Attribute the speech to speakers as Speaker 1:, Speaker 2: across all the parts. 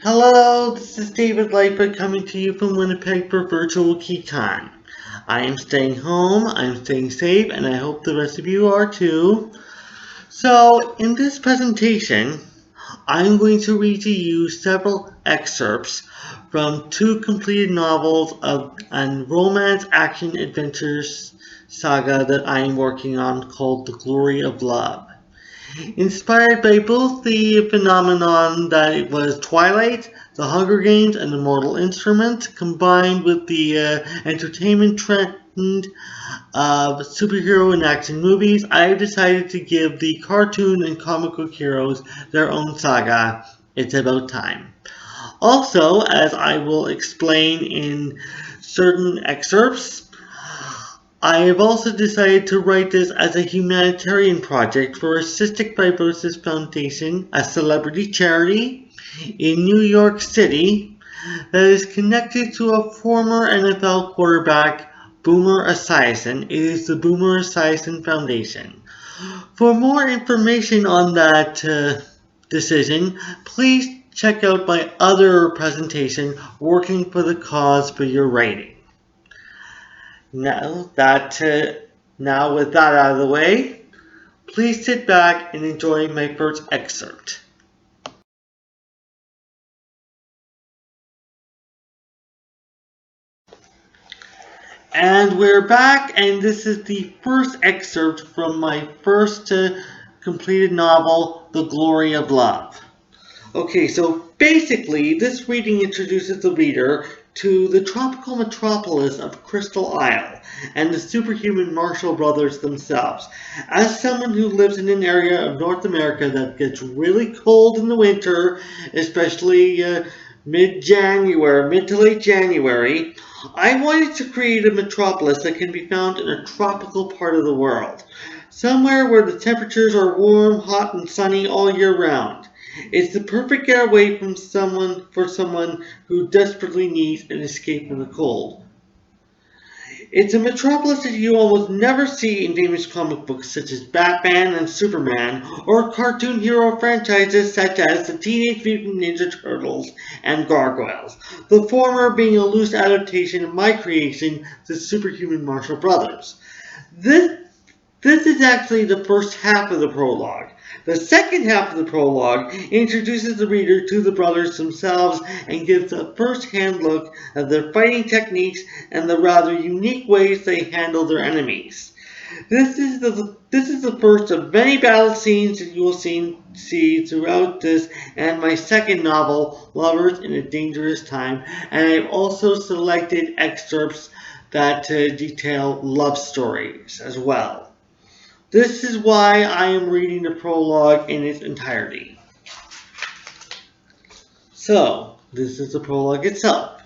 Speaker 1: Hello, this is David Lightfoot coming to you from Winnipeg for virtual Keycon. I am staying home, I'm staying safe, and I hope the rest of you are too. So, in this presentation, I'm going to read to you several excerpts from two completed novels of a romance action adventures saga that I am working on called The Glory of Love. Inspired by both the phenomenon that it was Twilight, The Hunger Games, and The Mortal Instrument, combined with the entertainment trend of superhero and action movies, I have decided to give the cartoon and comic book heroes their own saga. It's about time. Also, as I will explain in certain excerpts, I have also decided to write this as a humanitarian project for a Cystic Fibrosis Foundation, a celebrity charity in New York City that is connected to a former NFL quarterback, Boomer Esiason. It is the Boomer Esiason Foundation. For more information on that decision, please check out my other presentation, Working for the Cause for Your Writing. Now with that out of the way, please sit back and enjoy my first excerpt. And we're back, and this is the first excerpt from my first completed novel, The Glory of Love. Okay, so basically, this reading introduces the reader to the tropical metropolis of Crystal Isle and the superhuman Marshall Brothers themselves. As someone who lives in an area of North America that gets really cold in the winter, especially mid to late January, I wanted to create a metropolis that can be found in a tropical part of the world. Somewhere where the temperatures are warm, hot, and sunny all year round. It's the perfect getaway for someone who desperately needs an escape from the cold. It's a metropolis that you almost never see in famous comic books such as Batman and Superman, or cartoon hero franchises such as the Teenage Mutant Ninja Turtles and Gargoyles, the former being a loose adaptation of my creation, the superhuman Marshall Brothers. This is actually the first half of the prologue. The second half of the prologue introduces the reader to the brothers themselves and gives a first-hand look at their fighting techniques and the rather unique ways they handle their enemies. This is the first of many battle scenes that you will see throughout this and my second novel, Lovers in a Dangerous Time, and I've also selected excerpts that detail love stories as well. This is why I am reading the prologue in its entirety. So, this is the prologue itself.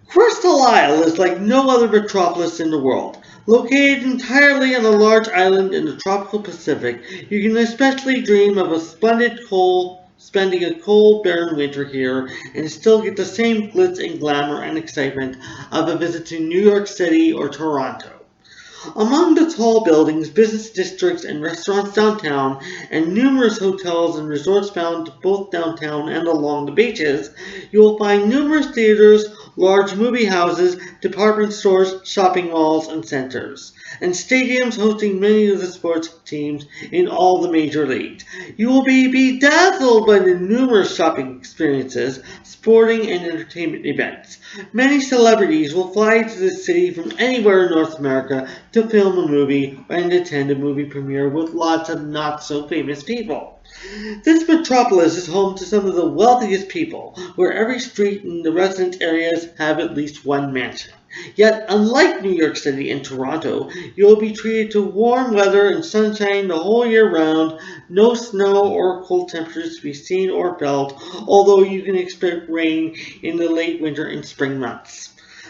Speaker 1: Crystal Isle is like no other metropolis in the world. Located entirely on a large island in the tropical Pacific, you can especially dream of spending a cold, barren winter here and still get the same glitz and glamour and excitement of a visit to New York City or Toronto. Among the tall buildings, business districts, and restaurants downtown, and numerous hotels and resorts found both downtown and along the beaches, you will find numerous theaters, large movie houses, department stores, shopping malls, and centers, and stadiums hosting many of the sports teams in all the major leagues. You will be bedazzled by the numerous shopping experiences, sporting, and entertainment events. Many celebrities will fly to the city from anywhere in North America to film a movie and attend a movie premiere with lots of not-so-famous people. This metropolis is home to some of the wealthiest people, where every street in the residence areas have at least one mansion. Yet, unlike New York City and Toronto, you will be treated to warm weather and sunshine the whole year round, no snow or cold temperatures to be seen or felt, although you can expect rain in the late winter and spring months.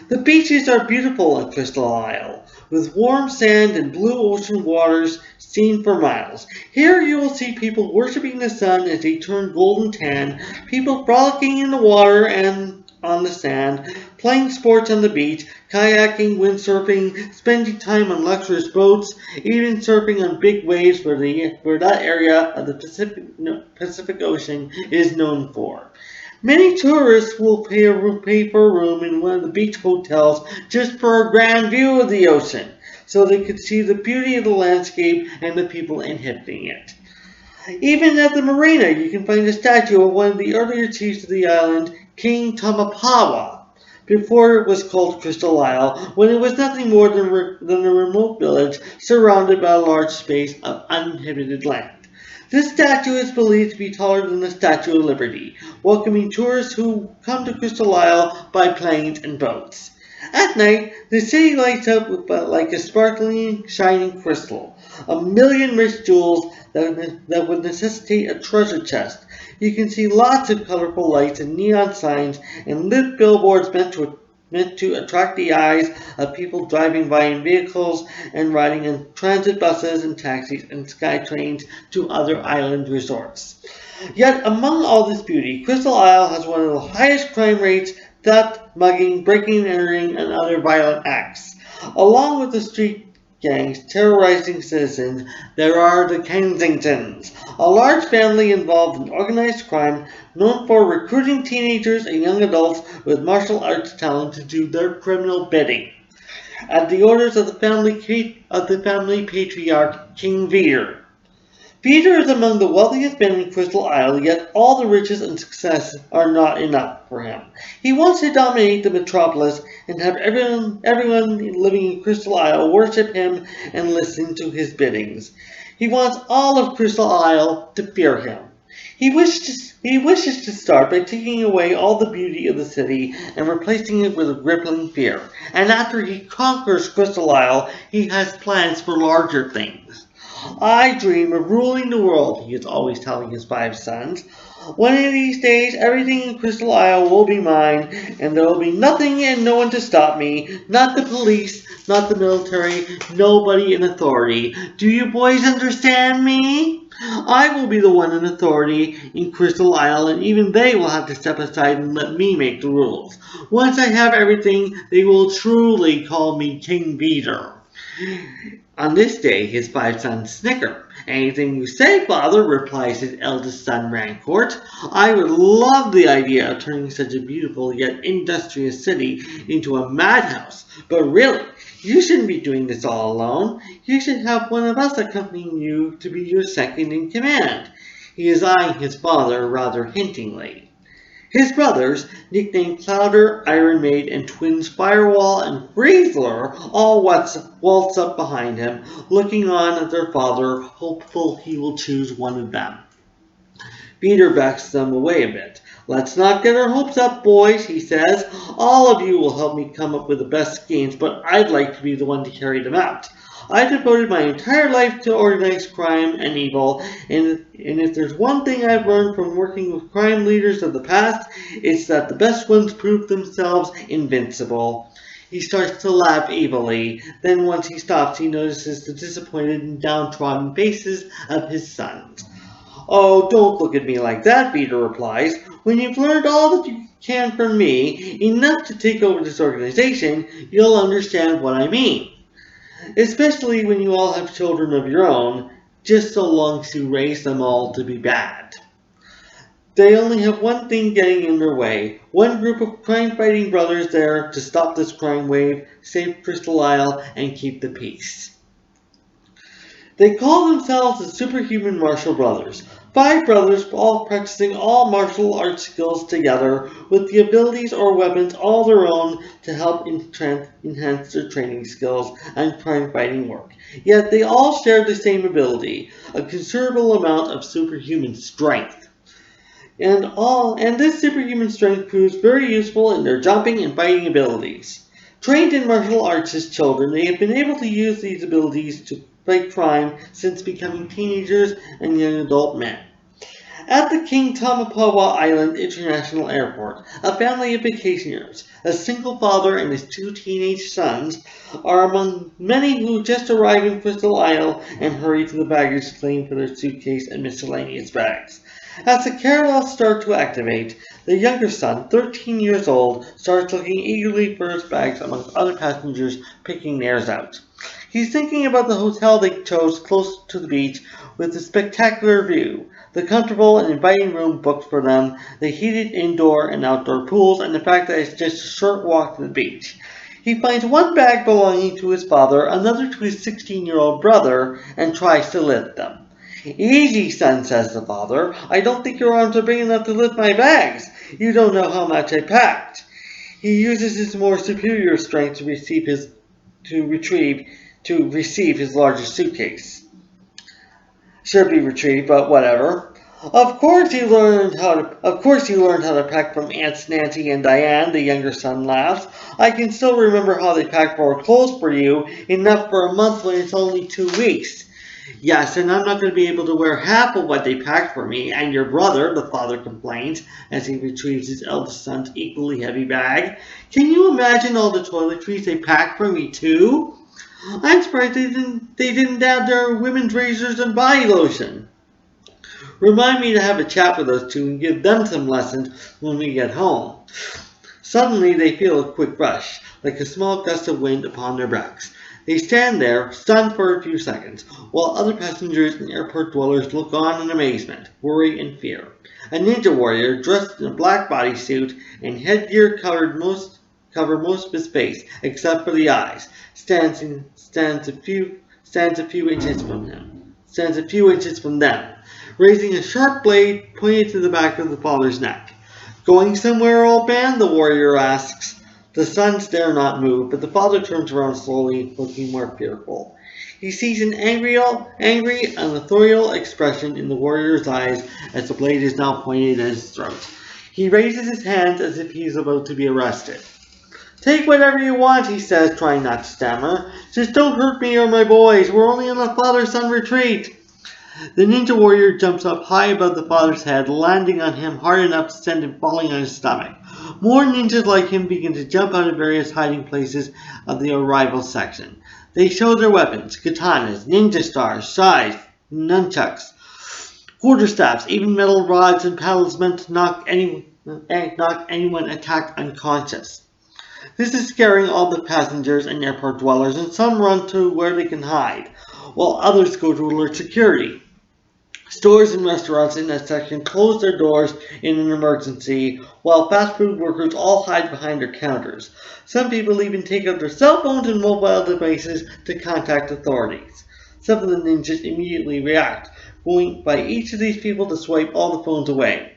Speaker 1: The beaches are beautiful on Crystal Isle, with warm sand and blue ocean waters seen for miles. Here you will see people worshiping the sun as they turn golden tan, people frolicking in the water and on the sand, playing sports on the beach, kayaking, windsurfing, spending time on luxurious boats, even surfing on big waves for that area of the Pacific Ocean is known for. Many tourists will pay for a room in one of the beach hotels just for a grand view of the ocean, so they could see the beauty of the landscape and the people inhabiting it. Even at the marina, you can find a statue of one of the earlier chiefs of the island, King Tamapawa, before it was called Crystal Isle, when it was nothing more than a remote village surrounded by a large space of uninhabited land. This statue is believed to be taller than the Statue of Liberty, welcoming tourists who come to Crystal Isle by planes and boats. At night, the city lights up like a sparkling, shining crystal. A million rich jewels that would necessitate a treasure chest. You can see lots of colorful lights and neon signs and lit billboards meant to attract the eyes of people driving by in vehicles and riding in transit buses and taxis and sky trains to other island resorts. Yet among all this beauty, Crystal Isle has one of the highest crime rates: theft, mugging, breaking and entering, and other violent acts. Along with the street gangs terrorizing citizens, there are the Kensingtons, a large family involved in organized crime known for recruiting teenagers and young adults with martial arts talent to do their criminal bidding. At the orders of the family patriarch, King Peter. Peter is among the wealthiest men in Crystal Isle, yet all the riches and success are not enough for him. He wants to dominate the metropolis and have everyone living in Crystal Isle worship him and listen to his biddings. He wants all of Crystal Isle to fear him. He wishes to start by taking away all the beauty of the city and replacing it with a crippling fear. And after he conquers Crystal Isle, he has plans for larger things. I dream of ruling the world, he is always telling his 5 sons. One of these days, everything in Crystal Isle will be mine, and there will be nothing and no one to stop me. Not the police, not the military, nobody in authority. Do you boys understand me? I will be the one in authority in Crystal Isle, and even they will have to step aside and let me make the rules. Once I have everything, they will truly call me King Peter. On this day, his 5 sons snicker. Anything you say, father, replies his eldest son, Rancourt. I would love the idea of turning such a beautiful yet industrious city into a madhouse. But really, you shouldn't be doing this all alone. You should have one of us accompanying you to be your second in command. He is eyeing his father rather hintingly. His brothers, nicknamed Clouder, Iron Maid, and twins Firewall and Freezler, all waltz up behind him, looking on at their father, hopeful he will choose one of them. Peter backs them away a bit. Let's not get our hopes up, boys, he says. All of you will help me come up with the best schemes, but I'd like to be the one to carry them out. I devoted my entire life to organized crime and evil, and if there's one thing I've learned from working with crime leaders of the past, it's that the best ones prove themselves invincible. He starts to laugh evilly. Then once he stops, he notices the disappointed and downtrodden faces of his sons. Oh, don't look at me like that, Peter replies. When you've learned all that you can from me, enough to take over this organization, you'll understand what I mean. Especially when you all have children of your own, just so long as you raise them all to be bad. They only have one thing getting in their way. One group of crime-fighting brothers there to stop this crime wave, save Crystal Isle, and keep the peace. They call themselves the Superhuman Martial Brothers. 5 brothers, all practicing all martial arts skills together, with the abilities or weapons all their own to help enhance their training skills and crime-fighting work. Yet they all share the same ability, a considerable amount of superhuman strength. And this superhuman strength proves very useful in their jumping and fighting abilities. Trained in martial arts as children, they have been able to use these abilities to fight crime since becoming teenagers and young adult men. At the King Tamapawa Island International Airport, a family of vacationers, a single father and his 2 teenage sons, are among many who just arrive in Crystal Isle and hurry to the baggage claim for their suitcase and miscellaneous bags. As the carousels start to activate, the younger son, 13 years old, starts looking eagerly for his bags amongst other passengers picking theirs out. He's thinking about the hotel they chose close to the beach with a spectacular view. the comfortable and inviting room booked for them, the heated indoor and outdoor pools, and the fact that it's just a short walk to the beach. He finds one bag belonging to his father, another to his 16-year-old brother, and tries to lift them. "Easy, son," says the father. "I don't think your arms are big enough to lift my bags. You don't know how much I packed." He uses his more superior strength to receive his largest suitcase. Should be retrieved, but whatever. Of course you learned how to pack from Aunts Nancy and Diane," the younger son laughs. "I can still remember how they packed more clothes for you, enough for a month when it's only 2 weeks." "Yes, and I'm not going to be able to wear half of what they packed for me and your brother," the father complains as he retrieves his eldest son's equally heavy bag. "Can you imagine all the toiletries they packed for me too? I'm surprised they didn't add their women's razors and body lotion. Remind me to have a chat with those two and give them some lessons when we get home." Suddenly they feel a quick rush, like a small gust of wind upon their backs. They stand there, stunned for a few seconds, while other passengers and airport dwellers look on in amazement, worry, and fear. A ninja warrior, dressed in a black bodysuit and headgear cover most of his face, except for the eyes, stands a few inches from them, raising a sharp blade pointed to the back of the father's neck. "Going somewhere, old man?" the warrior asks. The sons dare not move, but the father turns around slowly, looking more fearful. He sees an angry and authorial expression in the warrior's eyes as the blade is now pointed at his throat. He raises his hands as if he is about to be arrested. "Take whatever you want," he says, trying not to stammer. "Just don't hurt me or my boys. We're only on a father-son retreat." The ninja warrior jumps up high above the father's head, landing on him hard enough to send him falling on his stomach. More ninjas like him begin to jump out of various hiding places of the arrival section. They show their weapons: katanas, ninja stars, scythes, nunchucks, quarterstaffs, even metal rods and paddles meant to knock anyone attacked unconscious. This is scaring all the passengers and airport dwellers, and some run to where they can hide, while others go to alert security. Stores and restaurants in that section close their doors in an emergency, while fast food workers all hide behind their counters. Some people even take out their cell phones and mobile devices to contact authorities. Some of the ninjas immediately react, going by each of these people to swipe all the phones away.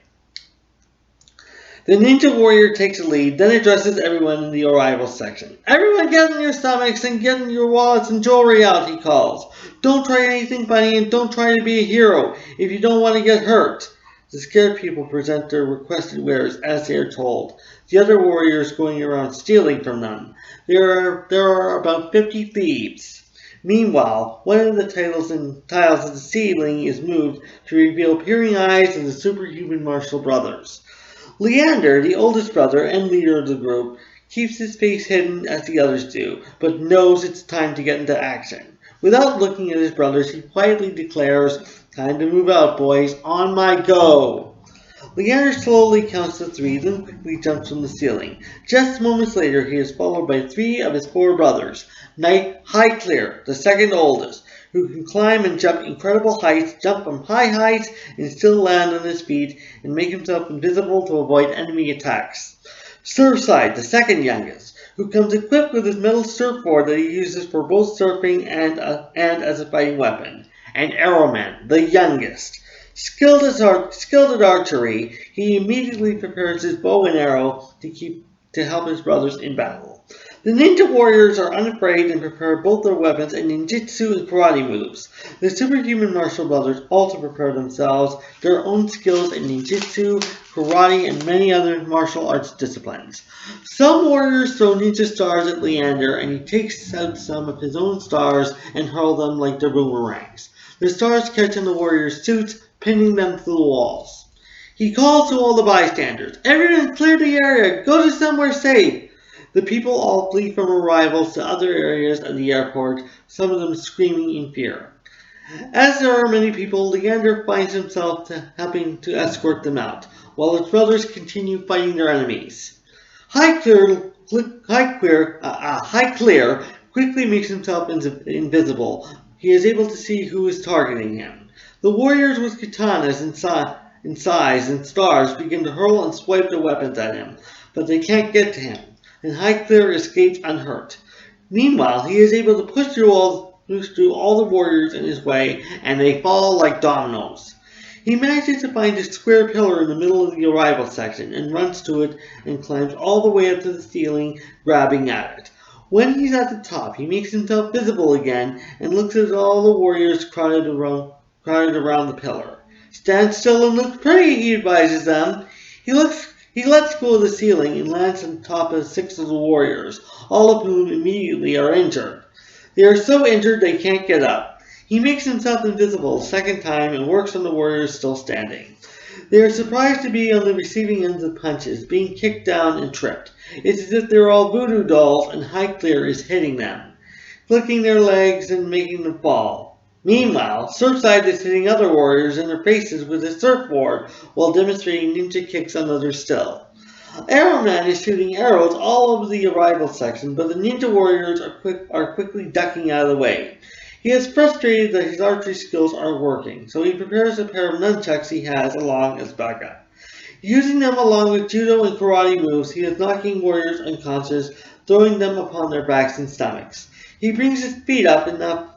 Speaker 1: The ninja warrior takes the lead, then addresses everyone in the arrival section. "Everyone get on your stomachs and get your wallets and jewelry out," he calls. "Don't try anything funny and don't try to be a hero if you don't want to get hurt." The scared people present their requested wares as they are told, the other warriors going around stealing from them. There are about 50 thieves. Meanwhile, one of the tiles of the ceiling is moved to reveal peering eyes of the superhuman Marshall brothers. Leander, the oldest brother and leader of the group, keeps his face hidden as the others do, but knows it's time to get into action. Without looking at his brothers, he quietly declares, "Time to move out, boys. On my go." Leander slowly counts to 3, then quickly jumps from the ceiling. Just moments later, he is followed by 3 of his 4 brothers. Knight Highclear, the second oldest, who can climb and jump incredible heights, jump from high heights, and still land on his feet and make himself invisible to avoid enemy attacks. Surfside, the second youngest, who comes equipped with his metal surfboard that he uses for both surfing and as a fighting weapon. And Arrowman, the youngest. Skilled at archery, he immediately prepares his bow and arrow to help his brothers in battle. The ninja warriors are unafraid and prepare both their weapons and ninjutsu and karate moves. The superhuman martial brothers also prepare themselves, their own skills in ninjutsu, karate, and many other martial arts disciplines. Some warriors throw ninja stars at Leander, and he takes out some of his own stars and hurl them like they're boomerangs. The stars catch on the warriors' suits, pinning them to the walls. He calls to all the bystanders, "Everyone clear the area, go to somewhere safe." The people all flee from arrivals to other areas of the airport, some of them screaming in fear. As there are many people, Leander finds himself helping to escort them out, while his brothers continue fighting their enemies. Highclear quickly makes himself invisible. He is able to see who is targeting him. The warriors with katanas in size and stars begin to hurl and swipe their weapons at him, but they can't get to him, and Highclere escapes unhurt. Meanwhile, he is able to push through all the warriors in his way, and they fall like dominoes. He manages to find a square pillar in the middle of the arrival section and runs to it and climbs all the way up to the ceiling, grabbing at it. When he's at the top, he makes himself visible again and looks at all the warriors crowded around the pillar. Stand still and look pretty, he advises them. He lets go of the ceiling and lands on top of 6 of the warriors, all of whom immediately are injured. They are so injured they can't get up. He makes himself invisible a second time and works on the warriors still standing. They are surprised to be on the receiving end of punches, being kicked down and tripped. It's as if they're all voodoo dolls and Highclere is hitting them, flicking their legs and making them fall. Meanwhile, Surfside is hitting other warriors in their faces with his surfboard while demonstrating ninja kicks on others still. Arrowman is shooting arrows all over the arrival section, but the ninja warriors are quickly ducking out of the way. He is frustrated that his archery skills aren't working, so he prepares a pair of nunchucks he has along as backup. Using them along with judo and karate moves, he is knocking warriors unconscious, throwing them upon their backs and stomachs. He brings his feet up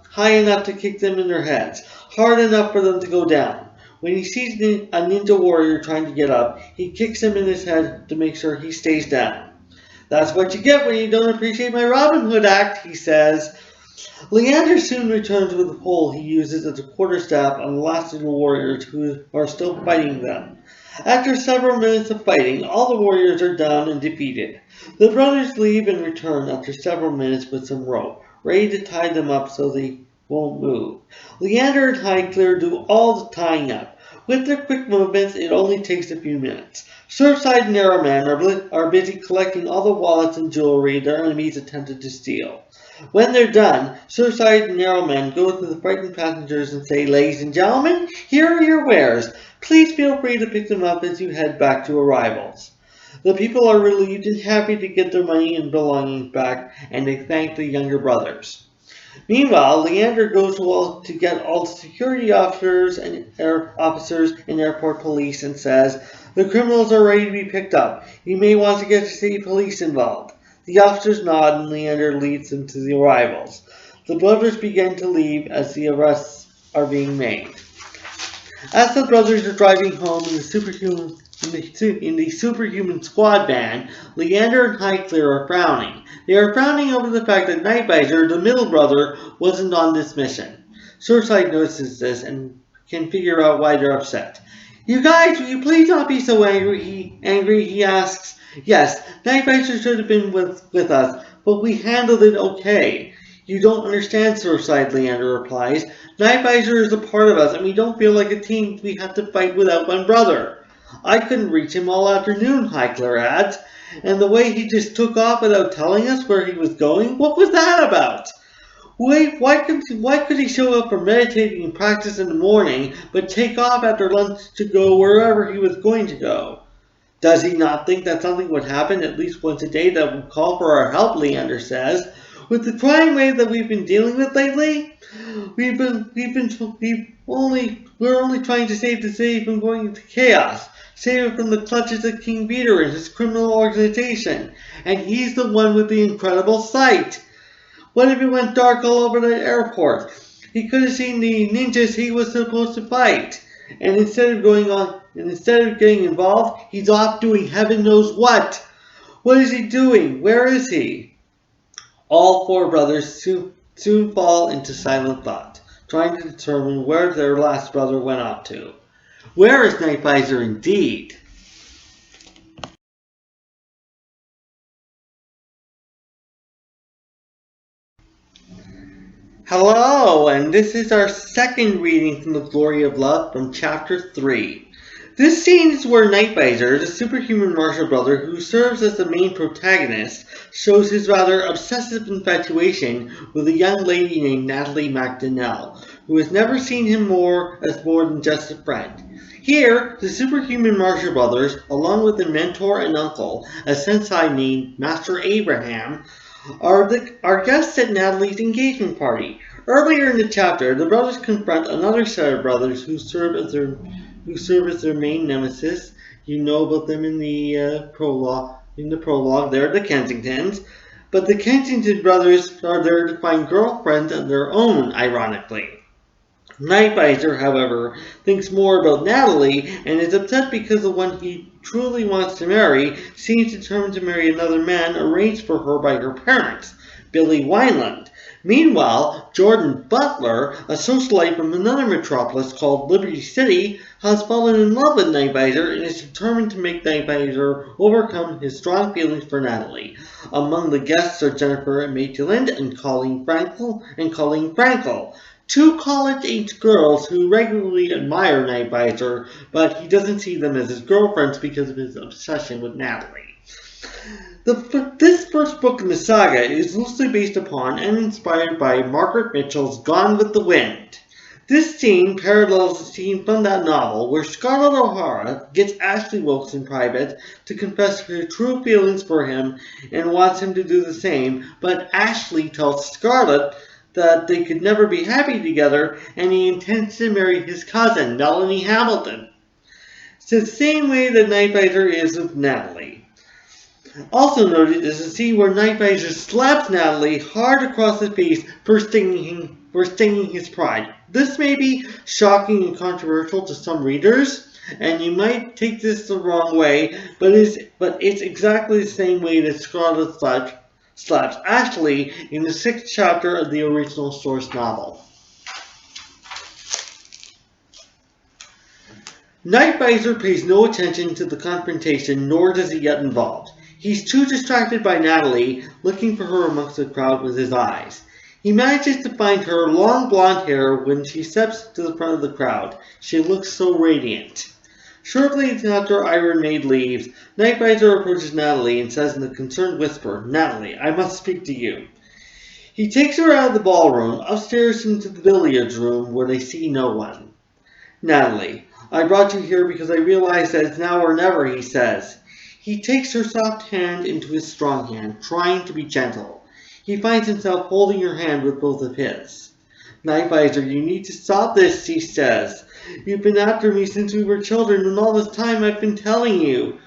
Speaker 1: high enough to kick them in their heads, hard enough for them to go down. When he sees a ninja warrior trying to get up, he kicks him in his head to make sure he stays down. That's what you get when you don't appreciate my Robin Hood act, he says. Leander soon returns with a pole he uses as a quarterstaff on the last of the warriors who are still fighting them. After several minutes of fighting, all the warriors are down and defeated. The brothers leave and return after several minutes with some rope, ready to tie them up so they won't move. Leander and Highclere do all the tying up. With their quick movements, it only takes a few minutes. Surfside and Arrowman are busy collecting all the wallets and jewelry their enemies attempted to steal. When they're done, Surfside and Arrowman go to the frightened passengers and say, "Ladies and gentlemen, here are your wares. Please feel free to pick them up as you head back to arrivals." The people are relieved and happy to get their money and belongings back, and they thank the younger brothers. Meanwhile, Leander goes to get all the security officers and airport police and says, "The criminals are ready to be picked up. You may want to get the city police involved." The officers nod and Leander leads them to the arrivals. The brothers begin to leave as the arrests are being made. As the brothers are driving home in the superhuman squad van, Leander and Highclere are frowning. They are frowning over the fact that Nightvisor, the middle brother, wasn't on this mission. Surfside notices this and can figure out why they're upset. "You guys, will you please not be so angry?" he asks. "Yes, Nightvisor should have been with us, but we handled it okay." "You don't understand, Surfside," Leander replies. "Nightvisor is a part of us, and we don't feel like a team if we have to fight without one brother." "I couldn't reach him all afternoon," Highclere adds. "And the way he just took off without telling us where he was going, what was that about? Wait, why could he show up for meditating and practice in the morning, but take off after lunch to go wherever he was going to go?" "Does he not think that something would happen at least once a day that would call for our help?" Leander says. "With the crime wave that we've been dealing with lately, we're only trying to save the city from going into chaos, save it from the clutches of King Peter and his criminal organization, and he's the one with the incredible sight. What if it went dark all over the airport? He could have seen the ninjas he was supposed to fight, and instead of getting involved, he's off doing heaven knows what. What is he doing? Where is he?" All 4 brothers soon fall into silent thought, trying to determine where their last brother went off to. Where is Nightvisor indeed? Hello, and this is our second reading from The Glory of Love from Chapter 3. This scene is where Nightvisor, the superhuman martial brother who serves as the main protagonist, shows his rather obsessive infatuation with a young lady named Natalie MacDonnell, who has never seen him as more than just a friend. Here, the superhuman martial brothers, along with their mentor and uncle, a sensei named Master Abraham, Our guests at Natalie's engagement party. Earlier in the chapter, the brothers confront another set of brothers who serve as their main nemesis. You know about them in the prologue. In the prologue, they're the Kensingtons. But the Kensington brothers are there to find girlfriends of their own, ironically. Nightvisor, however, thinks more about Natalie and is upset because the one he truly wants to marry seems determined to marry another man arranged for her by her parents, Billy Wineland. Meanwhile, Jordan Butler, a socialite from another metropolis called Liberty City, has fallen in love with Nightvisor and is determined to make Nightvisor overcome his strong feelings for Natalie. Among the guests are Jennifer Maitland and Colleen Frankel. Two college-age girls who regularly admire Nightvisor, but he doesn't see them as his girlfriends because of his obsession with Natalie. This first book in the saga is loosely based upon and inspired by Margaret Mitchell's Gone with the Wind. This scene parallels the scene from that novel where Scarlett O'Hara gets Ashley Wilkes in private to confess her true feelings for him and wants him to do the same, but Ashley tells Scarlett that they could never be happy together, and he intends to marry his cousin, Melanie Hamilton. It's the same way that Nightvisor is with Natalie. Also noted is the scene where Nightvisor slaps Natalie hard across the face for stinging his pride. This may be shocking and controversial to some readers, and you might take this the wrong way, but it's exactly the same way that Scarlett slaps Ashley in the 6th chapter of the original source novel. Nightvisor pays no attention to the confrontation, nor does he get involved. He's too distracted by Natalie, looking for her amongst the crowd with his eyes. He manages to find her long blonde hair when she steps to the front of the crowd. She looks so radiant. Shortly after Iron Maid leaves, Nightvisor approaches Natalie and says in a concerned whisper, "Natalie, I must speak to you." He takes her out of the ballroom, upstairs into the billiards room where they see no one. "Natalie, I brought you here because I realize that it's now or never," he says. He takes her soft hand into his strong hand, trying to be gentle. He finds himself holding her hand with both of his. "Nightvisor, you need to stop this," he says. "You've been after me since we were children, and all this time I've been telling you."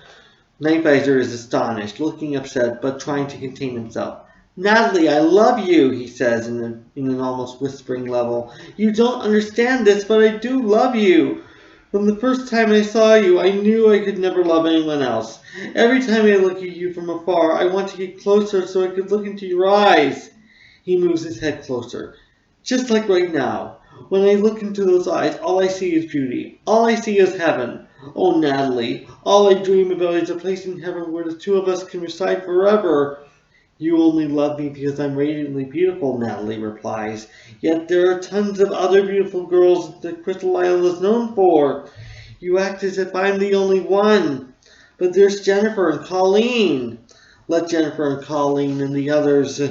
Speaker 1: Nightvisor is astonished, looking upset, but trying to contain himself. "Natalie, I love you," he says in an almost whispering level. "You don't understand this, but I do love you. From the first time I saw you, I knew I could never love anyone else. Every time I look at you from afar, I want to get closer so I could look into your eyes." He moves his head closer. "Just like right now. When I look into those eyes, all I see is beauty. All I see is heaven. Oh, Natalie, all I dream about is a place in heaven where the two of us can reside forever." "You only love me because I'm radiantly beautiful," Natalie replies. "Yet there are tons of other beautiful girls that Crystal Isle is known for. You act as if I'm the only one. But there's Jennifer and Colleen." Let Jennifer and Colleen and the others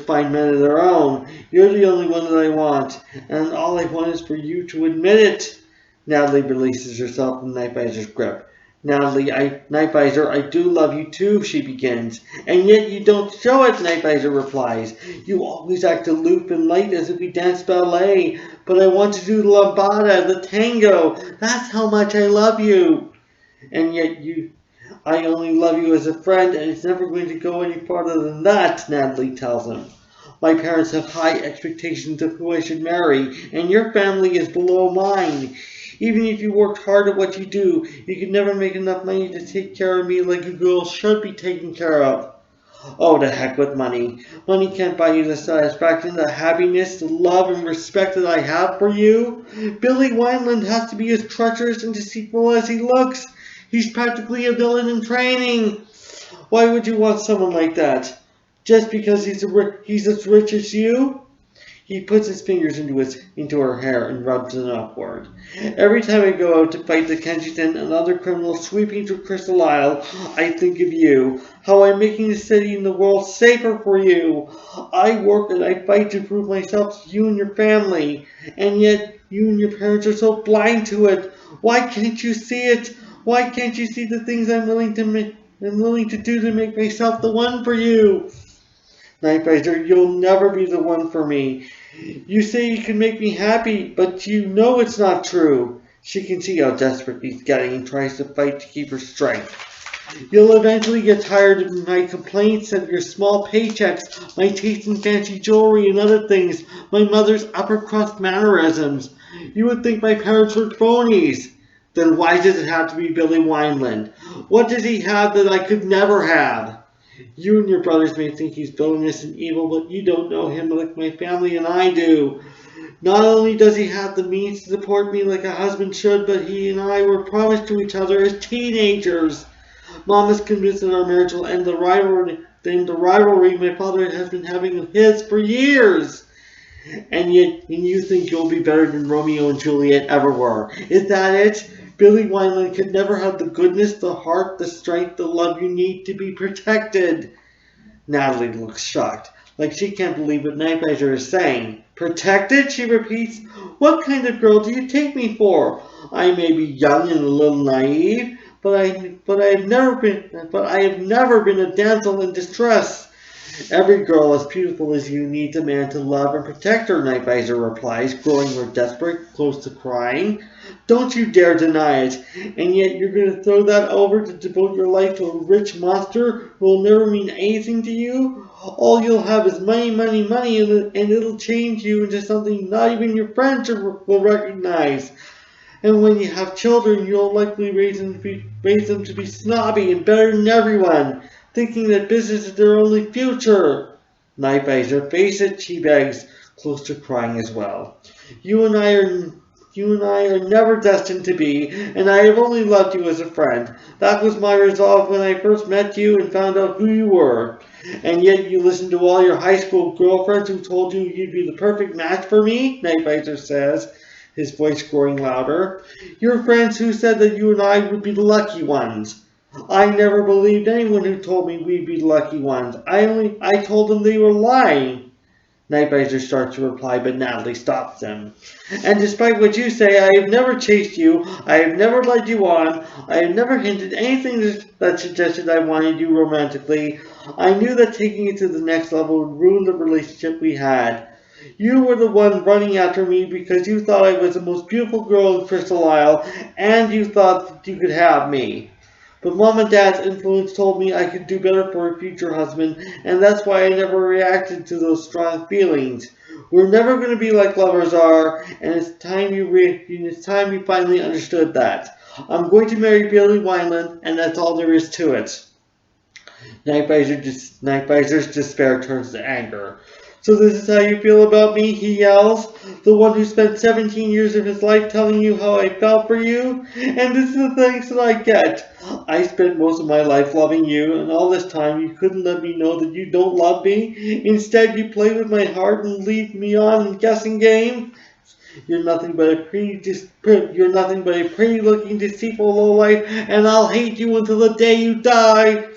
Speaker 1: find men of their own. You're the only one that I want, and all I want is for you to admit it." Natalie releases herself from Nightvisor's grip. Nightvisor, I do love you too," she begins. "And yet you don't show it," Nightvisor replies. "You always act aloof and light as if we danced ballet. But I want to do the lambada, the tango. That's how much I love you." "And yet I only love you as a friend, and it's never going to go any farther than that," Natalie tells him. "My parents have high expectations of who I should marry, and your family is below mine. Even if you worked hard at what you do, you could never make enough money to take care of me like a girl should be taken care of." "Oh, to heck with money. Money can't buy you the satisfaction, the happiness, the love and respect that I have for you. Billy Wineland has to be as treacherous and deceitful as he looks. He's practically a villain in training. Why would you want someone like that? Just because he's as rich as you?" He puts his fingers into her hair and rubs them upward. "Every time I go out to fight the Kensington and other criminals sweeping through Crystal Isle, I think of you, how I'm making the city and the world safer for you. I work and I fight to prove myself to you and your family, and yet you and your parents are so blind to it. Why can't you see it? Why can't you see the things I'm willing to I'm willing to do to make myself the one for you. Night Visor, you'll never be the one for me. You say you can make me happy, but you know it's not true. She can see how desperate he's getting and tries to fight to keep her strength. You'll eventually get tired of my complaints of your small paychecks, my taste in fancy jewelry and other things, my mother's upper crust mannerisms. You would think my parents were phonies. Then why does it have to be Billy Wineland? What does he have that I could never have? You and your brothers may think he's villainous and evil, but you don't know him like my family and I do. Not only does he have the means to support me like a husband should, but he and I were promised to each other as teenagers. Mom is convinced that our marriage will end the rivalry my father has been having with his for years. And you think you'll be better than Romeo and Juliet ever were. Is that it? Billy Wineland could never have the goodness, the heart, the strength, the love you need to be protected. Natalie looks shocked, like she can't believe what Night Visor is saying. Protected? She repeats. What kind of girl do you take me for? I may be young and a little naive, but I have never been a damsel in distress. Every girl as beautiful as you needs a man to love and protect her, Night Visor replies, growing more desperate, close to crying. Don't you dare deny it, and yet you're going to throw that over to devote your life to a rich monster who will never mean anything to you? All you'll have is money, money, money, and it'll change you into something not even your friends will recognize. And when you have children, you'll likely raise them to be snobby and better than everyone, thinking that business is their only future. Night Visor, face it, she begs, close to crying as well. You and I are never destined to be, and I have only loved you as a friend. That was my resolve when I first met you and found out who you were. And yet you listened to all your high school girlfriends who told you you'd be the perfect match for me, Night Visor says, his voice growing louder. Your friends who said that you and I would be the lucky ones. I never believed anyone who told me we'd be the lucky ones. I told them they were lying. Night Visor starts to reply, but Natalie stops them. And despite what you say, I have never chased you. I have never led you on. I have never hinted anything that suggested I wanted you romantically. I knew that taking it to the next level would ruin the relationship we had. You were the one running after me because you thought I was the most beautiful girl in Crystal Isle, and you thought that you could have me. But Mom and Dad's influence told me I could do better for a future husband, and that's why I never reacted to those strong feelings. We're never going to be like lovers are, and it's time you finally understood that. I'm going to marry Billy Wineland, and that's all there is to it. Night Visor's despair turns to anger. So this is how you feel about me, he yells. The one who spent 17 years of his life telling you how I felt for you? And this is the thanks that I get. I spent most of my life loving you, and all this time you couldn't let me know that you don't love me. Instead, you play with my heart and lead me on in guessing game. You're nothing but a pretty-looking, deceitful lowlife, and I'll hate you until the day you die.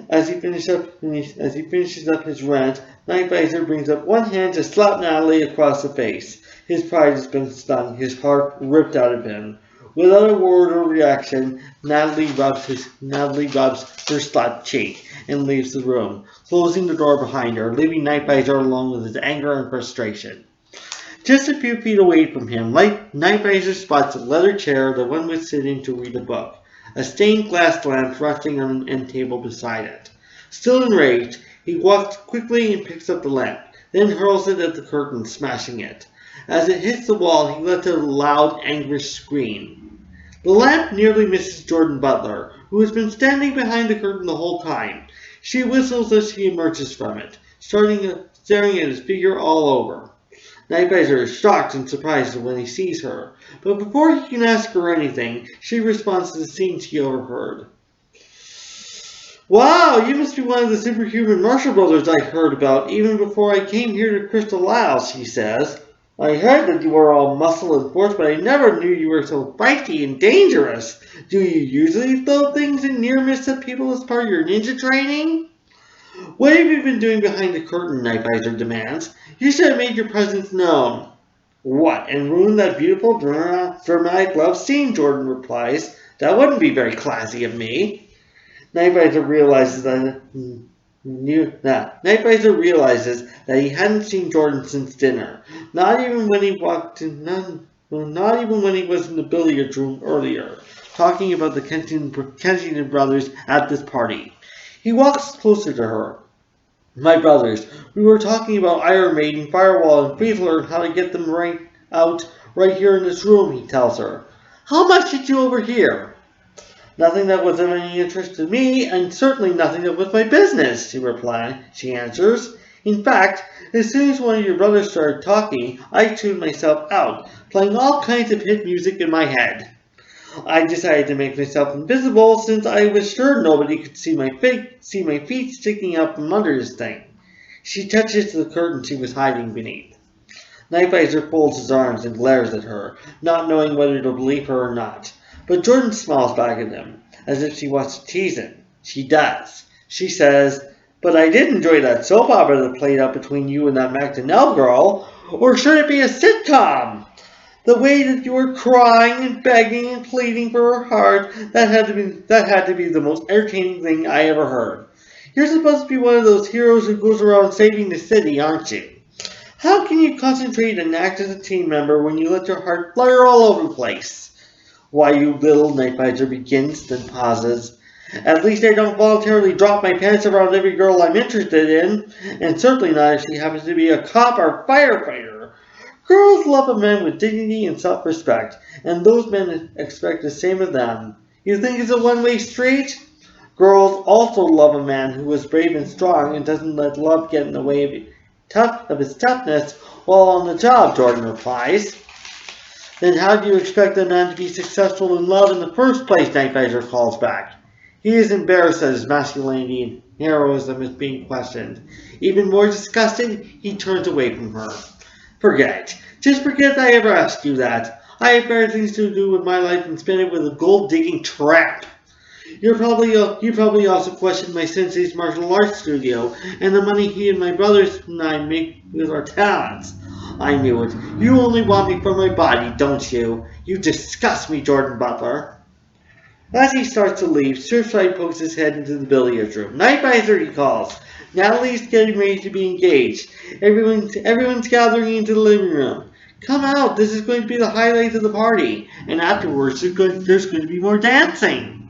Speaker 1: As he finishes up his rant, Night Visor brings up one hand to slap Natalie across the face. His pride has been stung, his heart ripped out of him. Without a word or reaction, Natalie rubs her slapped cheek and leaves the room, closing the door behind her, leaving Night Visor alone with his anger and frustration. Just a few feet away from him, Night Visor spots a leather chair the one would sit in to read a book. A stained glass lamp resting on an end table beside it. Still enraged, he walks quickly and picks up the lamp, then hurls it at the curtain, smashing it. As it hits the wall, he lets out a loud, anguished scream. The lamp nearly misses Jordan Butler, who has been standing behind the curtain the whole time. She whistles as she emerges from it, staring at his figure all over. Night Visor is shocked and surprised when he sees her, but before he can ask her anything, she responds to the scene she overheard. Wow, you must be one of the superhuman Marshall Brothers I heard about even before I came here to Crystal Isle, she says. I heard that you were all muscle and force, but I never knew you were so feisty and dangerous. Do you usually throw things and near miss at people as part of your ninja training? What have you been doing behind the curtain, Night Visor demands. You should have made your presence known. What, and ruined that beautiful dramatic love scene, Jordan replies, That wouldn't be very classy of me. Nightvisor realizes that he hadn't seen Jordan since dinner. Not even when he was in the billiard room earlier, talking about the Kensington brothers at this party. He walks closer to her. My brothers, we were talking about Iron Maiden, Firewall, and Beetler and how to get them right here in this room, he tells her. How much did you overhear? Nothing that was of any interest to me, and certainly nothing that was my business, she answers. In fact, as soon as one of your brothers started talking, I tuned myself out, playing all kinds of hit music in my head. I decided to make myself invisible since I was sure nobody could see my feet sticking out from under this thing. She touches the curtain she was hiding beneath. Nightvisor folds his arms and glares at her, not knowing whether to believe her or not. But Jordan smiles back at him, as if she wants to tease him. She does. She says, but I did enjoy that soap opera that played out between you and that MacDonnell girl. Or should it be a sitcom? The way that you were crying and begging and pleading for her heart, that had to be the most entertaining thing I ever heard. You're supposed to be one of those heroes who goes around saving the city, aren't you? How can you concentrate and act as a team member when you let your heart flare all over the place? Why, you little, Nightvisor begins, then pauses. At least I don't voluntarily drop my pants around every girl I'm interested in, and certainly not if she happens to be a cop or firefighter. Girls love a man with dignity and self-respect, and those men expect the same of them. You think it's a one-way street? Girls also love a man who is brave and strong and doesn't let love get in the way of his toughness while on the job, Jordan replies. Then how do you expect a man to be successful in love in the first place, Nightvisor calls back. He is embarrassed that his masculinity and heroism is being questioned. Even more disgusted, he turns away from her. Forget it. Just forget I ever asked you that. I have better things to do with my life than spend it with a gold-digging tramp. You probably also questioned my sensei's martial arts studio and the money he and my brothers and I make with our talents. I knew it. You only want me for my body, don't you? You disgust me, Jordan Butler. As he starts to leave, Surfside pokes his head into the billiards room. Nightvisor, he calls. Natalie's getting ready to be engaged. Everyone's gathering into the living room. Come out, this is going to be the highlight of the party. And afterwards, there's going to be more dancing.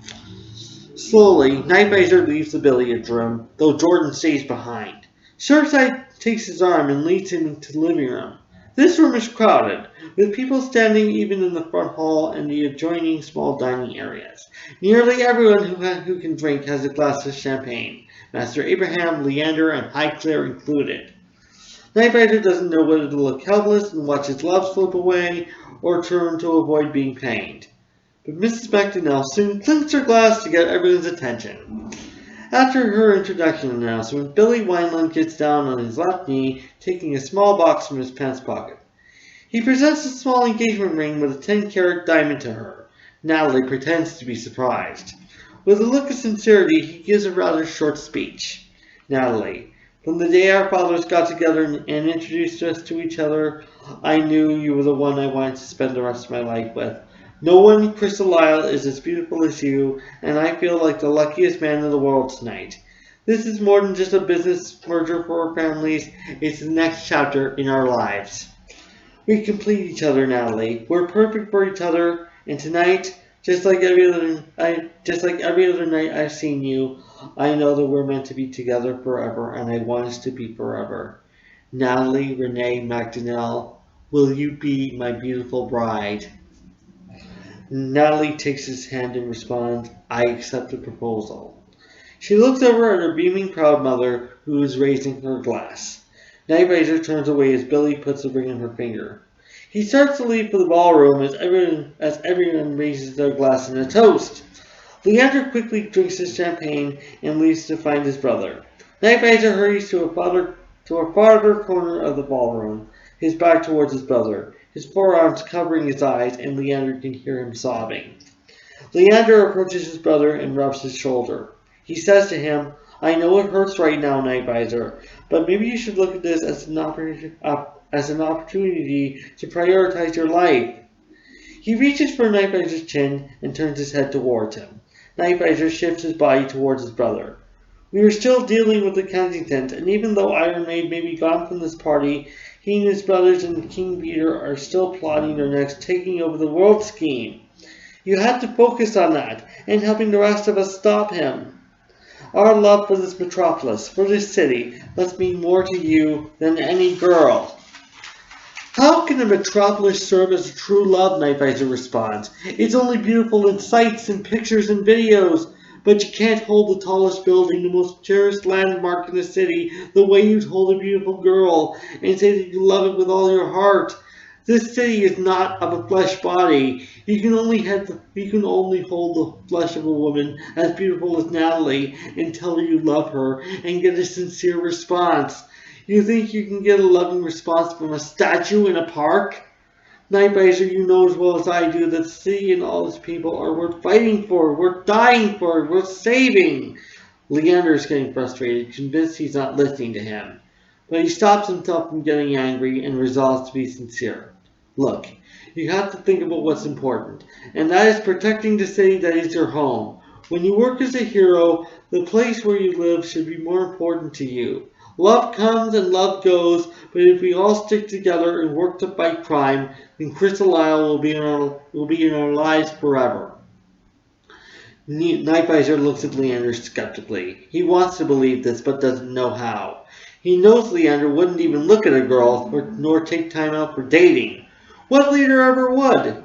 Speaker 1: Slowly, Nightvisor leaves the billiards room, though Jordan stays behind. Surfside takes his arm and leads him into the living room. This room is crowded, with people standing even in the front hall and the adjoining small dining areas. Nearly everyone who can drink has a glass of champagne, Master Abraham, Leander, and Highclere included. Nightvisor doesn't know whether to look helpless and watch his love slip away, or turn to avoid being pained. But Mrs. MacDonnell soon clinks her glass to get everyone's attention. After her introduction announcement, Billy Wineland gets down on his left knee, taking a small box from his pants pocket. He presents a small engagement ring with a 10-carat diamond to her. Natalie pretends to be surprised. With a look of sincerity, he gives a rather short speech. Natalie, from the day our fathers got together and introduced us to each other, I knew you were the one I wanted to spend the rest of my life with. No one in Crystal Isle is as beautiful as you, and I feel like the luckiest man in the world tonight. This is more than just a business merger for our families. It's the next chapter in our lives. We complete each other, Natalie. We're perfect for each other, and tonight, just like every other night I've seen you, I know that we're meant to be together forever, and I want us to be forever. Natalie Renee MacDonnell, will you be my beautiful bride? Natalie takes his hand and responds, I accept the proposal. She looks over at her beaming proud mother, who is raising her glass. Nightvisor turns away as Billy puts the ring on her finger. He starts to leave for the ballroom as everyone raises their glass in a toast. Leander quickly drinks his champagne and leaves to find his brother. Nightvisor hurries to a farther corner of the ballroom, his back towards his brother, his forearms covering his eyes, and Leander can hear him sobbing. Leander approaches his brother and rubs his shoulder. He says to him, I know it hurts right now, Nightvisor, but maybe you should look at this as an opportunity to prioritize your life. He reaches for Nightvisor's chin and turns his head towards him. Nightvisor shifts his body towards his brother. We are still dealing with the Kensingtons, and even though Iron Maid may be gone from this party, he and his brothers and King Peter are still plotting their next taking over the world scheme. You have to focus on that, and helping the rest of us stop him. Our love for this metropolis, for this city, must mean more to you than any girl. How can a metropolis serve as a true love? Nightvisor responds. It's only beautiful in sights and pictures and videos, but you can't hold the tallest building, the most cherished landmark in the city, the way you'd hold a beautiful girl and say that you love it with all your heart. This city is not of a flesh body. You can only hold the flesh of a woman as beautiful as Natalie and tell her you love her and get a sincere response. You think you can get a loving response from a statue in a park? Nightvisor, you know as well as I do that the city and all its people are worth fighting for, worth dying for, worth saving. Leander is getting frustrated, convinced he's not listening to him. But he stops himself from getting angry and resolves to be sincere. Look, you have to think about what's important, and that is protecting the city that is your home. When you work as a hero, the place where you live should be more important to you. Love comes and love goes, but if we all stick together and work to fight crime, then Crystal Isle will be in our lives forever. Nightvisor looks at Leander skeptically. He wants to believe this, but doesn't know how. He knows Leander wouldn't even look at a girl, nor take time out for dating. What leader ever would?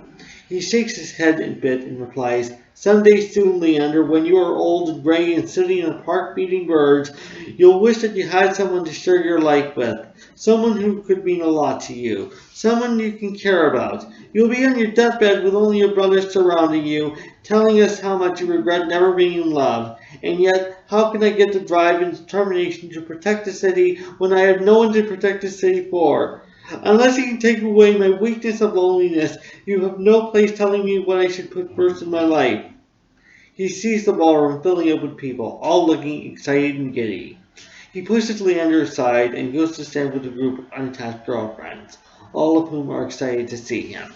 Speaker 1: He shakes his head a bit and replies, Someday soon, Leander, when you are old and gray and sitting in a park feeding birds, you'll wish that you had someone to share your life with. Someone who could mean a lot to you. Someone you can care about. You'll be on your deathbed with only your brothers surrounding you, telling us how much you regret never being in love. And yet, how can I get the drive and determination to protect the city when I have no one to protect the city for? Unless you can take away my weakness of loneliness, you have no place telling me what I should put first in my life. He sees the ballroom filling up with people, all looking excited and giddy. He pushes Leander aside and goes to stand with a group of unattached girlfriends, all of whom are excited to see him.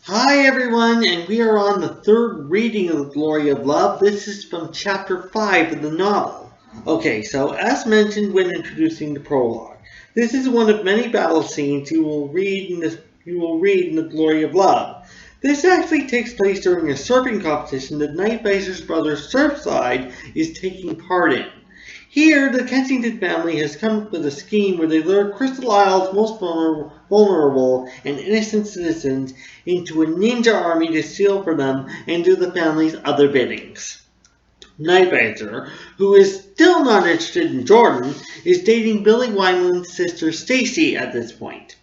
Speaker 1: Hi everyone, and we are on the third reading of The Glory of Love. This is from chapter 5 of the novel. Okay, so as mentioned when introducing the prologue, this is one of many battle scenes you will read in The Glory of Love. This actually takes place during a surfing competition that Nightvisor's brother Surfside is taking part in. Here, the Kensington family has come up with a scheme where they lure Crystal Isle's most vulnerable and innocent citizens into a ninja army to steal from them and do the family's other biddings. Nightvisor, who is still not interested in Jordan, is dating Billy Wineland's sister Stacy at this point.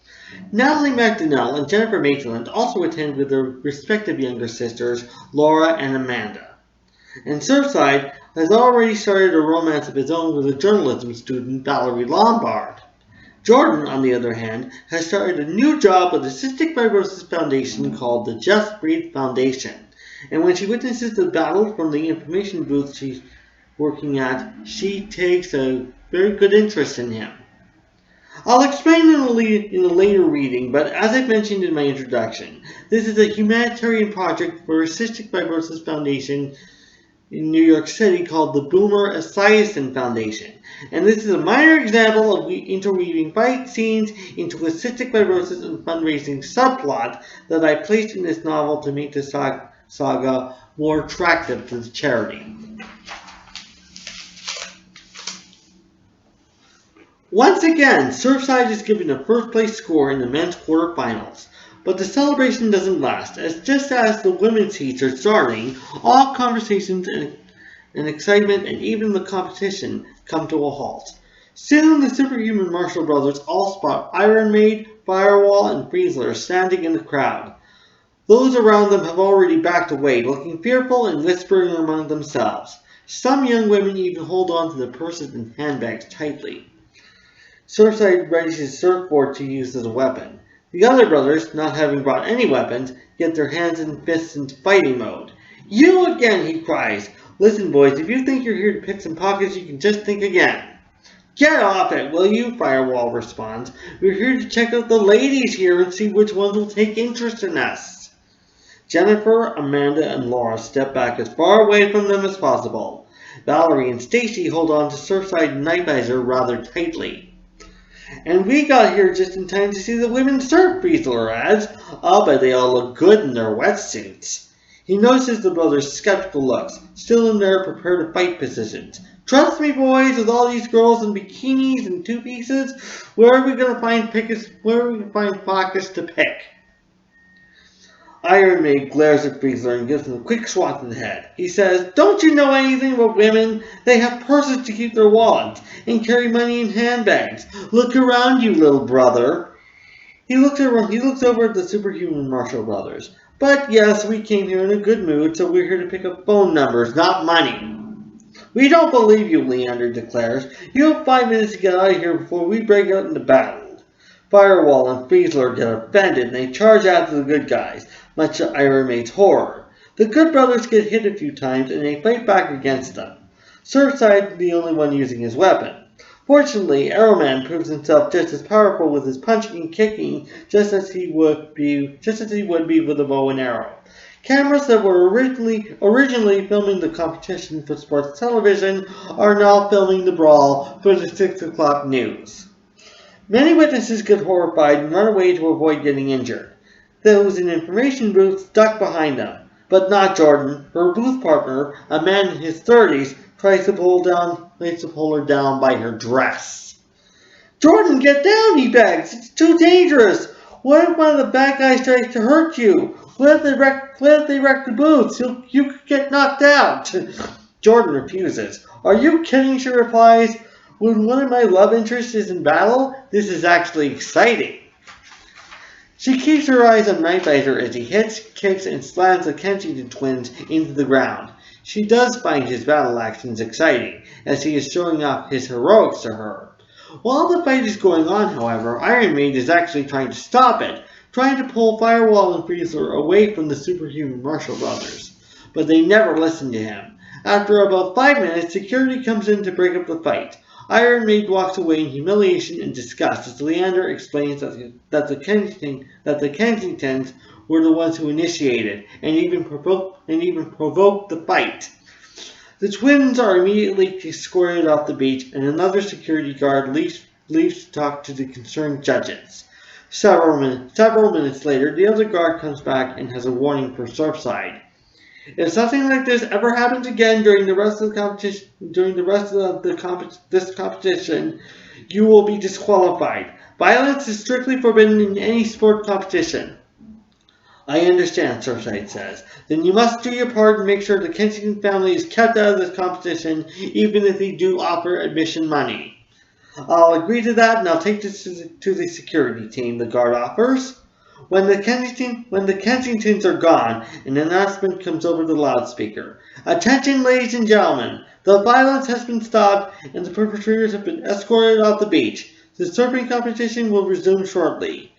Speaker 1: Natalie MacDonnell and Jennifer Maitland also attend with their respective younger sisters, Laura and Amanda. And Surfside has already started a romance of his own with a journalism student, Valerie Lombard. Jordan, on the other hand, has started a new job with the Cystic Fibrosis Foundation called the Just Breathe Foundation. And when she witnesses the battle from the information booth she's working at, she takes a very good interest in him. I'll explain in a later reading, but as I mentioned in my introduction, this is a humanitarian project for a Cystic Fibrosis Foundation in New York City called the Boomer Esiason Foundation. And this is a minor example of interweaving fight scenes into a cystic fibrosis and fundraising subplot that I placed in this novel to make the saga more attractive to the charity. Once again, Surfside is given a first place score in the men's quarterfinals. But the celebration doesn't last, as just as the women's heats are starting, all conversations and excitement and even the competition come to a halt. Soon the superhuman Marshall brothers all spot Iron Maid, Firewall, and Friesler standing in the crowd. Those around them have already backed away, looking fearful and whispering among themselves. Some young women even hold on to their purses and handbags tightly. Surfside readies his surfboard to use as a weapon. The other brothers, not having brought any weapons, get their hands and fists into fighting mode. You again, he cries. Listen, boys, if you think you're here to pick some pockets, you can just think again. Get off it, will you? Firewall responds. We're here to check out the ladies here and see which ones will take interest in us. Jennifer, Amanda, and Laura step back as far away from them as possible. Valerie and Stacy hold on to Surfside and Nightvisor rather tightly. And we got here just in time to see the women surf, Friesler adds. I'll bet they all look good in their wetsuits. He notices the brothers' skeptical looks, still in their prepare-to-fight positions. Trust me, boys, with all these girls in bikinis and two-pieces, where are we going to find pockets to pick? Iron Maid glares at Friesler and gives him a quick swat in the head. He says, Don't you know anything about women? They have purses to keep their wallets and carry money in handbags. Look around you, little brother. He looks over at the superhuman Marshall brothers. But yes, we came here in a good mood, so we're here to pick up phone numbers, not money. We don't believe you, Leander declares. You have 5 minutes to get out of here before we break out into battle. Firewall and Friesler get offended and they charge after the good guys, much to Iron Maid's horror. The good brothers get hit a few times and they fight back against them. Surfside is the only one using his weapon. Fortunately, Arrowman proves himself just as powerful with his punching and kicking, just as he would be with a bow and arrow. Cameras that were originally filming the competition for sports television are now filming the brawl for the 6 o'clock news. Many witnesses get horrified and run away to avoid getting injured. Those in information booths duck behind them, but not Jordan. Her booth partner, a man in his 30s, tries to pull her down by her dress. Jordan, get down, he begs. It's too dangerous. What if one of the bad guys tries to hurt you? What if they wreck the booths? You could get knocked out. Jordan refuses. Are you kidding, she replies. When one of my love interests is in battle, this is actually exciting. She keeps her eyes on Nightvisor as he hits, kicks, and slams the Kensington twins into the ground. She does find his battle actions exciting, as he is showing off his heroics to her. While the fight is going on, however, Iron Maid is actually trying to stop it, trying to pull Firewall and Friesler away from the superhuman Marshall brothers. But they never listen to him. After about 5 minutes, security comes in to break up the fight. Iron Maid walks away in humiliation and disgust as Leander explains that the Kensingtons were the ones who initiated and even provoked the fight. The twins are immediately escorted off the beach, and another security guard leaves to talk to the concerned judges. Several minutes later, the other guard comes back and has a warning for Surfside. If something like this ever happens again during the rest of this competition, you will be disqualified. Violence is strictly forbidden in any sport competition. I understand, Surfside says. Then you must do your part and make sure the Kensington family is kept out of this competition, even if they do offer admission money. I'll agree to that, and I'll take this to the security team, the guard offers. When the Kensingtons are gone, an announcement comes over the loudspeaker. Attention, ladies and gentlemen. The violence has been stopped, and the perpetrators have been escorted off the beach. The surfing competition will resume shortly.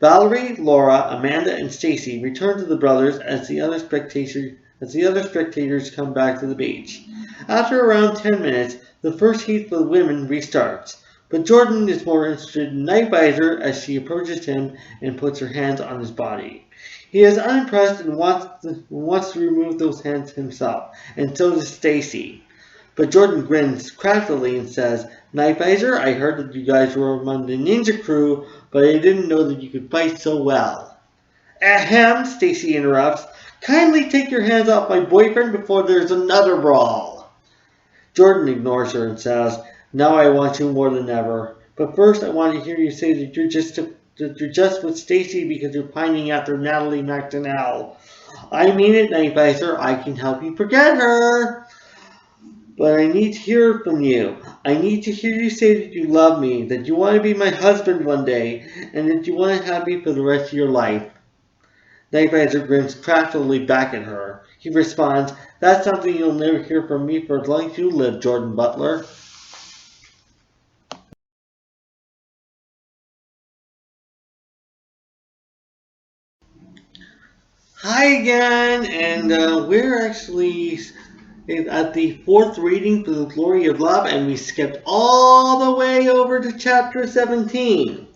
Speaker 1: Valerie, Laura, Amanda, and Stacy return to the brothers as the other spectators come back to the beach. After around 10 minutes, the first heat for the women restarts. But Jordan is more interested in Nightvisor as she approaches him and puts her hands on his body. He is unimpressed and wants to remove those hands himself, and so does Stacy. But Jordan grins craftily and says, Nightvisor, I heard that you guys were among the ninja crew, but I didn't know that you could fight so well. Ahem, Stacy interrupts. Kindly take your hands off my boyfriend before there's another brawl. Jordan ignores her and says, Now I want you more than ever. But first I want to hear you say that you're just with Stacy because you're pining after Natalie McDonnell. I mean it, Nightvisor. I can help you forget her. But I need to hear from you. I need to hear you say that you love me, that you want to be my husband one day, and that you want to have me for the rest of your life. Nightvisor grins craftily back at her. He responds, That's something you'll never hear from me for as long as you live, Jordan Butler. Hi again, and we're actually at the 4th reading for the Glory of Love, and we skipped all the way over to chapter 17.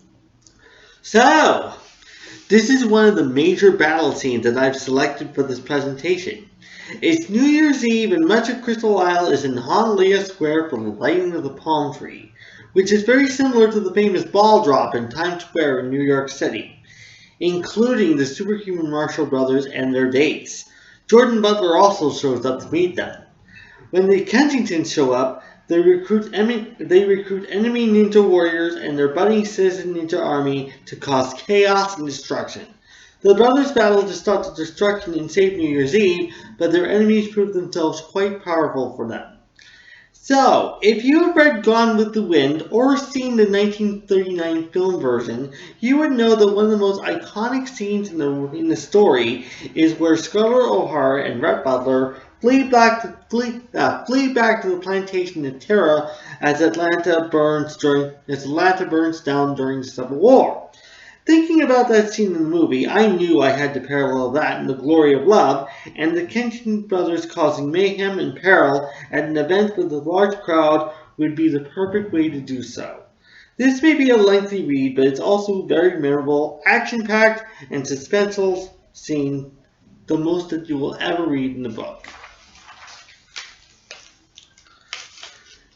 Speaker 1: So, this is one of the major battle scenes that I've selected for this presentation. It's New Year's Eve and much of Crystal Isle is in Honolulu Square for the lighting of the palm tree, which is very similar to the famous ball drop in Times Square in New York City, including the superhuman Marshall Brothers and their dates. Jordan Butler also shows up to meet them. When the Kensingtons show up, they recruit enemy ninja warriors and their budding citizen ninja army to cause chaos and destruction. The brothers battle to stop the destruction and save New Year's Eve, but their enemies prove themselves quite powerful for them. So, if you have read Gone with the Wind or seen the 1939 film version, you would know that one of the most iconic scenes in the story is where Scarlett O'Hara and Rhett Butler flee back to the plantation of Terra as Atlanta burns down during the Civil War. Thinking about that scene in the movie, I knew I had to parallel that in The Glory of Love, and the Kensington brothers causing mayhem and peril at an event with a large crowd would be the perfect way to do so. This may be a lengthy read, but it's also very memorable, action-packed, and suspenseful scene, the most that you will ever read in the book.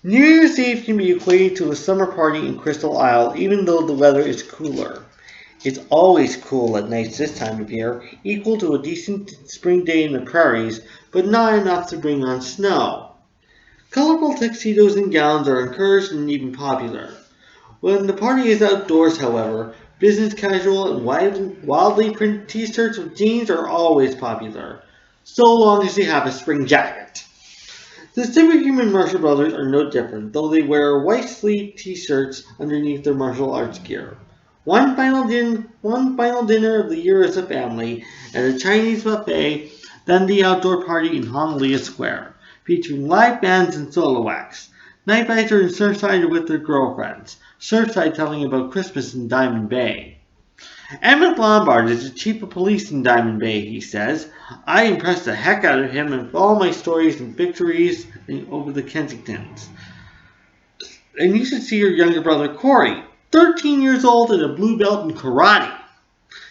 Speaker 1: New Year's Eve can be equated to a summer party in Crystal Isle, even though the weather is cooler. It's always cool at nights this time of year, equal to a decent spring day in the prairies, but not enough to bring on snow. Colorful tuxedos and gowns are encouraged and even popular. When the party is outdoors, however, business casual and wildly printed t-shirts with jeans are always popular, so long as you have a spring jacket. The superhuman Marshall Brothers are no different, though they wear white-sleeved t-shirts underneath their martial arts gear. One final dinner of the year as a family at a Chinese buffet, then the outdoor party in Honolulu Square, featuring live bands and solo acts. Nightlighter and Surfside are with their girlfriends, Surfside telling about Christmas in Diamond Bay. Emmett Lombard is the chief of police in Diamond Bay, he says. I impressed the heck out of him with all my stories and victories over the Kensingtons. And you should see your younger brother Corey, 13 years old and a blue belt in karate.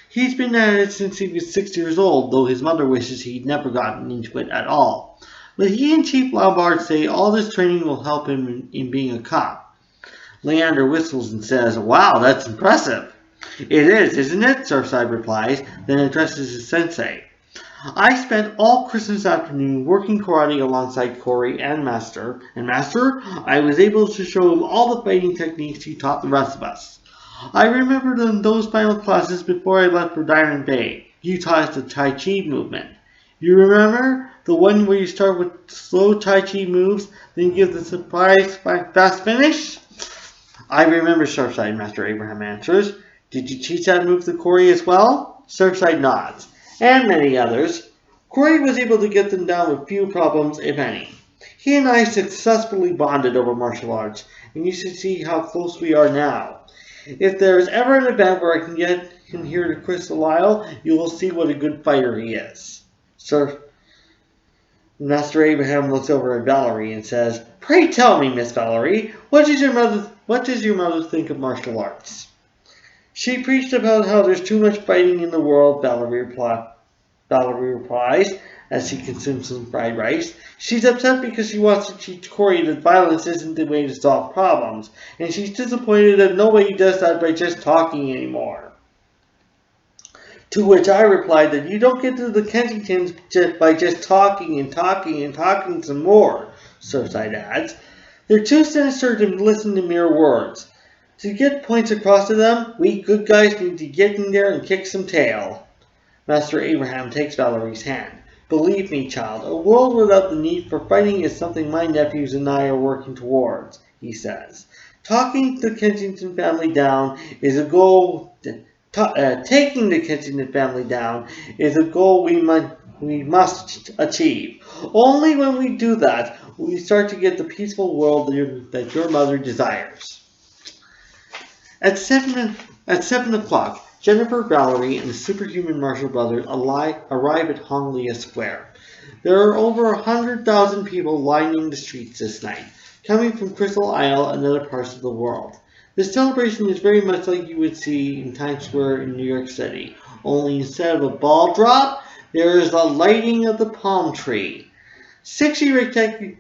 Speaker 1: He's been at it since he was 6 years old, though his mother wishes he'd never gotten into it at all. But he and Chief Lombard say all this training will help him in being a cop. Leander whistles and says, "Wow, that's impressive." "It is, isn't it?" Surfside replies, then addresses his sensei. "I spent all Christmas afternoon working karate alongside Corey and Master, I was able to show him all the fighting techniques he taught the rest of us. I remembered in those final classes before I left for Diamond Bay. You taught us the Tai Chi movement. You remember? The one where you start with slow Tai Chi moves, then give the surprise fast finish?" "I remember, Surfside," Master Abraham answers. "Did you teach that move to Corey as well?" Surfside nods. "And many others. Corey was able to get them down with few problems, if any. He and I successfully bonded over martial arts, and you should see how close we are now. If there is ever an event where I can get him here to Crystal Isle, you will see what a good fighter he is." Master Abraham looks over at Valerie and says, "Pray tell me, Miss Valerie, what does your mother think of martial arts?" "She preached about how there's too much fighting in the world," Valerie replies, as she consumes some fried rice. "She's upset because she wants to teach Corey that violence isn't the way to solve problems, and she's disappointed that nobody does that by just talking anymore." To which I replied that you don't get to the Kensingtons by just talking and talking and talking some more, Surfside adds. "They're too sinister to listen to mere words. To get points across to them, we good guys need to get in there and kick some tail." Master Abraham takes Valerie's hand. "Believe me, child, a world without the need for fighting is something my nephews and I are working towards," he says. "Taking the Kensington family down is a goal we must achieve. Only when we do that will we start to get the peaceful world that your mother desires." At 7 o'clock, Jennifer, Valerie, and the superhuman Marshall brothers arrive at Honglia Square. There are over 100,000 people lining the streets this night, coming from Crystal Isle and other parts of the world. The celebration is very much like you would see in Times Square in New York City, only instead of a ball drop, there is the lighting of the palm tree. 60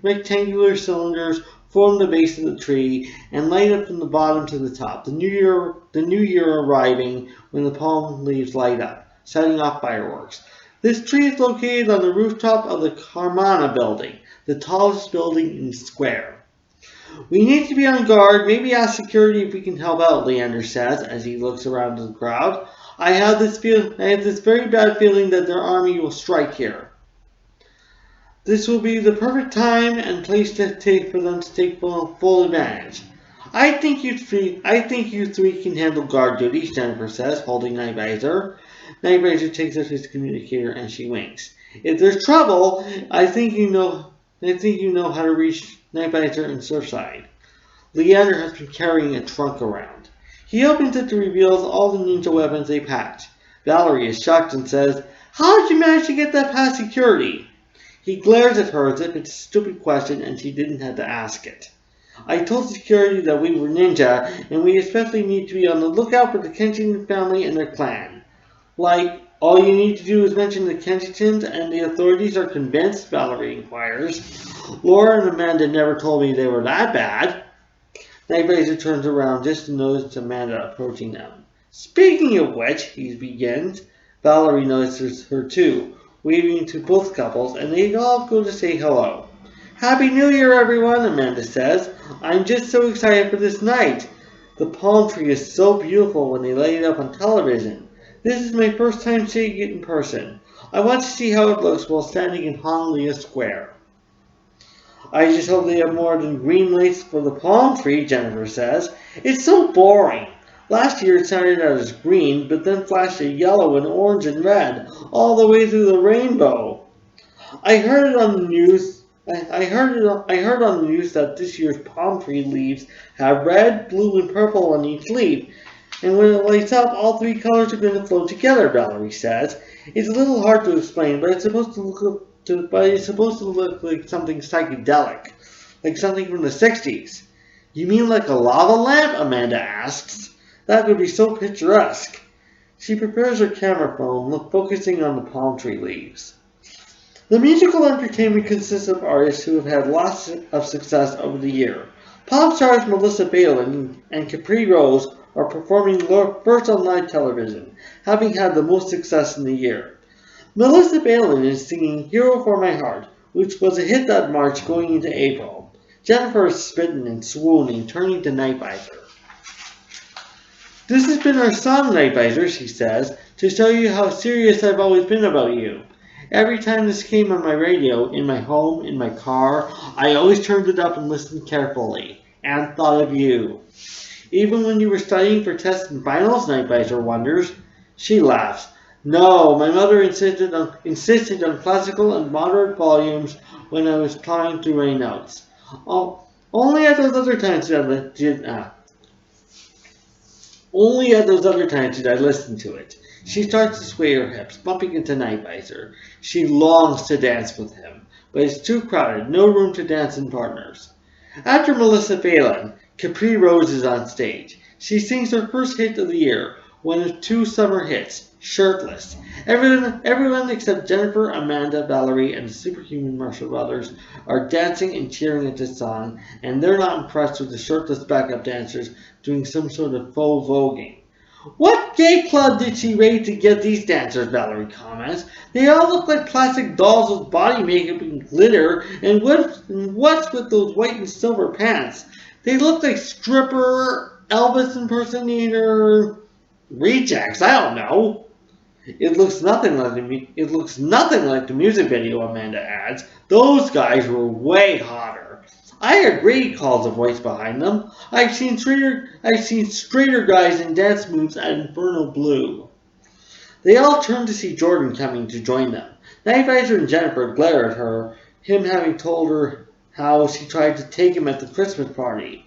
Speaker 1: rectangular cylinders form the base of the tree and light up from the bottom to the top. The new year arriving when the palm leaves light up, setting off fireworks. This tree is located on the rooftop of the Carmana building, the tallest building in the square. We need to be on guard, maybe ask security if we can help out, Leander says as he looks around the crowd. I have this very bad feeling that their army will strike here. This will be the perfect time and place for them to take full advantage. I think you three can handle guard duties, Jennifer says, holding Night Visor. Night Visor takes out his communicator and she winks. If there's trouble, I think you know how to reach Night Visor and Surfside. Leander has been carrying a trunk around. He opens it to reveal all the ninja weapons they packed. Valerie is shocked and says, "How did you manage to get that past security?" He glares at her as if it's a stupid question and she didn't have to ask it. I told security that we were ninja and we especially need to be on the lookout for the Kensington family and their clan. Like, all you need to do is mention the Kensingtons and the authorities are convinced, Valerie inquires. Laura and Amanda never told me they were that bad. Night Visor turns around just to notice Amanda approaching them. Speaking of which, he begins. Valerie notices her too, waving to both couples, and they all go to say hello. Happy New Year, everyone, Amanda says. I'm just so excited for this night. The palm tree is so beautiful when they light it up on television. This is my first time seeing it in person. I want to see how it looks while standing in Honglia Square. I just hope they have more than green lights for the palm tree, Jennifer says. It's so boring. Last year it started out as green, but then flashed to yellow and orange and red, all the way through the rainbow. I heard on the news that this year's palm tree leaves have red, blue, and purple on each leaf, and when it lights up, all three colors are going to flow together, Valerie says. It's a little hard to explain, but it's supposed to look like something psychedelic, like something from the 60s. You mean like a lava lamp? Amanda asks. That would be so picturesque. She prepares her camera phone, focusing on the palm tree leaves. The musical entertainment consists of artists who have had lots of success over the year. Pop stars Melissa Balin and Capri Rose are performing first on live television, having had the most success in the year. Melissa Balin is singing Hero for My Heart, which was a hit that March going into April. Jennifer is smitten and swooning, turning to Night Visor. This has been our song, Night Visor, she says, to show you how serious I've always been about you. Every time this came on my radio, in my home, in my car, I always turned it up and listened carefully, and thought of you. Even when you were studying for tests and finals, Night Visor wonders. She laughs. No, my mother insisted on classical and moderate volumes when I was plowing through my notes. Only at those other times did I listen to it. She starts to sway her hips, bumping into Night Visor. She longs to dance with him, but it's too crowded, no room to dance in partners. After Melissa Phelan, Capri Rose is on stage. She sings her first hit of the year, one of two summer hits, Shirtless. Everyone except Jennifer, Amanda, Valerie, and the superhuman Marshall brothers are dancing and cheering at this song, and they're not impressed with the shirtless backup dancers doing some sort of faux voguing. What gay club did she raid to get these dancers, Valerie comments. They all look like plastic dolls with body makeup and glitter, and what's with those white and silver pants? They look like stripper, Elvis impersonator, rejects, I don't know. It looks nothing like the music video, Amanda adds. Those guys were way hotter. I agree, calls a voice behind them. I've seen straighter guys in dance moves at Inferno Blue. They all turn to see Jordan coming to join them. Night Visor and Jennifer glare at him having told her how she tried to take him at the Christmas party.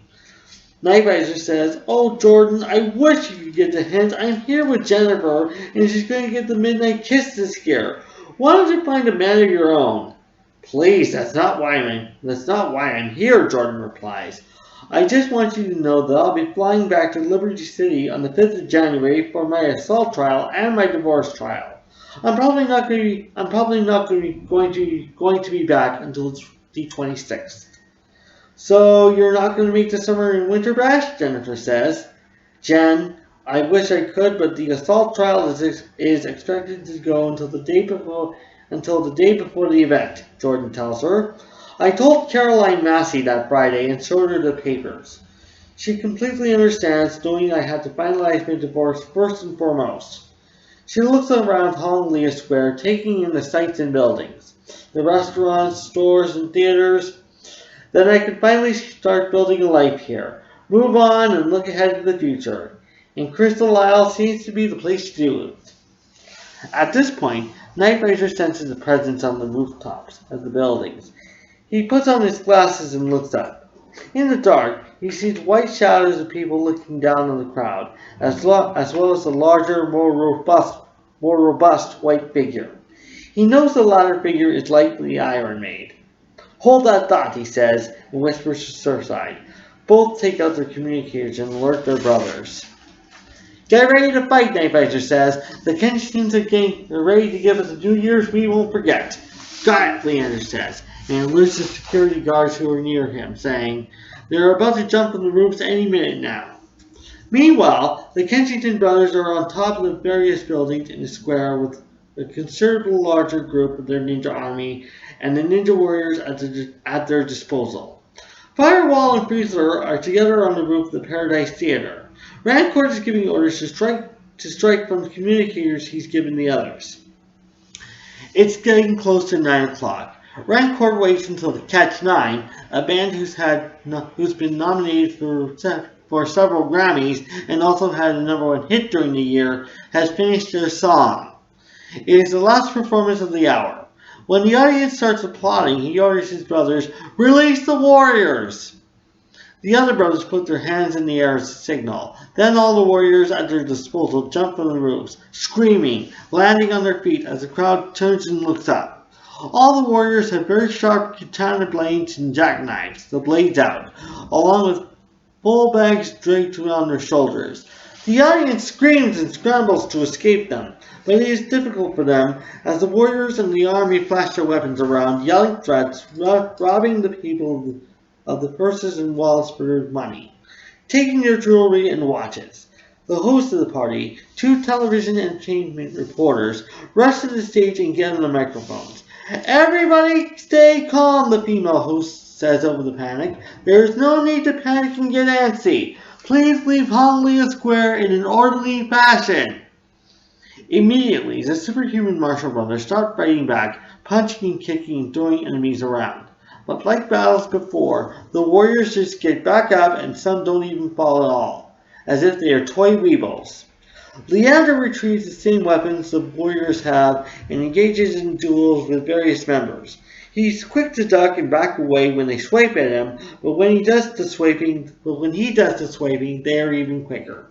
Speaker 1: Night Rider says, "Oh, Jordan, I wish you could get the hint. I'm here with Jennifer, and she's going to get the midnight kiss this year. Why don't you find a man of your own?" "Please, that's not why I'm here," Jordan replies. "I just want you to know that I'll be flying back to Liberty City on the 5th of January for my assault trial and my divorce trial. I'm probably not going to be back until the 26th. "So you're not going to make the summer and winter bash?" Jennifer says. "Jen, I wish I could, but the assault trial is expected to go until the day before the event," Jordan tells her. "I told Caroline Massey that Friday and showed her the papers. She completely understands, knowing I had to finalize my divorce first and foremost." She looks around Honolulu Square, taking in the sights and buildings, the restaurants, stores, and theaters. "Then I can finally start building a life here, move on, and look ahead to the future. And Crystal Isle seems to be the place to do it." At this point, Night Rider senses a presence on the rooftops of the buildings. He puts on his glasses and looks up. In the dark, he sees white shadows of people looking down on the crowd, as well as a larger, more robust white figure. He knows the latter figure is likely Iron Maid. "Hold that thought," he says, and whispers to Surfside. Both take out their communicators and alert their brothers. "Get ready to fight," Night Rider says. "The Kensingtons are ready to give us a New Year's we won't forget." "Got it," Leander says, and alerts the security guards who are near him, saying, "They're about to jump from the roofs any minute now." Meanwhile, the Kensington brothers are on top of the various buildings in the square with a considerably larger group of their ninja army and the ninja warriors at their disposal. Firewall and Friezler are together on the roof of the Paradise Theater. Rancourt is giving orders to strike from the communicators he's given the others. It's getting close to 9 o'clock. Rancourt waits until the Catch 9, a band who's been nominated for several Grammys and also had a #1 hit during the year, has finished their song. It is the last performance of the hour. When the audience starts applauding, he orders his brothers, "Release the warriors!" The other brothers put their hands in the air as a signal. Then all the warriors at their disposal jump from the roofs, screaming, landing on their feet as the crowd turns and looks up. All the warriors have very sharp katana blades and jackknives, the blades out, along with full bags draped around their shoulders. The audience screams and scrambles to escape them, but it is difficult for them as the warriors and the army flash their weapons around, yelling threats, robbing the people of the purses and wallets for their money, taking their jewelry and watches. The host of the party, 2 television entertainment reporters, rush to the stage and get on the microphones. "Everybody stay calm," the female host says over the panic. "There is no need to panic and get antsy. Please leave Honolulu Square in an orderly fashion." Immediately, the superhuman Marshall brothers start fighting back, punching and kicking and throwing enemies around. But like battles before, the warriors just get back up and some don't even fall at all, as if they are toy weebles. Leander retrieves the same weapons the warriors have and engages in duels with various members. He's quick to duck and back away when they swipe at him, but when he does the swiping, they are even quicker.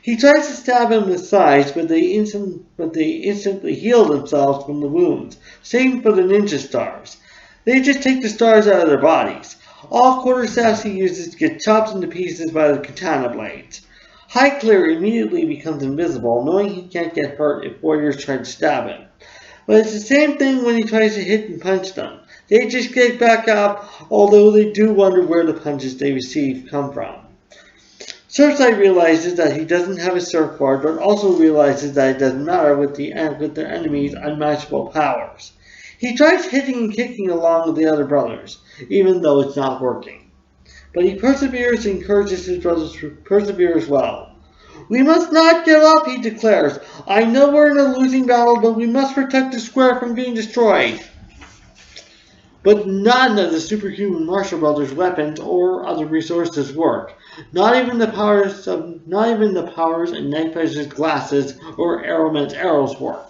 Speaker 1: He tries to stab him with sides, but they instantly heal themselves from the wounds. Same for the ninja stars. They just take the stars out of their bodies. All quarterstaffs he uses get chopped into pieces by the katana blades. Highclear immediately becomes invisible, knowing he can't get hurt if warriors try to stab him. But it's the same thing when he tries to hit and punch them. They just get back up, although they do wonder where the punches they receive come from. Surfside realizes that he doesn't have a surfboard, but also realizes that it doesn't matter with their enemy's unmatchable powers. He tries hitting and kicking along with the other brothers, even though it's not working. But he perseveres and encourages his brothers to persevere as well. "We must not give up," he declares. "I know we're in a losing battle, but we must protect the square from being destroyed." But none of the superhuman Marshall Brothers' weapons or other resources work. Not even the powers in Night Rider's glasses or Arrowman's arrows work.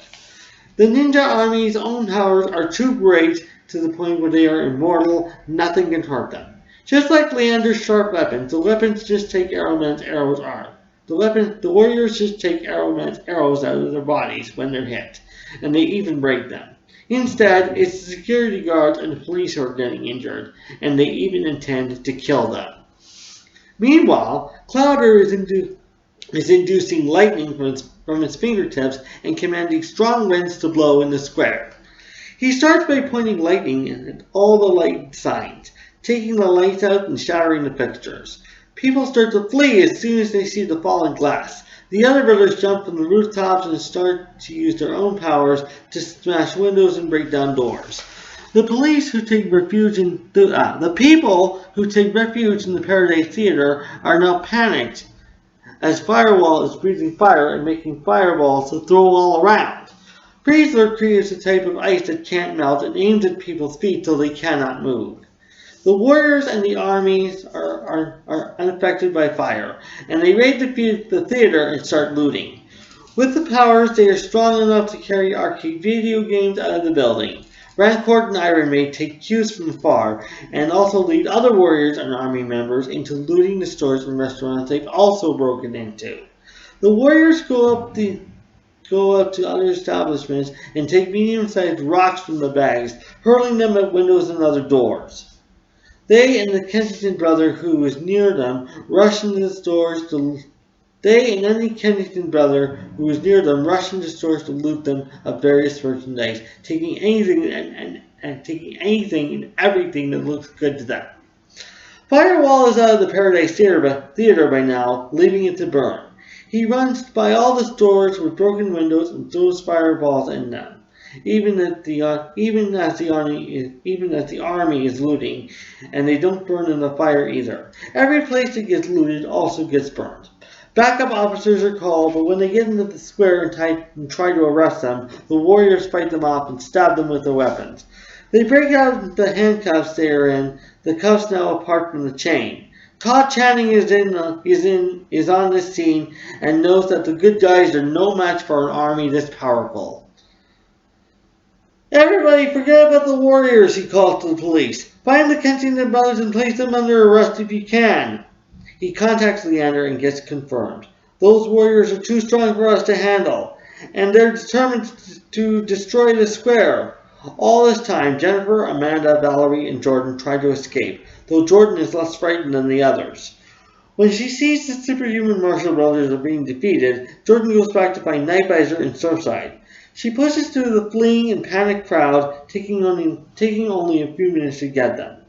Speaker 1: The ninja army's own powers are too great to the point where they are immortal. Nothing can hurt them. Just like Leander's sharp weapons, the weapons just take Arrowman's arrows are. The warriors just take Arrowman's arrows out of their bodies when they're hit, and they even break them. Instead, it's the security guards and the police who are getting injured, and they even intend to kill them. Meanwhile, Clouder is inducing lightning from its fingertips and commanding strong winds to blow in the square. He starts by pointing lightning at all the light signs, taking the lights out and shattering the fixtures. People start to flee as soon as they see the fallen glass. The other brothers jump from the rooftops and start to use their own powers to smash windows and break down doors. The people who take refuge in the Paradise Theater are now panicked as Firewall is breathing fire and making fireballs to throw all around. Friezler creates a type of ice that can't melt and aims at people's feet till they cannot move. The warriors and the armies are unaffected by fire, and they raid the theater and start looting. With the powers, they are strong enough to carry arcade video games out of the building. Rancourt and Iron Maid take cues from afar, and also lead other warriors and army members into looting the stores and restaurants they've also broken into. The warriors go up to other establishments and take medium-sized rocks from the bags, hurling them at windows and other doors. They and the Kensington brother who is near them rush into the stores to loot them of various merchandise, taking anything and everything that looks good to them. Firewall is out of the Paradise Theater by now, leaving it to burn. He runs by all the stores with broken windows and throws fireballs in them. Even as the army is looting, and they don't burn in the fire either. Every place that gets looted also gets burned. Backup officers are called, but when they get into the square and try to arrest them, the warriors fight them off and stab them with their weapons. They break out the handcuffs they are in, the cuffs now apart from the chain. Todd Channing is on this scene and knows that the good guys are no match for an army this powerful. Everybody, forget about the warriors, he calls to the police. Find the Kensington brothers and place them under arrest if you can. He contacts Leander and gets confirmed. Those warriors are too strong for us to handle, and they're determined to destroy the square. All this time, Jennifer, Amanda, Valerie, and Jordan try to escape, though Jordan is less frightened than the others. When she sees the superhuman Marshall brothers are being defeated, Jordan goes back to find Nightvisor and Surfside. She pushes through the fleeing and panicked crowd, taking only a few minutes to get them.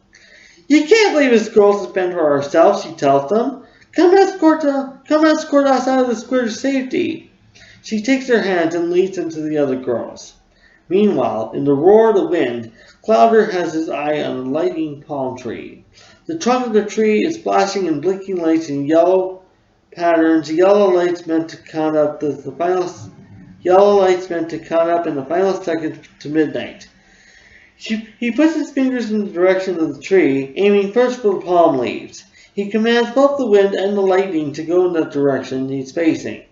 Speaker 1: You can't leave us girls to fend for ourselves, she tells them. Come escort us out of the square to safety. She takes their hands and leads them to the other girls. Meanwhile, in the roar of the wind, Clouder has his eye on a lighting palm tree. The trunk of the tree is flashing and blinking lights in yellow patterns, yellow lights meant to count up in the final seconds to midnight. He puts his fingers in the direction of the tree, aiming first for the palm leaves. He commands both the wind and the lightning to go in that direction he's facing.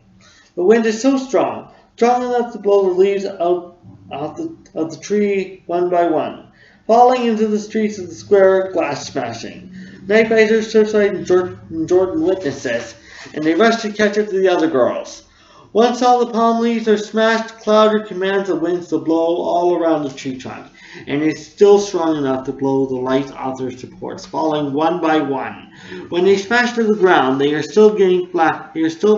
Speaker 1: The wind is so strong enough to blow the leaves out of the tree one by one, falling into the streets of the square, glass smashing. Nightvisor, Surfside, and Jordan witness this, and they rush to catch up to the other girls. Once all the palm leaves are smashed, Clouder commands the winds to blow all around the tree trunk, and it's still strong enough to blow the lights off their supports, falling one by one. When they smash to the ground, they are still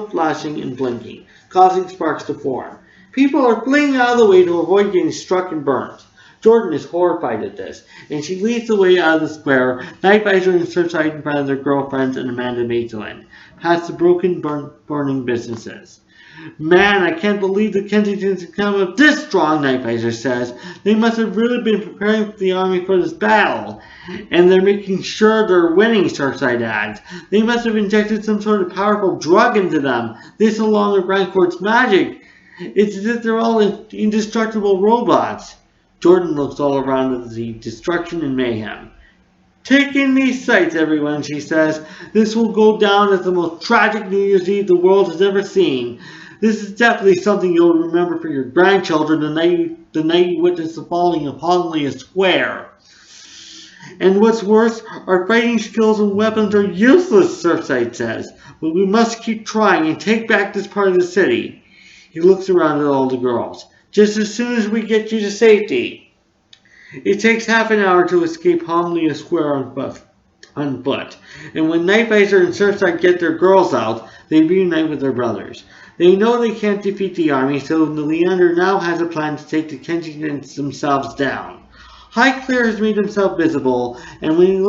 Speaker 1: flashing and blinking, causing sparks to form. People are fleeing out of the way to avoid getting struck and burned. Jordan is horrified at this, and she leads the way out of the square, Nightvisor and Surfside in front of their girlfriends and Amanda Maitland, past the broken, burning businesses. Man, I can't believe the Kensingtons have come up this strong, Nightvisor says. They must have really been preparing the army for this battle. And they're making sure they're winning, Surfside adds. They must have injected some sort of powerful drug into them. This along with Rancourt's magic. It's as if they're all indestructible robots. Jordan looks all around at the destruction and mayhem. Take in these sights, everyone, she says. This will go down as the most tragic New Year's Eve the world has ever seen. This is definitely something you'll remember for your grandchildren the night you witnessed the falling of Honley Square. And what's worse, our fighting skills and weapons are useless, Surfside says. But we must keep trying and take back this part of the city. He looks around at all the girls. Just as soon as we get you to safety. It takes half an hour to escape Homlia Square on foot. And when Nightvisor and Surfside get their girls out, they reunite with their brothers. They know they can't defeat the army, so the Leander now has a plan to take the Kensingtons themselves down. Highclere has made himself visible, and when he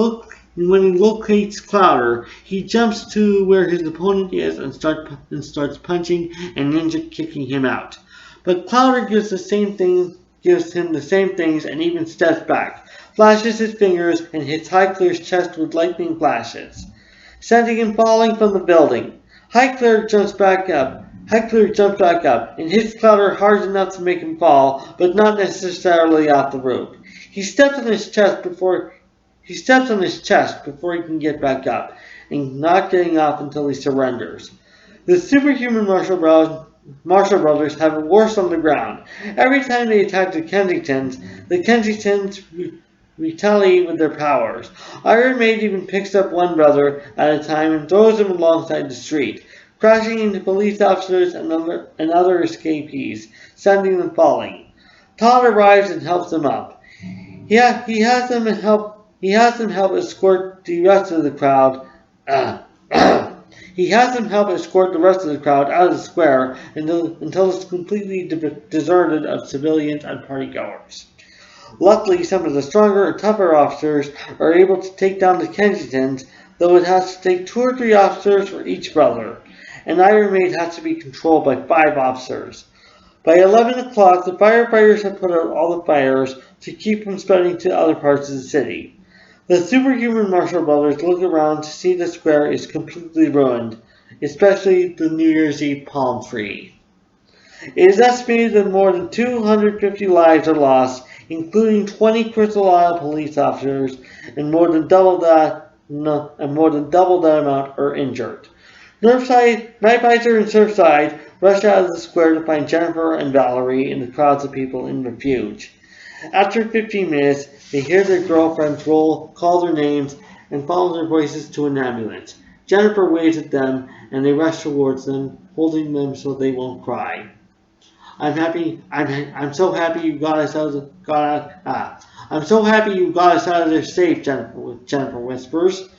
Speaker 1: locates Clowder, he jumps to where his opponent is and starts punching and ninja kicking him out. But Clowder gives him the same things and even steps back, flashes his fingers, and hits Highclere's chest with lightning flashes, sending him falling from the building. Highclere jumps back up and hits Clowder hard enough to make him fall, but not necessarily off the roof. He steps on his chest before he can get back up, and not getting off until he surrenders. The superhuman Marshall Brothers have it worse on the ground. Every time they attack the Kensingtons retaliate with their powers. Iron Maid even picks up one brother at a time and throws him alongside the street, crashing into police officers and other escapees, sending them falling. Todd arrives and helps them up. He has them help escort the rest of the crowd. He has them help escort the rest of the crowd out of the square until it's completely deserted of civilians and partygoers. Luckily, some of the stronger and tougher officers are able to take down the Kensingtons, though it has to take 2 or 3 officers for each brother, and Iron Maid has to be controlled by 5 officers. By 11 o'clock, the firefighters have put out all the fires to keep from spreading to other parts of the city. The superhuman Marshall Brothers look around to see the square is completely ruined, especially the New Year's Eve palm tree. It is estimated that more than 250 lives are lost, including 20 Crystal Isle police officers, and more than double that amount are injured. Nightvisor and Surfside rush out of the square to find Jennifer and Valerie in the crowds of people in refuge. After 15 minutes, they hear their girlfriends call their names, and follow their voices to an ambulance. Jennifer waves at them, and they rush towards them, holding them so they won't cry. I'm so happy you got us out of there safe, Jennifer whispers.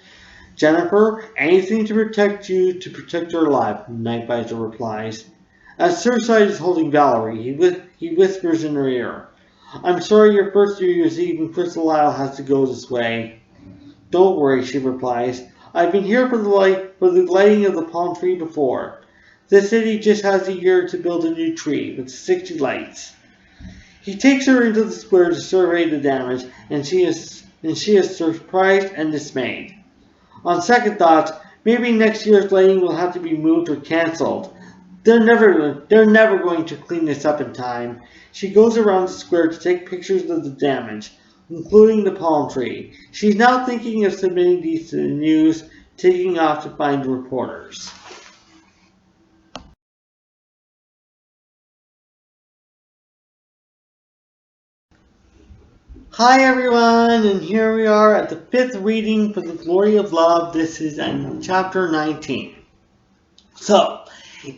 Speaker 1: Jennifer, anything to protect her life, Nightvisor replies. As Surfside is holding Valerie, he whispers in her ear. I'm sorry your first New Year's Eve in Crystal Isle has to go this way. Don't worry, she replies. I've been here for the lighting of the palm tree before. The city just has a year to build a new tree with 60 lights. He takes her into the square to survey the damage, and she is surprised and dismayed. On second thoughts, maybe next year's lighting will have to be moved or cancelled. They're never going to clean this up in time. She goes around the square to take pictures of the damage, including the palm tree. She's now thinking of submitting these to the news, taking off to find reporters. Hi everyone, and here we are at the 5th reading for The Glory of Love. This is in chapter 19. So,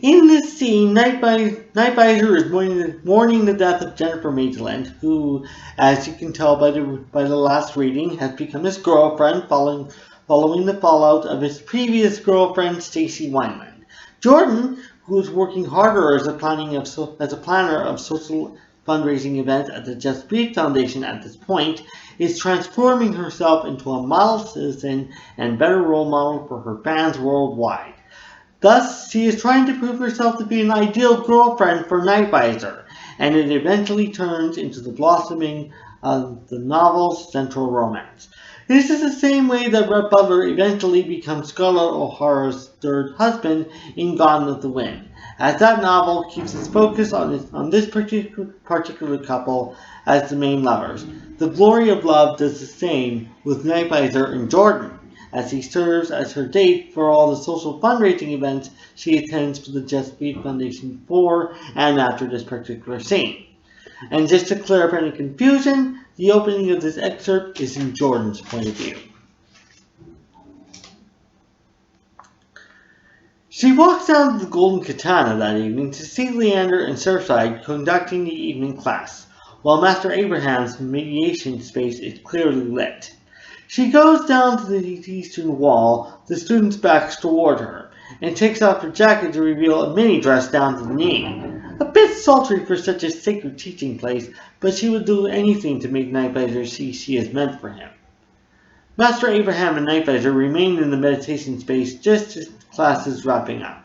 Speaker 1: in this scene, Nightvisor is mourning the death of Jennifer Maitland, who, as you can tell by the last reading, has become his girlfriend following the fallout of his previous girlfriend, Stacey Weinland. Jordan, who is working harder as a planner of social fundraising events at the Just Breathe Foundation at this point, is transforming herself into a model citizen and better role model for her fans worldwide. Thus, she is trying to prove herself to be an ideal girlfriend for Nightvisor, and it eventually turns into the blossoming of the novel's central romance. This is the same way that Rhett Butler eventually becomes Scarlett O'Hara's third husband in Gone with the Wind, as that novel keeps its focus on this particular couple as the main lovers. The Glory of Love does the same with Nightvisor and Jordan, as he serves as her date for all the social fundraising events she attends for the Just Breathe Foundation before and after this particular scene. And just to clear up any confusion, the opening of this excerpt is in Jordan's point of view. She walks down to the Golden Katana that evening to see Leander and Surfside conducting the evening class, while Master Abraham's mediation space is clearly lit. She goes down to the eastern wall, the students' backs toward her, and takes off her jacket to reveal a mini-dress down to the knee. A bit sultry for such a sacred teaching place, but she would do anything to make Nightblazer see she is meant for him. Master Abraham and Nightblazer remain in the meditation space just as class is wrapping up.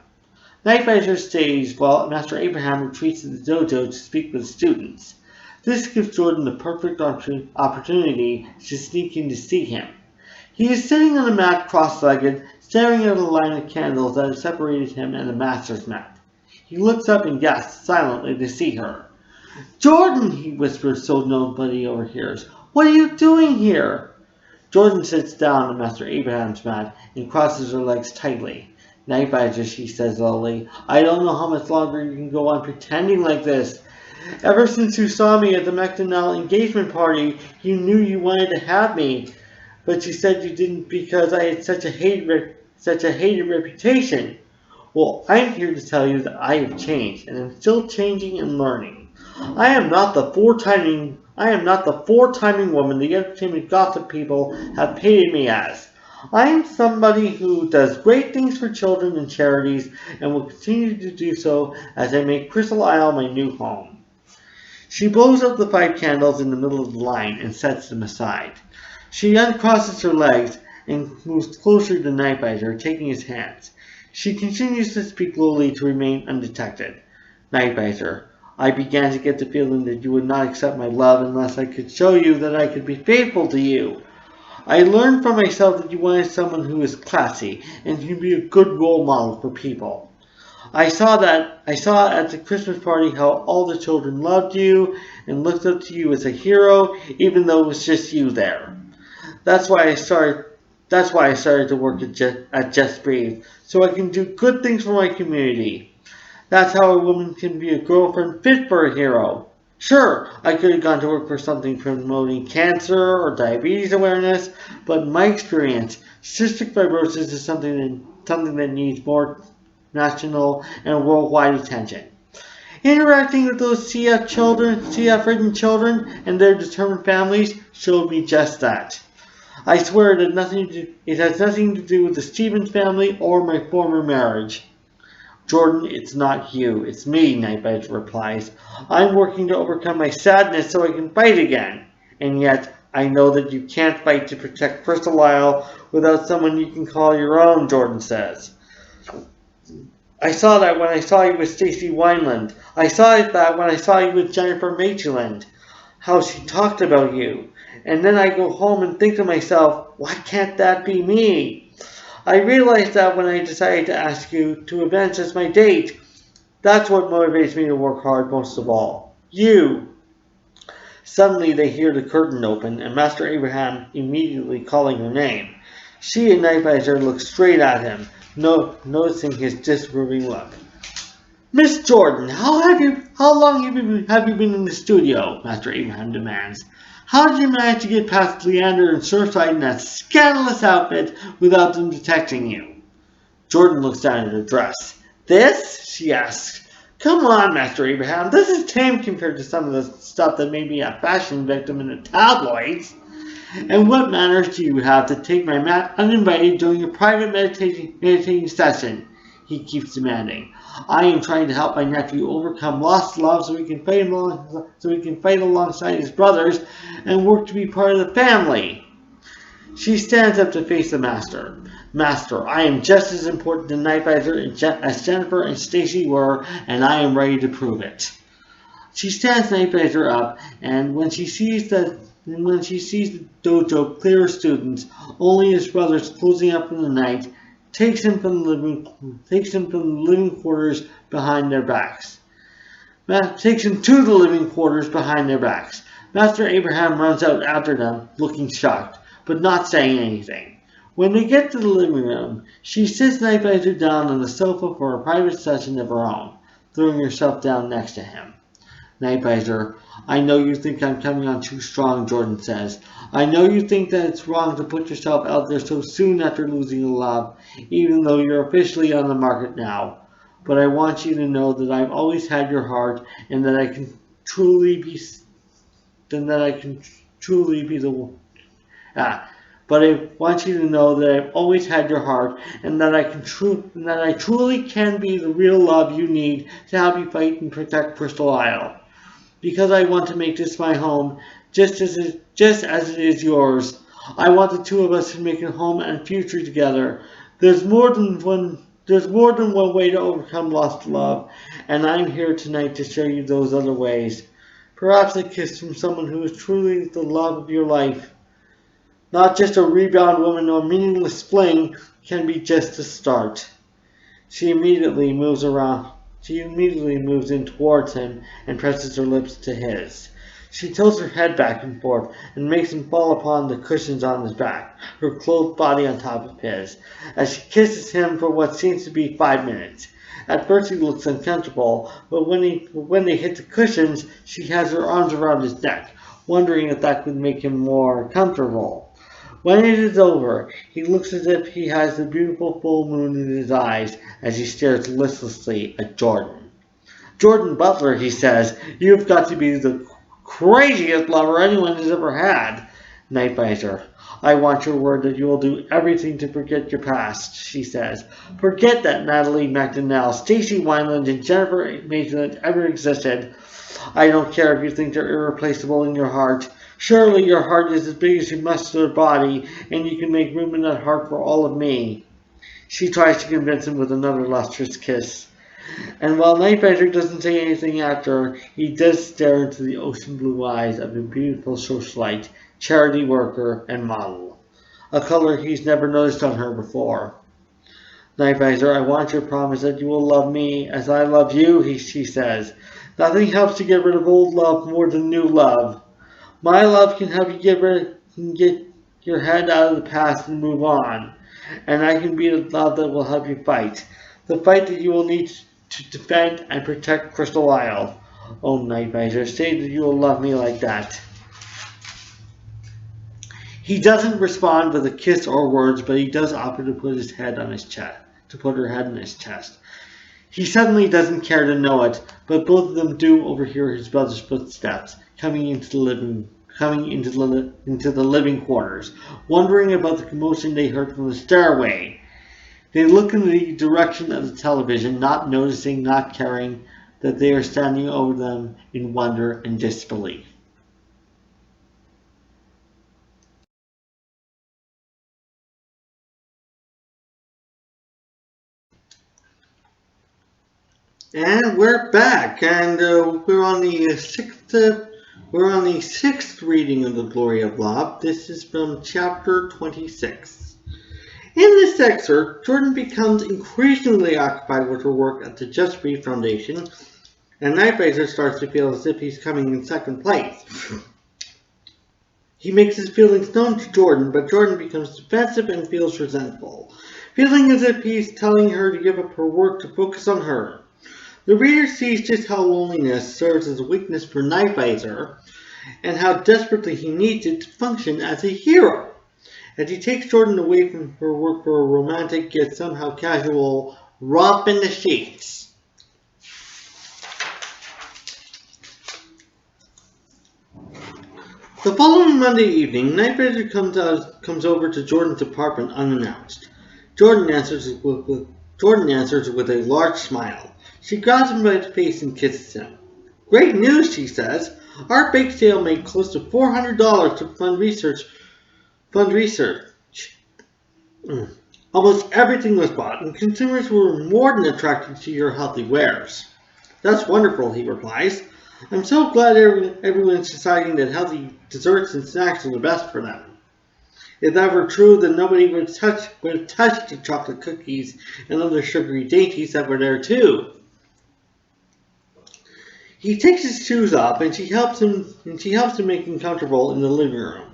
Speaker 1: Nightblazer stays while Master Abraham retreats to the dojo to speak with students. This gives Jordan the perfect opportunity to sneak in to see him. He is sitting on a mat cross-legged, staring at a line of candles that have separated him and the master's mat. He looks up and gasps silently to see her. "Jordan," he whispers so nobody overhears, "what are you doing here?" Jordan sits down on Master Abraham's mat and crosses her legs tightly. "Nightblazer," she says slowly, "I don't know how much longer you can go on pretending like this. Ever since you saw me at the McDonnell engagement party, you knew you wanted to have me, but you said you didn't because I had such a hated reputation. Well, I'm here to tell you that I have changed, and I'm still changing and learning. I am not the four-timing woman the entertainment gossip people have painted me as. I am somebody who does great things for children and charities, and will continue to do so as I make Crystal Isle my new home." She blows out the 5 candles in the middle of the line and sets them aside. She uncrosses her legs and moves closer to Nightblazer, taking his hands. She continues to speak lowly to remain undetected. "Nightblazer, I began to get the feeling that you would not accept my love unless I could show you that I could be faithful to you. I learned from myself that you wanted someone who is classy and can be a good role model for people. I saw at the Christmas party how all the children loved you and looked up to you as a hero, even though it was just you there. That's why I started to work at Just Breathe, so I can do good things for my community. That's how a woman can be a girlfriend fit for a hero. Sure, I could have gone to work for something promoting cancer or diabetes awareness, but in my experience, cystic fibrosis is something that needs more national and worldwide attention. Interacting with those CF-ridden children and their determined families showed me just that. I swear it has nothing to do with the Stevens family or my former marriage." "Jordan, it's not you, it's me," Nightblazer replies. "I'm working to overcome my sadness so I can fight again. And yet, I know that you can't fight to protect Crystal Isle without someone you can call your own," Jordan says. "I saw that when I saw you with Stacy Wineland. I saw that when I saw you with Jennifer Maitland, how she talked about you. And then I go home and think to myself, why can't that be me? I realized that when I decided to ask you to events as my date. That's what motivates me to work hard most of all. You." Suddenly they hear the curtain open and Master Abraham immediately calling her name. She and Nightblazer look straight at him, noticing his disapproving look. "Miss Jordan, how long have you been in the studio?" Master Abraham demands. "How did you manage to get past Leander and Surfside in that scandalous outfit without them detecting you?" Jordan looks down at her dress. "This?" she asks. "Come on, Master Abraham, this is tame compared to some of the stuff that made me a fashion victim in the tabloids. And what manners do you have to take my mat uninvited during a private meditating session?" he keeps demanding. "I am trying to help my nephew overcome lost love so he can fight alongside his brothers and work to be part of the family." She stands up to face the master. "Master, I am just as important to Nightblazer as Jennifer and Stacy were, and I am ready to prove it." She stands Nightblazer up, and when she sees the dojo clear of students, only his brothers closing up in the night, takes him from the living quarters behind their backs. Takes him to the living quarters behind their backs. Master Abraham runs out after them, looking shocked, but not saying anything. When they get to the living room, she sits Nightblazer down on the sofa for a private session of her own, throwing herself down next to him. Nightvisor, I know you think I'm coming on too strong, Jordan says. I know you think that it's wrong to put yourself out there so soon after losing a love, even though you're officially on the market now. But I want you to know that I've always had your heart, and that I can truly be, the but I want you to know that I've always had your heart, and that I truly can be the real love you need to help you fight and protect Crystal Isle. Because I want to make this my home, just as it is yours. I want the two of us to make a home and future together. There's more than one way to overcome lost love, and I'm here tonight to show you those other ways. Perhaps a kiss from someone who is truly the love of your life, not just a rebound woman or meaningless fling, can be just a start. She immediately moves in towards him and presses her lips to his. She tilts her head back and forth and makes him fall upon the cushions on his back, her clothed body on top of his, as she kisses him for what seems to be 5 minutes. At first he looks uncomfortable, but when they hit the cushions, she has her arms around his neck, wondering if that could make him more comfortable. When it is over, he looks as if he has the beautiful full moon in his eyes as he stares listlessly at Jordan. Jordan Butler, he says, you've got to be the craziest lover anyone has ever had. Nightvisor, I want your word that you will do everything to forget your past, she says. Forget that Natalie McDonnell, Stacey Wineland, and Jennifer Maitland ever existed. I don't care if you think they're irreplaceable in your heart. Surely your heart is as big as your muscular body, and you can make room in that heart for all of me. She tries to convince him with another lustrous kiss. And while Nightvisor doesn't say anything after, he does stare into the ocean blue eyes of a beautiful socialite, charity worker, and model, a color he's never noticed on her before. Nightvisor, I want your promise that you will love me as I love you, she says. Nothing helps to get rid of old love more than new love. My love can help you get your head out of the past and move on. And I can be the love that will help you fight. The fight that you will need to defend and protect Crystal Isle. Oh, Nightvisor, say that you will love me like that. He doesn't respond with a kiss or words, but he does offer to put her head on his chest. He suddenly doesn't care to know it, but both of them do overhear his brother's footsteps coming into the living quarters, wondering about the commotion they heard from the stairway. They look in the direction of the television, not noticing, not caring that they are standing over them in wonder and disbelief. And we're back, and we're on the sixth reading of The Glory of Love. This is from chapter 26. In this excerpt, Jordan becomes increasingly occupied with her work at the Just Read Foundation, and Nightvisor starts to feel as if he's coming in second place. He makes his feelings known to Jordan, but Jordan becomes defensive and feels resentful, feeling as if he's telling her to give up her work to focus on her. The reader sees just how loneliness serves as a weakness for Nightvisor, and how desperately he needs it to function as a hero, as he takes Jordan away from her work for a romantic yet somehow casual romp in the sheets. The following Monday evening, Nightvisor comes over to Jordan's apartment unannounced. Jordan answers with a large smile. She grabs him by the face and kisses him. Great news, she says. Our bake sale made close to $400 to fund research. Almost everything was bought, and consumers were more than attracted to your healthy wares. That's wonderful, he replies. I'm so glad everyone's deciding that healthy desserts and snacks are the best for them. If that were true, then nobody would have touched the chocolate cookies and other sugary dainties that were there too. He takes his shoes off, and she helps him make him comfortable in the living room.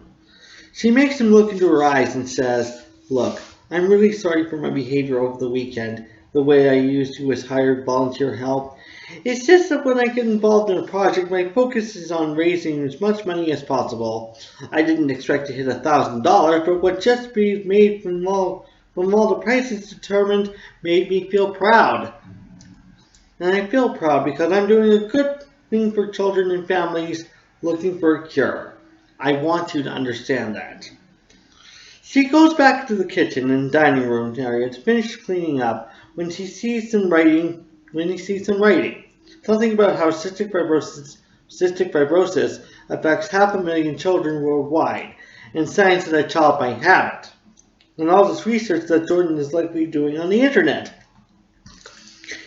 Speaker 1: She makes him look into her eyes and says, Look, I'm really sorry for my behavior over the weekend, the way I used you as hired volunteer help. It's just that when I get involved in a project, my focus is on raising as much money as possible. I didn't expect to hit $1,000, but what Just Breathe made from all the prices determined made me feel proud. And I feel proud because I'm doing a good thing for children and families looking for a cure. I want you to understand that. She goes back to the kitchen and dining room area to finish cleaning up when he sees some writing. Something about how cystic fibrosis affects 500,000 children worldwide, and signs that a child might have it. And all this research that Jordan is likely doing on the internet.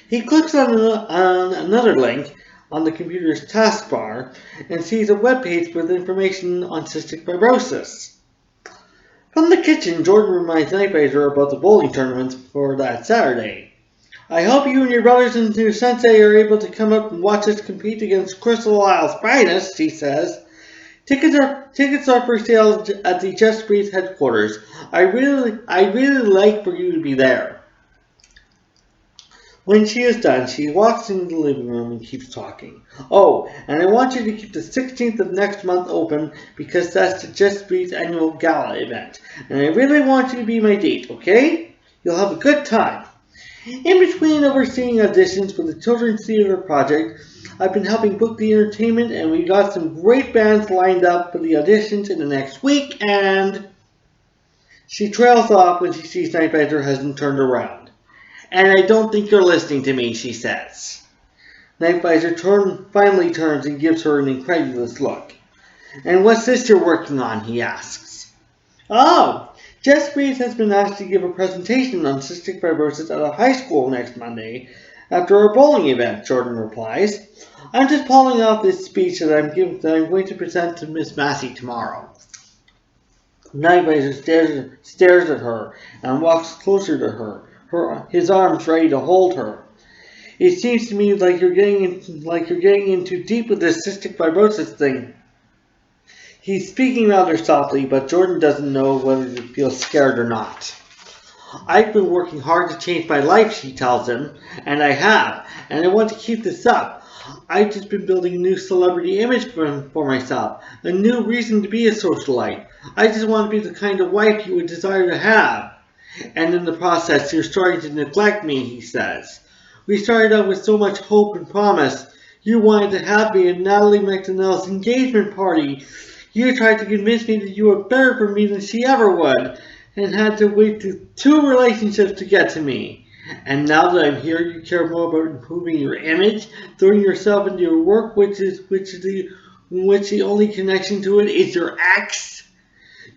Speaker 1: He clicks on another link on the computer's taskbar and sees a webpage with information on cystic fibrosis. From the kitchen, Jordan reminds Nightblazer about the bowling tournament for that Saturday. I hope you and your brothers and your sensei are able to come up and watch us compete against Crystal Isle's finest, he says. Tickets are for sale at the Just Breathe headquarters. I really like for you to be there. When she is done, she walks into the living room and keeps talking. Oh, and I want you to keep the 16th of next month open because that's the Just Breathe annual gala event. And I really want you to be my date, okay? You'll have a good time. In between overseeing auditions for the Children's Theater Project, I've been helping book the entertainment, and we got some great bands lined up for the auditions in the next week, and she trails off when she sees Nightblazer hasn't turned around. And I don't think you're listening to me, she says. Nightblazer finally turns and gives her an incredulous look. And what's this you're working on, he asks. Oh, Just Breathe has been asked to give a presentation on cystic fibrosis at a high school next Monday after our bowling event, Jordan replies. I'm just pulling off this speech that I'm going to present to Miss Massey tomorrow. Nightblazer stares at her and walks closer to her, his arms ready to hold her. It seems to me like you're getting in too deep with this cystic fibrosis thing. He's speaking rather softly, but Jordan doesn't know whether to feel scared or not. I've been working hard to change my life, she tells him, and I have, and I want to keep this up. I've just been building a new celebrity image for myself, a new reason to be a socialite. I just want to be the kind of wife you would desire to have. And in the process, you're starting to neglect me, he says. We started out with so much hope and promise. You wanted to have me at Natalie McDonnell's engagement party. You tried to convince me that you were better for me than she ever would, and had to wait through 2 relationships to get to me. And now that I'm here, you care more about improving your image, throwing yourself into your work, which the only connection to it is your ex.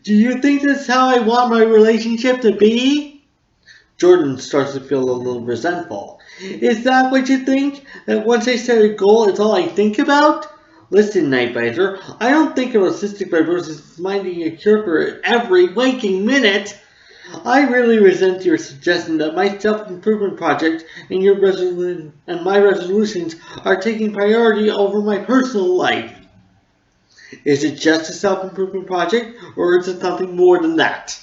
Speaker 1: Do you think that's how I want my relationship to be? Jordan starts to feel a little resentful. Is that what you think? That once I set a goal, it's all I think about? Listen, Nightblazer, I don't think about cystic fibrosis as finding a cure for it every waking minute. I really resent your suggestion that my self-improvement project and my resolutions are taking priority over my personal life. Is it just a self-improvement project, or is it something more than that?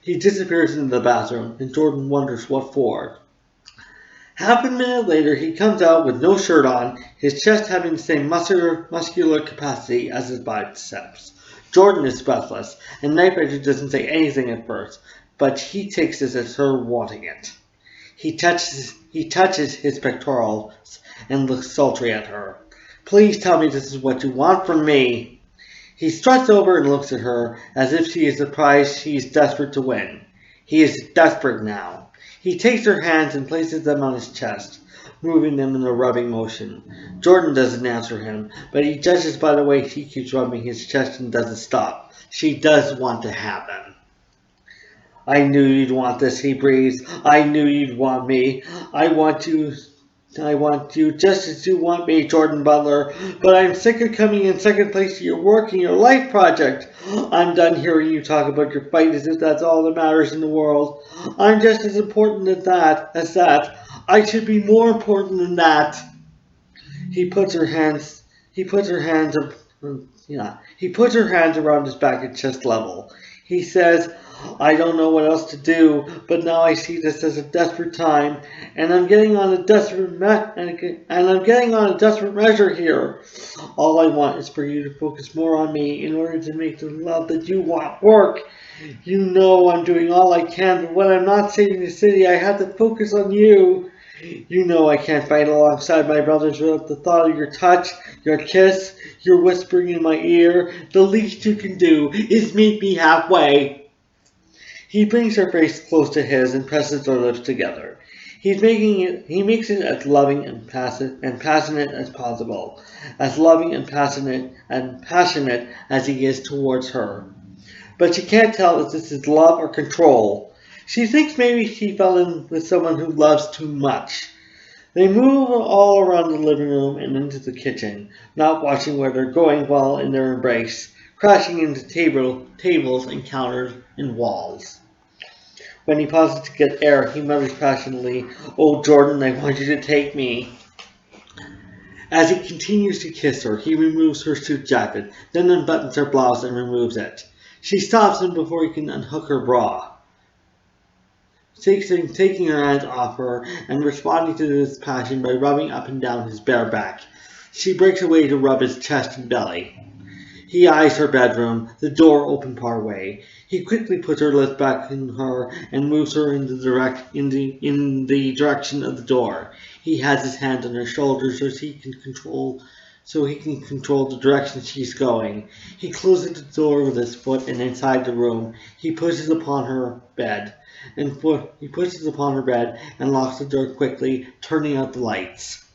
Speaker 1: He disappears into the bathroom, and Jordan wonders what for. Half a minute later, he comes out with no shirt on, his chest having the same muscular capacity as his biceps. Jordan is breathless, and Nightblazer doesn't say anything at first, but he takes this as her wanting it. He touches his pectorals and looks sultry at her. Please tell me this is what you want from me. He struts over and looks at her as if she is surprised she is desperate to win. He is desperate now. He takes her hands and places them on his chest, moving them in a rubbing motion. Jordan doesn't answer him, but he judges by the way he keeps rubbing his chest and doesn't stop. She does want to have him. I knew you'd want this, he breathes. I knew you'd want me. I want you just as you want me, Jordan Butler, but I'm sick of coming in second place to your work and your life project. I'm done hearing you talk about your fight as if that's all that matters in the world. I'm just as important as that. I should be more important than that. He puts her hands around his back at chest level. He says, I don't know what else to do, but now I see this as a desperate time, and I'm getting on a desperate measure here. All I want is for you to focus more on me in order to make the love that you want work. You know I'm doing all I can, but when I'm not saving the city, I have to focus on you. You know I can't fight alongside my brothers without the thought of your touch, your kiss, your whispering in my ear. The least you can do is meet me halfway. He brings her face close to his and presses their lips together. He makes it as loving and passionate as possible, as loving and passionate as he is towards her. But she can't tell if this is love or control. She thinks maybe she fell in with someone who loves too much. They move all around the living room and into the kitchen, not watching where they're going while in their embrace, crashing into tables and counters and walls. When he pauses to get air, he mutters passionately, "Oh, Jordan, I want you to take me." As he continues to kiss her, he removes her suit jacket, then unbuttons her blouse and removes it. She stops him before he can unhook her bra, taking her hands off her and responding to his passion by rubbing up and down his bare back. She breaks away to rub his chest and belly. He eyes her bedroom, the door open partway. He quickly puts her lips back in her and moves her in the direction of the door. He has his hand on her shoulders so he can control the direction she's going. He closes the door with his foot, and inside the room, he pushes upon her bed and locks the door quickly, turning out the lights.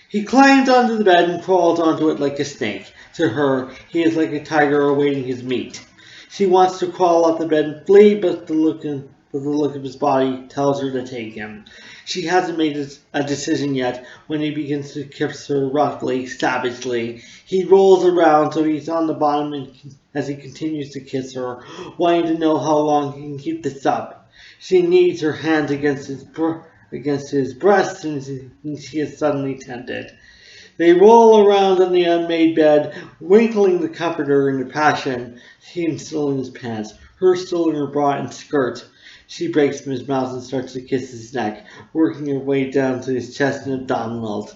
Speaker 1: He climbs onto the bed and crawls onto it like a snake. To her, he is like a tiger awaiting his meat. She wants to crawl off the bed and flee, but the look of his body tells her to take him. She hasn't made a decision yet when he begins to kiss her roughly, savagely. He rolls around so he's on the bottom as he continues to kiss her, wanting to know how long he can keep this up. She kneads her hands against his breast, and she is suddenly tempted. They roll around on the unmade bed, wrinkling the comforter in a passion, him still in his pants, her still in her bra and skirt. She breaks from his mouth and starts to kiss his neck, working her way down to his chest and abdominals.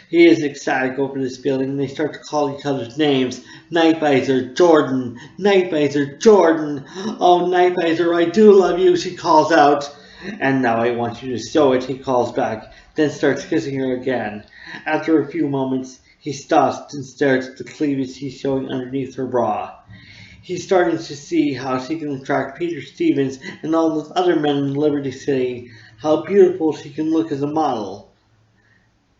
Speaker 1: He is ecstatic over this feeling, and they start to call each other's names. Nightvisor, Jordan, Nightvisor, Jordan. Oh, Nightvisor, I do love you, she calls out. And now I want you to show it, he calls back, then starts kissing her again. After a few moments, he stops and stares at the cleavage she's showing underneath her bra. He's starting to see how she can attract Peter Stevens and all those other men in Liberty City, how beautiful she can look as a model.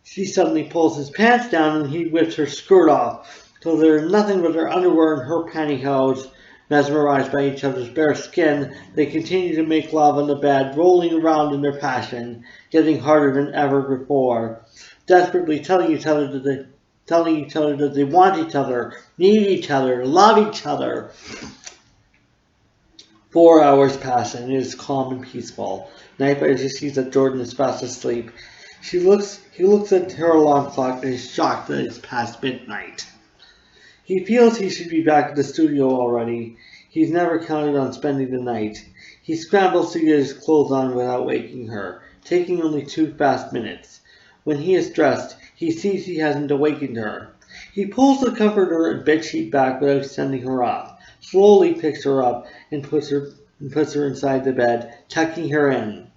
Speaker 1: She suddenly pulls his pants down and he whips her skirt off, till there is nothing but her underwear and her pantyhose. Mesmerized by each other's bare skin, they continue to make love on the bed, rolling around in their passion, getting harder than ever before, desperately telling each other that they want each other, need each other, love each other. 4 hours pass and it is calm and peaceful. Nightvisor sees that Jordan is fast asleep. He looks at her alarm clock and is shocked that it's past midnight. He feels he should be back at the studio already. He's never counted on spending the night. He scrambles to get his clothes on without waking her, taking only 2 fast minutes. When he is dressed, he sees he hasn't awakened her. He pulls the comforter and bedsheet back without sending her off, slowly picks her up and puts her inside the bed, tucking her in.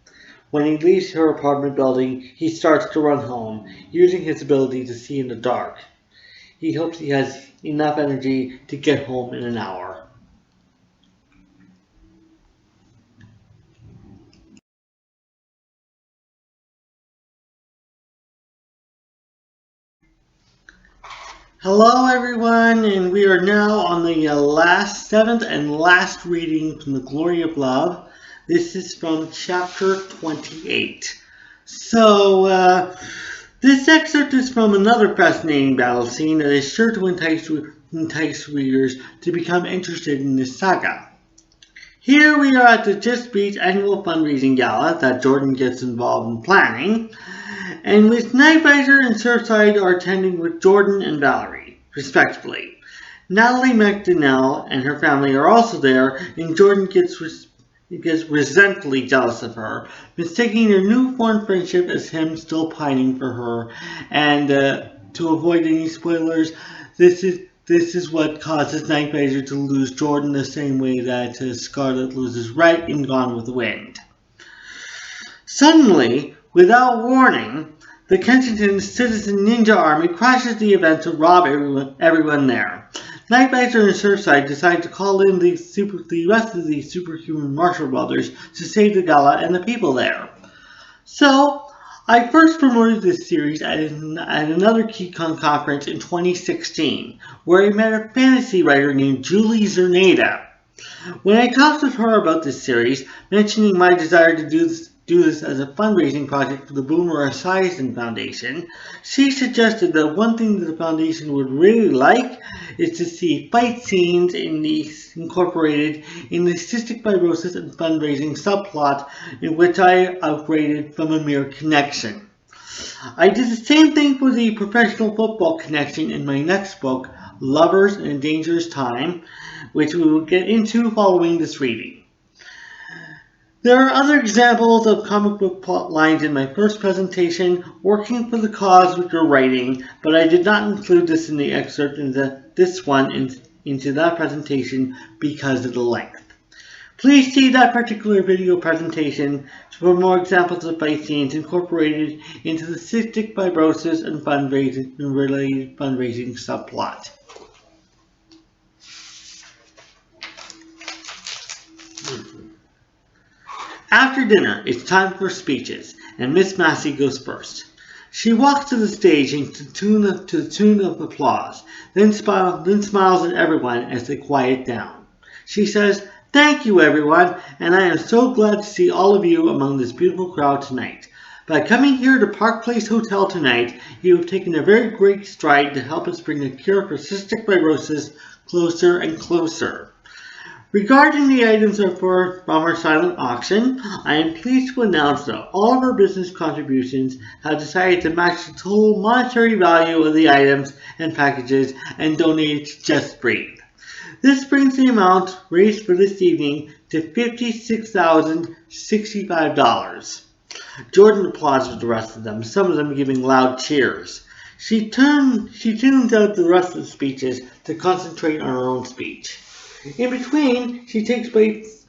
Speaker 1: When he leaves her apartment building, he starts to run home, using his ability to see in the dark. He hopes he has enough energy to get home in an hour. Hello everyone, and we are now on the seventh and last reading from The Glory of Love. This is from chapter 28. So, this excerpt is from another fascinating battle scene that is sure to entice readers to become interested in this saga. Here we are at the Just Beach annual fundraising gala that Jordan gets involved in planning, and with Nightvisor and Surfside are attending with Jordan and Valerie, respectively. Natalie McDonnell and her family are also there, and Jordan gets resentfully jealous of her, mistaking their newfound friendship as him still pining for her. And to avoid any spoilers, this is what causes Night Rider to lose Jordan the same way that Scarlet loses Red in Gone with the Wind. Suddenly, without warning, the Kensington Citizen Ninja Army crashes the event to rob everyone there. Night Rider and Surfside decide to call in the rest of the superhuman Marshall Brothers to save the gala and the people there. So, I first promoted this series at another Keycon conference in 2016, where I met a fantasy writer named Julie Zerneda. When I talked with her about this series, mentioning my desire to do this as a fundraising project for the Boomer Esiason Foundation, she suggested that one thing that the foundation would really like is to see fight scenes incorporated in the cystic fibrosis and fundraising subplot, in which I upgraded from a mere connection. I did the same thing for the professional football connection in my next book, Lovers in a Dangerous Time, which we will get into following this reading. There are other examples of comic book plot lines in my first presentation, working for the cause which you're writing, but I did not include this in the excerpt into that presentation because of the length. Please see that particular video presentation for more examples of fight scenes incorporated into the cystic fibrosis and related fundraising subplot. After dinner, it's time for speeches, and Miss Massey goes first. She walks to the stage to the tune of applause, then smiles at everyone as they quiet down. She says, "Thank you, everyone, and I am so glad to see all of you among this beautiful crowd tonight. By coming here to Park Place Hotel tonight, you have taken a very great stride to help us bring a cure for cystic fibrosis closer and closer. Regarding the items from our silent auction, I am pleased to announce that all of our business contributions have decided to match the total monetary value of the items and packages and donate to Just Breathe. This brings the amount raised for this evening to $56,065. Jordan applauds with the rest of them, some of them giving loud cheers. She tunes out the rest of the speeches to concentrate on her own speech. In between, she takes bites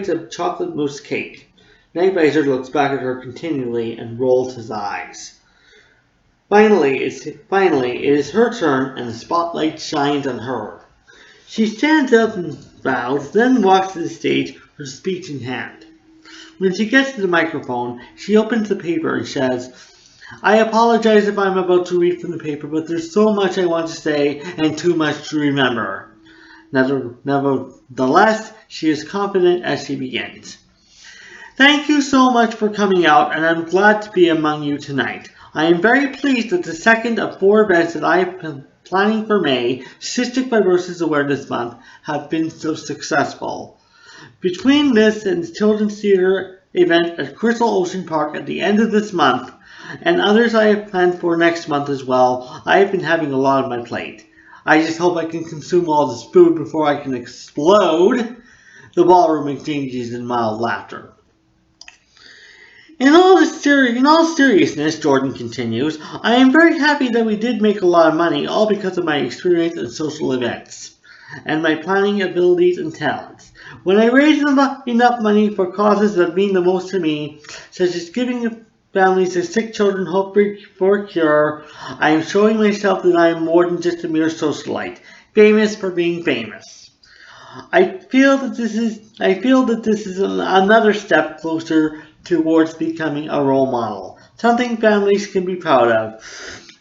Speaker 1: of chocolate mousse cake. Night Rider looks back at her continually and rolls his eyes. Finally, it is her turn, and the spotlight shines on her. She stands up and bows, then walks to the stage, her speech in hand. When she gets to the microphone, she opens the paper and says, "I apologize if I'm about to read from the paper, but there's so much I want to say and too much to remember." Nevertheless, she is confident as she begins. "Thank you so much for coming out, and I'm glad to be among you tonight. I am very pleased that the second of 4 events that I have been planning for May, Cystic Fibrosis Awareness Month, have been so successful. Between this and the Children's Theatre event at Crystal Ocean Park at the end of this month, and others I have planned for next month as well, I have been having a lot on my plate. I just hope I can consume all this food before I can explode." The ballroom exchanges in mild laughter. In all seriousness, Jordan continues, "I am very happy that we did make a lot of money, all because of my experience in social events and my planning abilities and talents. When I raise enough money for causes that mean the most to me, such as giving families of sick children hope for a cure, I am showing myself that I am more than just a mere socialite, famous for being famous. I feel that this is another step closer towards becoming a role model, something families can be proud of.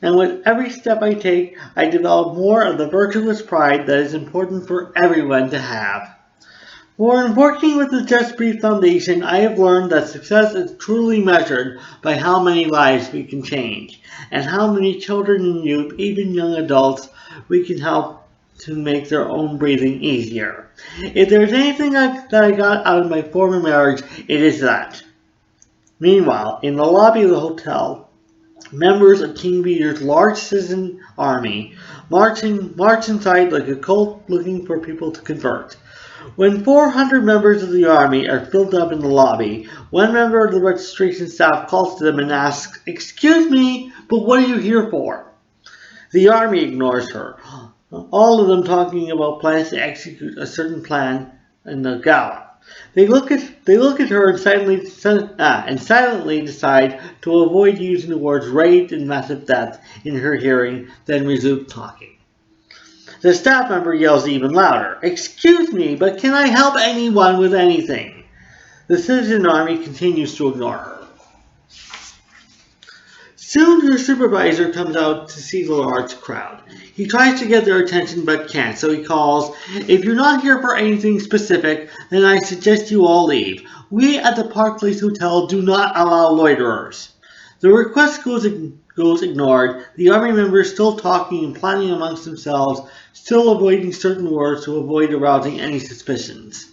Speaker 1: And with every step I take, I develop more of the virtuous pride that is important for everyone to have. For working with the Just Breathe Foundation, I have learned that success is truly measured by how many lives we can change, and how many children and youth, even young adults, we can help to make their own breathing easier. If there's anything that I got out of my former marriage, it is that." Meanwhile, in the lobby of the hotel, members of King Peter's large citizen army march inside like a cult looking for people to convert. When 400 members of the army are filled up in the lobby, one member of the registration staff calls to them and asks, "Excuse me, but what are you here for?" The army ignores her, all of them talking about plans to execute a certain plan in the gala. They look at her and silently decide to avoid using the words raid and massive death in her hearing, then resume talking. The staff member yells even louder, "Excuse me, but can I help anyone with anything?" The citizen army continues to ignore her. Soon her supervisor comes out to see the large crowd. He tries to get their attention but can't, so he calls, "If you're not here for anything specific, then I suggest you all leave. We at the Park Place Hotel do not allow loiterers." The request goes ignored, the army members still talking and planning amongst themselves, still avoiding certain words to avoid arousing any suspicions.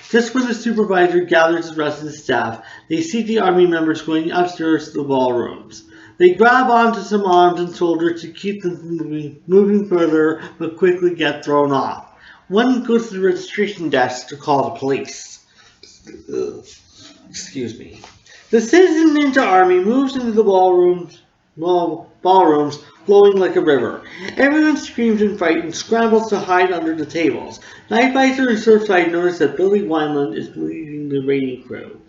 Speaker 1: Just when the supervisor gathers the rest of the staff, they see the army members going upstairs to the ballrooms. They grab onto some arms and shoulders to keep them from moving further, but quickly get thrown off. One goes to the registration desk to call the police. Excuse me. The citizen ninja army moves into the ballrooms, flowing like a river. Everyone screams in fright and scrambles to hide under the tables. Nightvisor and Surfside notice that Billy Wineland is leading the raiding crew.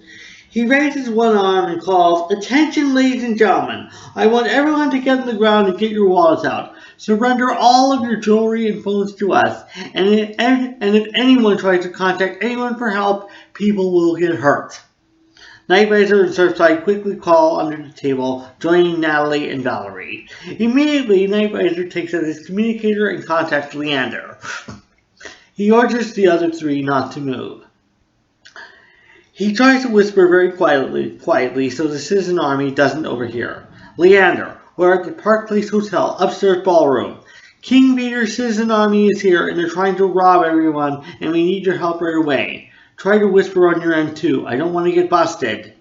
Speaker 1: He raises one arm and calls, "Attention, ladies and gentlemen. I want everyone to get on the ground and get your wallets out. Surrender all of your jewelry and phones to us. And if anyone tries to contact anyone for help, people will get hurt." Nightvisor and Surfside quickly call under the table, joining Natalie and Valerie. Immediately, Nightvisor takes out his communicator and contacts Leander. He orders the other three not to move. He tries to whisper very quietly so the citizen army doesn't overhear. "Leander, we're at the Park Place Hotel, upstairs ballroom. King Vader's citizen army is here and they're trying to rob everyone and we need your help right away. Try to whisper on your end too. I don't want to get busted."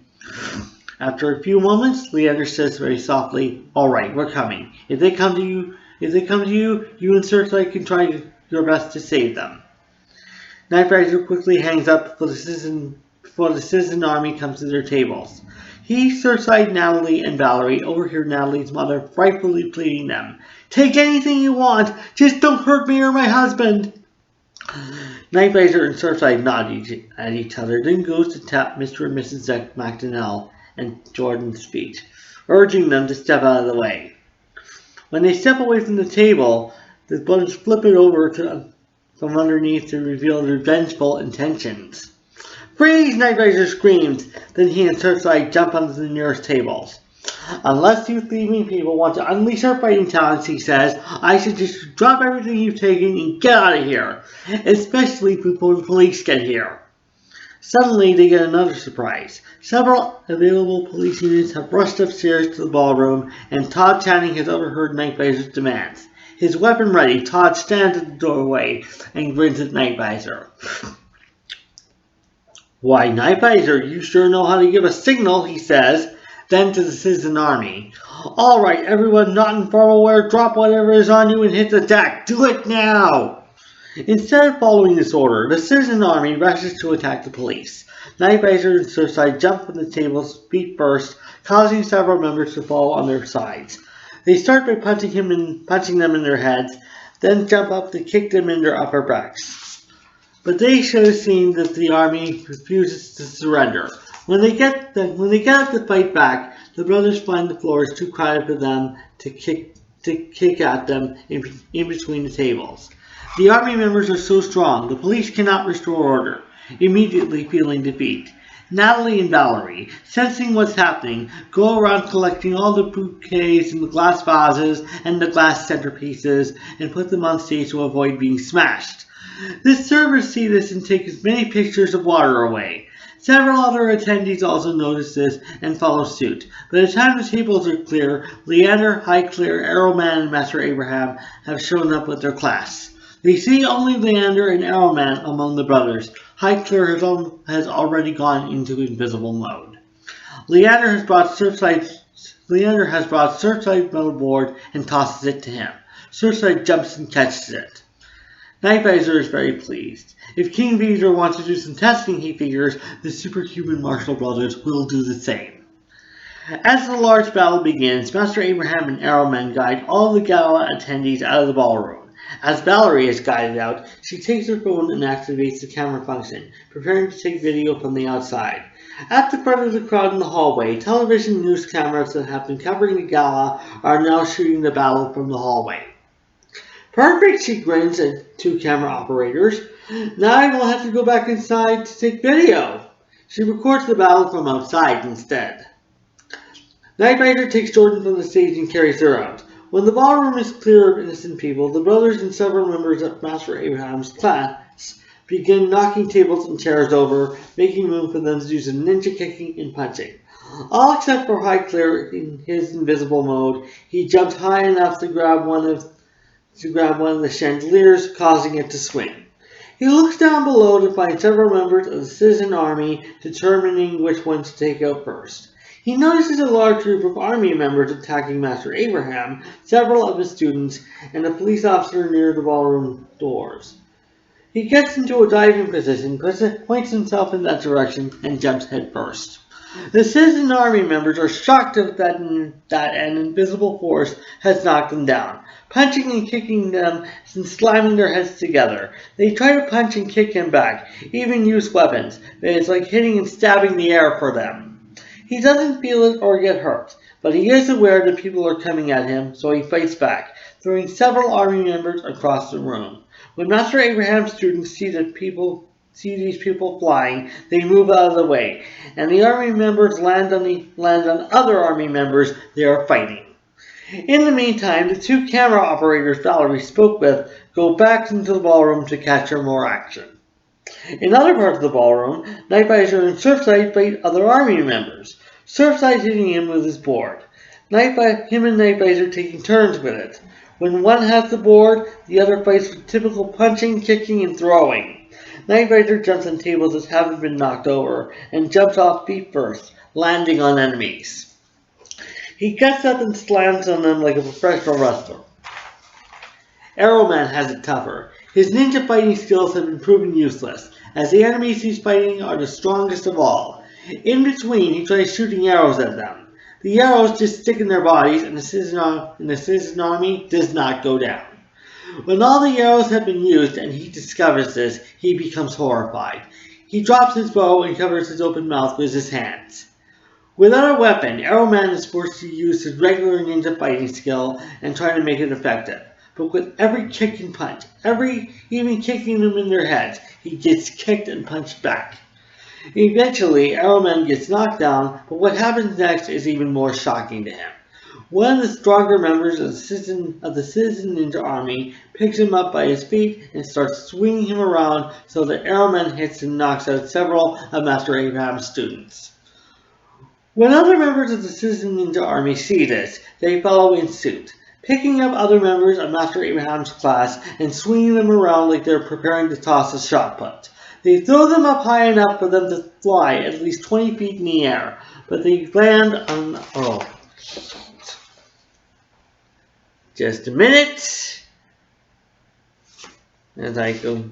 Speaker 1: After a few moments, Leander says very softly, "All right, we're coming. If they come to you, you and Surfside can try your best to save them." Nightvisor quickly hangs up before the citizen army comes to their tables. He, Surfside, Natalie, and Valerie overhear Natalie's mother frightfully pleading them. "Take anything you want, just don't hurt me or my husband." Nightvisor and Surfside nod at each other, then goes to tap Mr. and Mrs. McDonnell and Jordan's feet, urging them to step out of the way. When they step away from the table, the brothers flip it over from underneath to reveal their vengeful intentions. "Freeze!" Nightvisor screams. Then he and Surfside jump onto the nearest tables. "Unless you thieving people want to unleash our fighting talents," he says, "I suggest you drop everything you've taken and get out of here, especially before the police get here." Suddenly, they get another surprise. Several available police units have rushed upstairs to the ballroom, and Todd Channing has overheard Nightvisor's demands. His weapon ready, Todd stands at the doorway and grins at Nightvisor. "Why, Nightvisor, you sure know how to give a signal," he says. Then to the citizen army, "All right, everyone not in formal wear, drop whatever is on you and hit the deck. Do it now!" Instead of following this order, the citizen army rushes to attack the police. Nightvisor and Surfside jump from the tables feet first, causing several members to fall on their sides. They start by punching them in their heads, then jump up to kick them in their upper backs. But they should have seen that the army refuses to surrender. When they get up to fight back, the brothers find the floor is too crowded for them to kick at them in between the tables. The army members are so strong, the police cannot restore order, immediately feeling defeat. Natalie and Valerie, sensing what's happening, go around collecting all the bouquets and the glass vases and the glass centerpieces and put them on stage to avoid being smashed. The servers see this and take as many pictures of water away. Several other attendees also notice this and follow suit. By the time the tables are clear, Leander, Highclere, Arrowman, and Master Abraham have shown up with their class. They see only Leander and Arrowman among the brothers. Highclere has already gone into invisible mode. Leander has brought Surfside's metal board and tosses it to him. Surfside jumps and catches it. Night Visor is very pleased. If King Visor wants to do some testing, he figures, the superhuman Marshall brothers will do the same. As the large battle begins, Master Abraham and Arrowman guide all the gala attendees out of the ballroom. As Valerie is guided out, she takes her phone and activates the camera function, preparing to take video from the outside. At the front of the crowd in the hallway, television news cameras that have been covering the gala are now shooting the battle from the hallway. Perfect, she grins at two camera operators. Now I will have to go back inside to take video. She records the battle from outside instead. Night Rider takes Jordan from the stage and carries her out. When the ballroom is clear of innocent people, the brothers and several members of Master Abraham's class begin knocking tables and chairs over, making room for them to do some ninja kicking and punching. All except for High Clear in his invisible mode. He jumps high enough to grab one of the chandeliers, causing it to swing. He looks down below to find several members of the citizen army, determining which one to take out first. He notices a large group of army members attacking Master Abraham, several of his students, and a police officer near the ballroom doors. He gets into a diving position, points himself in that direction, and jumps headfirst. The citizen army members are shocked that an invisible force has knocked them down, punching and kicking them and slamming their heads together. They try to punch and kick him back, even use weapons, but it's like hitting and stabbing the air for them. He doesn't feel it or get hurt, but he is aware that people are coming at him, so he fights back, throwing several army members across the room. When Master Abraham's students see these people flying, they move out of the way, and the army members land on other army members they are fighting. In the meantime, the two camera operators Valerie spoke with go back into the ballroom to capture more action. In other parts of the ballroom, Night Visor and Surfside fight other army members. Surfside hitting him with his board. Him and Night Visor taking turns with it. When one has the board, the other fights with typical punching, kicking, and throwing. Night Visor jumps on tables that haven't been knocked over, and jumps off feet first, landing on enemies. He gets up and slams on them like a professional wrestler. Arrowman has it tougher. His ninja fighting skills have been proven useless, as the enemies he's fighting are the strongest of all. In between, he tries shooting arrows at them. The arrows just stick in their bodies, and the citizen army does not go down. When all the arrows have been used and he discovers this, he becomes horrified. He drops his bow and covers his open mouth with his hands. Without a weapon, Arrowman is forced to use his regular ninja fighting skill and try to make it effective. But with every kick and punch, even kicking them in their heads, he gets kicked and punched back. Eventually, Arrowman gets knocked down, but what happens next is even more shocking to him. One of the stronger members of the Citizen Ninja Army picks him up by his feet and starts swinging him around so that Arrowman hits and knocks out several of Master Abraham's students. When other members of the Citizen Ninja Army see this, they follow in suit, picking up other members of Master Abraham's class and swinging them around like they're preparing to toss a shot put. They throw them up high enough for them to fly at least 20 feet in the air, but they land on... Just a minute. As I go...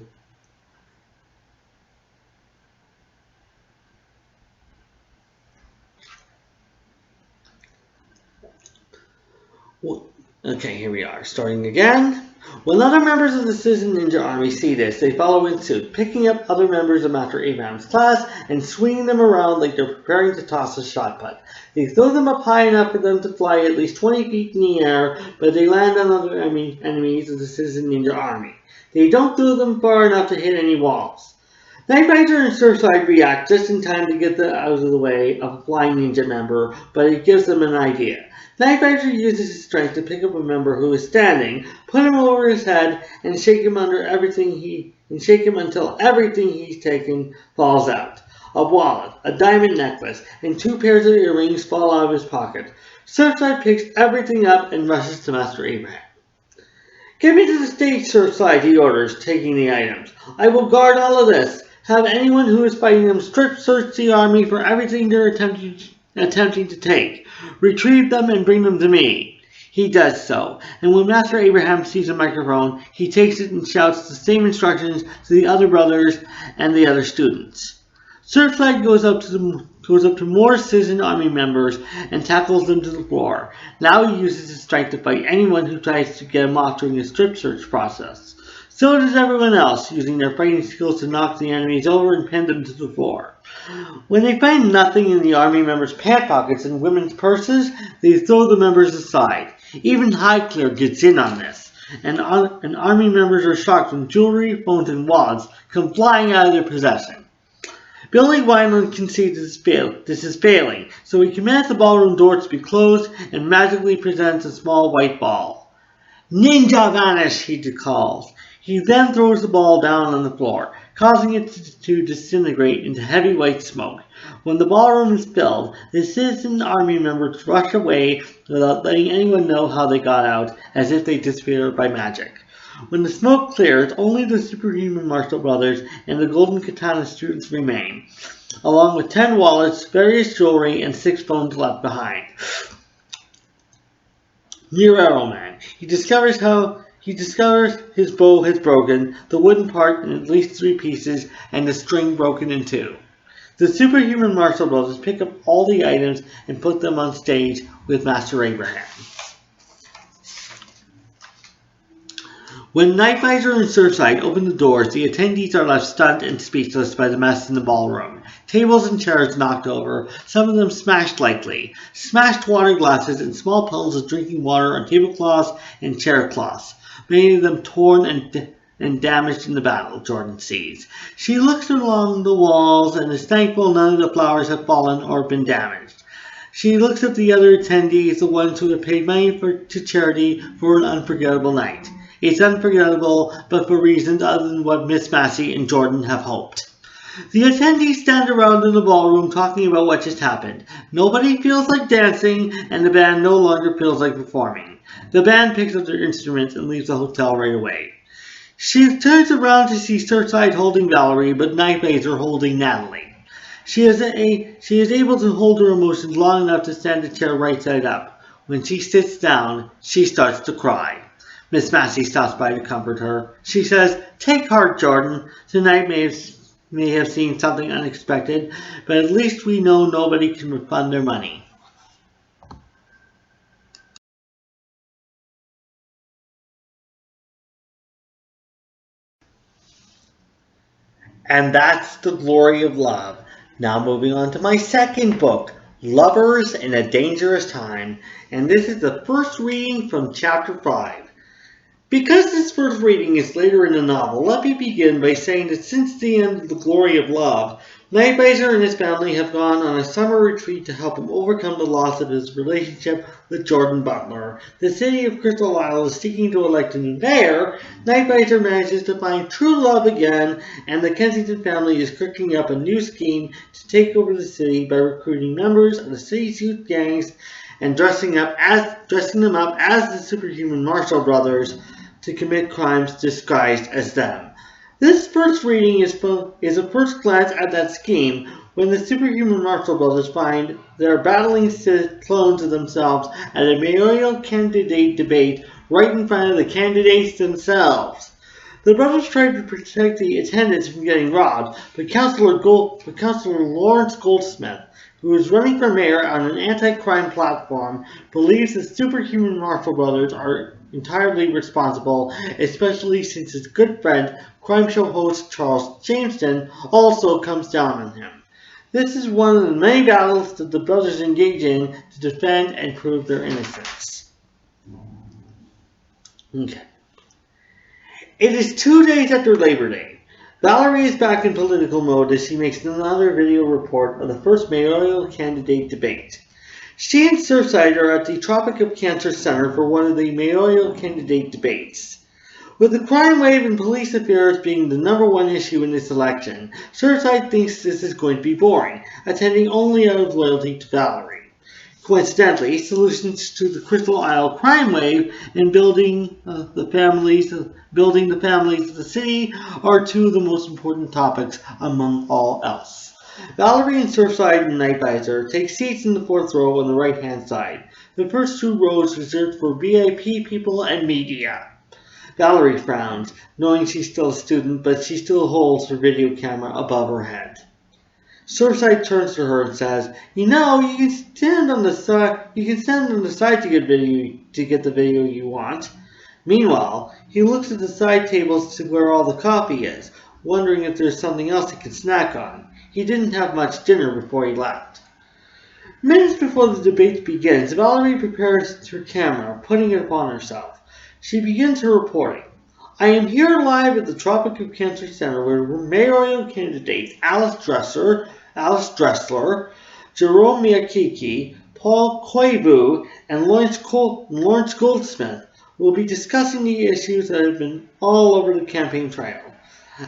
Speaker 1: Okay, here we are, starting again. When other members of the Citizen Ninja Army see this, they follow in suit, picking up other members of Master Abraham's class and swinging them around like they're preparing to toss a shot put. They throw them up high enough for them to fly at least 20 feet in the air, but they land on other enemies of the Citizen Ninja Army. They don't throw them far enough to hit any walls. Night Rider and Surfside react just in time to get out of the way of a flying ninja member, but it gives them an idea. Night Rider uses his strength to pick up a member who is standing, put him over his head, and shake him until everything he's taken falls out. A wallet, a diamond necklace, and 2 pairs of earrings fall out of his pocket. Surfside picks everything up and rushes to Master Abraham. Get me to the stage, Surfside, he orders, taking the items. I will guard all of this. Have anyone who is fighting them strip search the army for everything they're attempting to take. Retrieve them and bring them to me. He does so, and when Master Abraham sees a microphone, he takes it and shouts the same instructions to the other brothers and the other students. Searchlight goes up to more citizen army members and tackles them to the floor. Now he uses his strength to fight anyone who tries to get him off during the strip search process. So does everyone else, using their fighting skills to knock the enemies over and pin them to the floor. When they find nothing in the army members' pant pockets and women's purses, they throw the members aside. Even Highclere gets in on this, and army members are shocked when jewelry, phones, and wallets come flying out of their possession. Billy Wineland concedes this is failing, so he commands the ballroom doors to be closed and magically presents a small white ball. "Ninja vanish," he calls. He then throws the ball down on the floor, causing it to disintegrate into heavy white smoke. When the ballroom is filled, the citizen army members rush away without letting anyone know how they got out, as if they disappeared by magic. When the smoke clears, only the superhuman Marshall brothers and the Golden Katana students remain, along with 10 wallets, various jewelry, and 6 phones left behind. Near Arrowman, he discovers his bow has broken, the wooden part in at least 3 pieces, and the string broken in 2. The superhuman Marshall brothers pick up all the items and put them on stage with Master Abraham. When Nightvisor and Surfside open the doors, the attendees are left stunned and speechless by the mess in the ballroom. Tables and chairs knocked over, some of them smashed lightly. Smashed water glasses and small puddles of drinking water on tablecloths and chair cloths. Many of them torn and damaged in the battle, Jordan sees. She looks along the walls and is thankful none of the flowers have fallen or been damaged. She looks at the other attendees, the ones who have paid money to charity for an unforgettable night. It's unforgettable, but for reasons other than what Miss Massey and Jordan have hoped. The attendees stand around in the ballroom talking about what just happened. Nobody feels like dancing, and the band no longer feels like performing. The band picks up their instruments and leaves the hotel right away. She turns around to see Surfside holding Valerie, but Nightvisor holding Natalie. She is able to hold her emotions long enough to stand the chair right side up. When she sits down, she starts to cry. Miss Massey stops by to comfort her. She says, "Take heart, Jordan. Tonight may have seen something unexpected, but at least we know nobody can refund their money." And that's the glory of love. Now moving on to my second book, Lovers in a Dangerous Time, and this is the first reading from Chapter 5. Because this first reading is later in the novel, let me begin by saying that since the end of The Glory of Love, Nightvisor and his family have gone on a summer retreat to help him overcome the loss of his relationship with Jordan Butler. The city of Crystal Isle is seeking to elect a new mayor. Nightvisor manages to find true love again, and the Kensington family is cooking up a new scheme to take over the city by recruiting members of the city's youth gangs and dressing them up as the superhuman Marshall brothers to commit crimes disguised as them. This first reading is a first glance at that scheme when the superhuman Marshall brothers find they're battling clones of themselves at a mayoral candidate debate right in front of the candidates themselves. The brothers try to protect the attendants from getting robbed, but Councillor Lawrence Goldsmith, who is running for mayor on an anti-crime platform, believes the superhuman Marshall brothers are entirely responsible, especially since his good friend, crime show host Charles Jameson, also comes down on him. This is one of the many battles that the brothers engage in to defend and prove their innocence. Okay. It is 2 days after Labor Day. Valerie is back in political mode as she makes another video report of the first mayoral candidate debate. She and Surfside are at the Tropic of Cancer Center for one of the mayoral candidate debates. With the crime wave and police affairs being the number one issue in this election, Surfside thinks this is going to be boring, attending only out of loyalty to Valerie. Coincidentally, solutions to the Crystal Isle crime wave and building the families of the city are two of the most important topics among all else. Valerie and Surfside and Nightvisor take seats in the fourth row on the right-hand side. the first 2 rows reserved for VIP people and media. Valerie frowns, knowing she's still a student, but she still holds her video camera above her head. Surfside turns to her and says, "You know, you can stand on the side to get the video you want." Meanwhile, he looks at the side tables to where all the coffee is, wondering if there's something else he can snack on. He didn't have much dinner before he left. Minutes before the debate begins, Valerie prepares her camera, putting it upon herself. She begins her reporting. "I am here live at the Tropic of Cancer Center where mayoral candidates Alice Dressler, Jerome Miyakiki, Paul Koivu, and Lawrence Goldsmith will be discussing the issues that have been all over the campaign trail.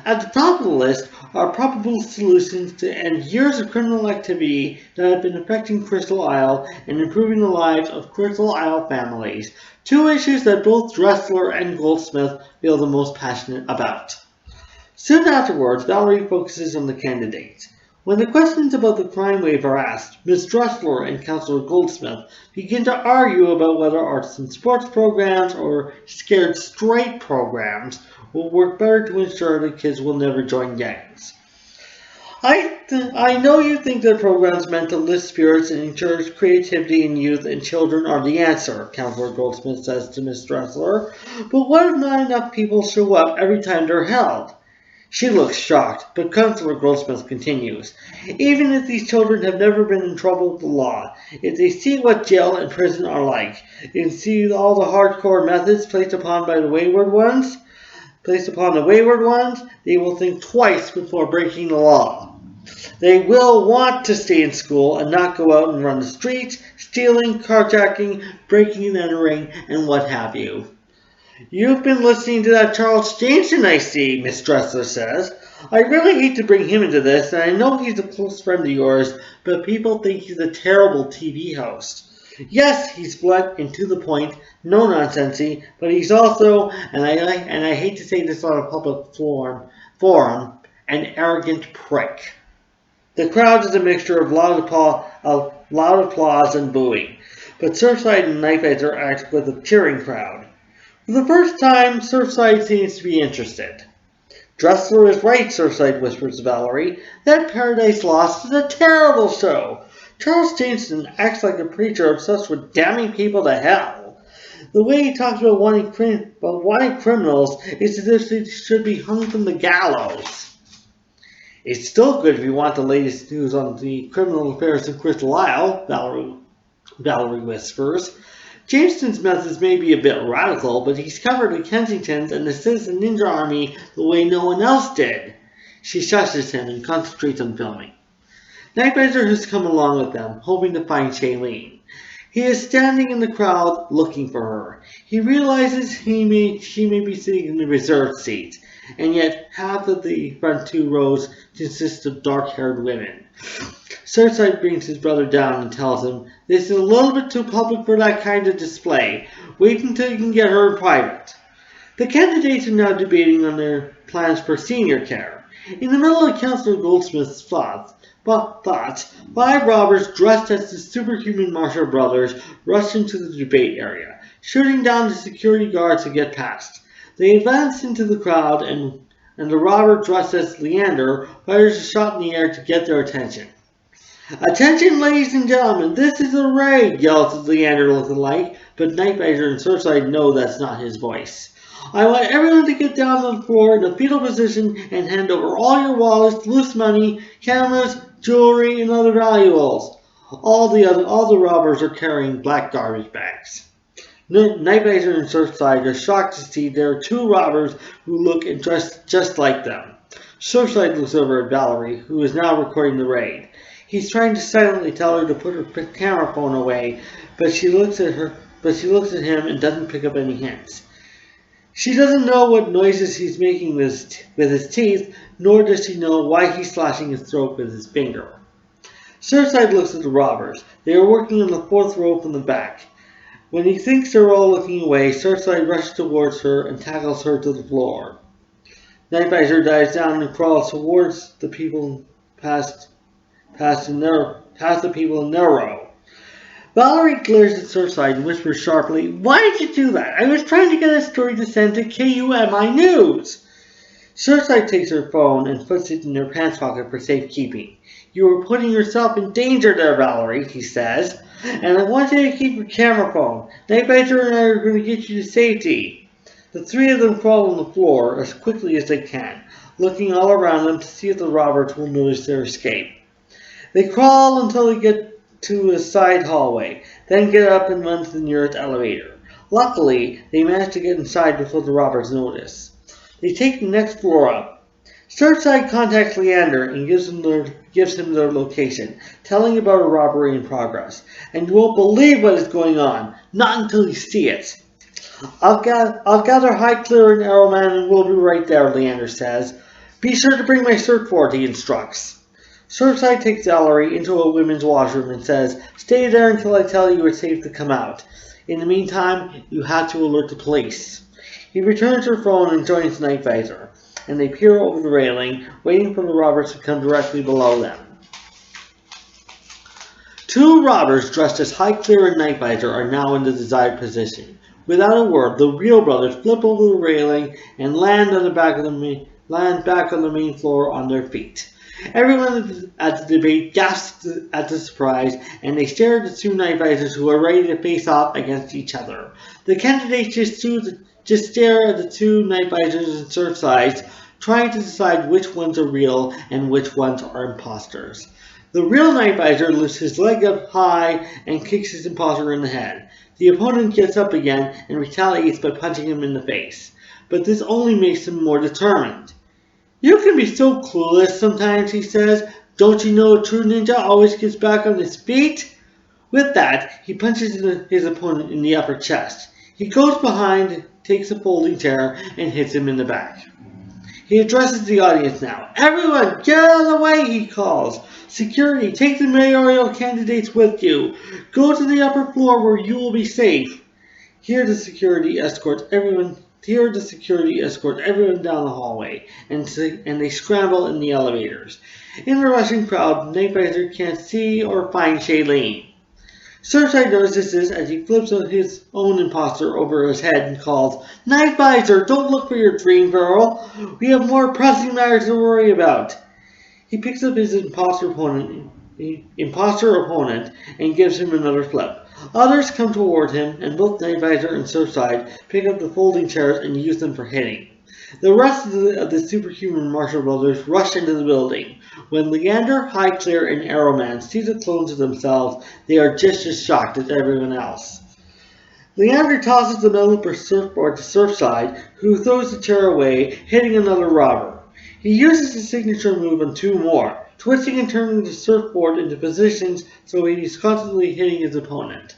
Speaker 1: At the top of the list are probable solutions to end years of criminal activity that have been affecting Crystal Isle and improving the lives of Crystal Isle families, 2 issues that both Dressler and Goldsmith feel the most passionate about." Soon afterwards, Valerie focuses on the candidates. When the questions about the crime wave are asked, Ms. Dressler and Councillor Goldsmith begin to argue about whether arts and sports programs or scared straight programs will work better to ensure that kids will never join gangs. I know you think that programs meant to lift spirits and encourage creativity in youth and children are the answer, Councillor Goldsmith says to Ms. Dressler, but what if not enough people show up every time they're held? She looks shocked, but Councillor Goldsmith continues. "Even if these children have never been in trouble with the law, if they see what jail and prison are like, and see all the hardcore methods placed upon the wayward ones, they will think twice before breaking the law. They will want to stay in school and not go out and run the streets, stealing, carjacking, breaking and entering, and what have you." "You've been listening to that Charles Jameson, I see," Miss Dressler says. "I really hate to bring him into this, and I know he's a close friend of yours, but people think he's a terrible TV host. Yes, he's blunt and to the point, no nonsensy, but he's also, and I hate to say this on a public forum, an arrogant prick." The crowd is a mixture of loud applause and booing, but Surfside and Nightvisor act with a cheering crowd. For the first time, Surfside seems to be interested. "Dressler is right," Surfside whispers to Valerie. "That Paradise Lost is a terrible show. Charles Jameson acts like a preacher obsessed with damning people to hell. The way he talks about wanting criminals is as if they should be hung from the gallows." "It's still good if you want the latest news on the criminal affairs of Crystal Isle," Valerie whispers. "Jameson's methods may be a bit radical, but he's covered the Kensingtons and the Citizen Ninja Army the way no one else did." She shushes him and concentrates on filming. Nightvisor has come along with them, hoping to find Shailene. He is standing in the crowd looking for her. He realizes she may be sitting in the reserved seat, and yet half of the front 2 rows consist of dark-haired women. Surfside brings his brother down and tells him, "This is a little bit too public for that kind of display. Wait until you can get her in private." The candidates are now debating on their plans for senior care. In the middle of Councillor Goldsmith's thoughts, 5 robbers dressed as the superhuman Marshall brothers rush into the debate area, shooting down the security guards to get past. They advance into the crowd, and the robber dressed as Leander fires a shot in the air to get their attention. "Attention, ladies and gentlemen, this is a raid," yells Leander looking like, but Nightvisor and Surfside know that's not his voice. "I want everyone to get down on the floor in a fetal position and hand over all your wallets, loose money, cameras, jewelry, and other valuables." All the robbers are carrying black garbage bags. Nightvisor and Surfside are shocked to see there are 2 robbers who look and dress just like them. Surfside looks over at Valerie, who is now recording the raid. He's trying to silently tell her to put her camera phone away, but she looks at him and doesn't pick up any hints. She doesn't know what noises he's making with his teeth, nor does she know why he's slashing his throat with his finger. Surfside looks at the robbers. They are working on the 4th row from the back. When he thinks they're all looking away, Surfside rushes towards her and tackles her to the floor. Nightvisor dives down and crawls towards the people past the people in their row. Valerie glares at Surfside and whispers sharply, "Why did you do that? I was trying to get a story to send to KUMI News." Surfside takes her phone and puts it in her pants pocket for safekeeping. "You were putting yourself in danger there, Valerie," he says, "and I want you to keep your camera phone. Nightbiter and I are going to get you to safety." The three of them crawl on the floor as quickly as they can, looking all around them to see if the robbers will notice their escape. They crawl until they get to a side hallway, then get up and run to the nearest elevator. Luckily, they manage to get inside before the robbers notice. They take the next floor up. Surfside contacts Leander and gives him their location, telling about a robbery in progress. "And you won't believe what is going on, not until you see it." I'll gather Highclere and Arrowman and we'll be right there," Leander says. "Be sure to bring my surfboard," he instructs. Surfside takes Valerie into a women's washroom and says, "Stay there until I tell you it's safe to come out. In the meantime, you have to alert the police." He returns her phone and joins Night Visor, and they peer over the railing, waiting for the robbers to come directly below them. Two robbers dressed as Highclere and Night Visor are now in the desired position. Without a word, the real brothers flip over the railing and land back on the main floor on their feet. Everyone at the debate gasps at the surprise, and they stare at the two Night Visors who are ready to face off against each other. The candidates just stare at the two Night Visors and Surfsides, trying to decide which ones are real and which ones are imposters. The real Night Visor lifts his leg up high and kicks his imposter in the head. The opponent gets up again and retaliates by punching him in the face, but this only makes him more determined. "You can be so clueless sometimes," he says. "Don't you know a true ninja always gets back on his feet?" With that, he punches his opponent in the upper chest. He goes behind, takes a folding chair, and hits him in the back. He addresses the audience now. "Everyone, get out of the way," he calls. "Security, take the mayoral candidates with you. Go to the upper floor where you will be safe." Here the security escorts everyone down the hallway, and they scramble in the elevators. In the rushing crowd, Night Visor can't see or find Shailene. Surfside notices this as he flips his own imposter over his head and calls, "Night Visor, don't look for your dream girl. We have more pressing matters to worry about." He picks up his imposter opponent and gives him another flip. Others come toward him, and both Night Visor and Surfside pick up the folding chairs and use them for hitting. The rest of the superhuman Marshall brothers rush into the building. When Leander, Highclere, and Arrowman see the clones of themselves, they are just as shocked as everyone else. Leander tosses the metal surfboard to Surfside, who throws the chair away, hitting another robber. He uses his signature move on two more, twisting and turning the surfboard into positions so he's constantly hitting his opponent.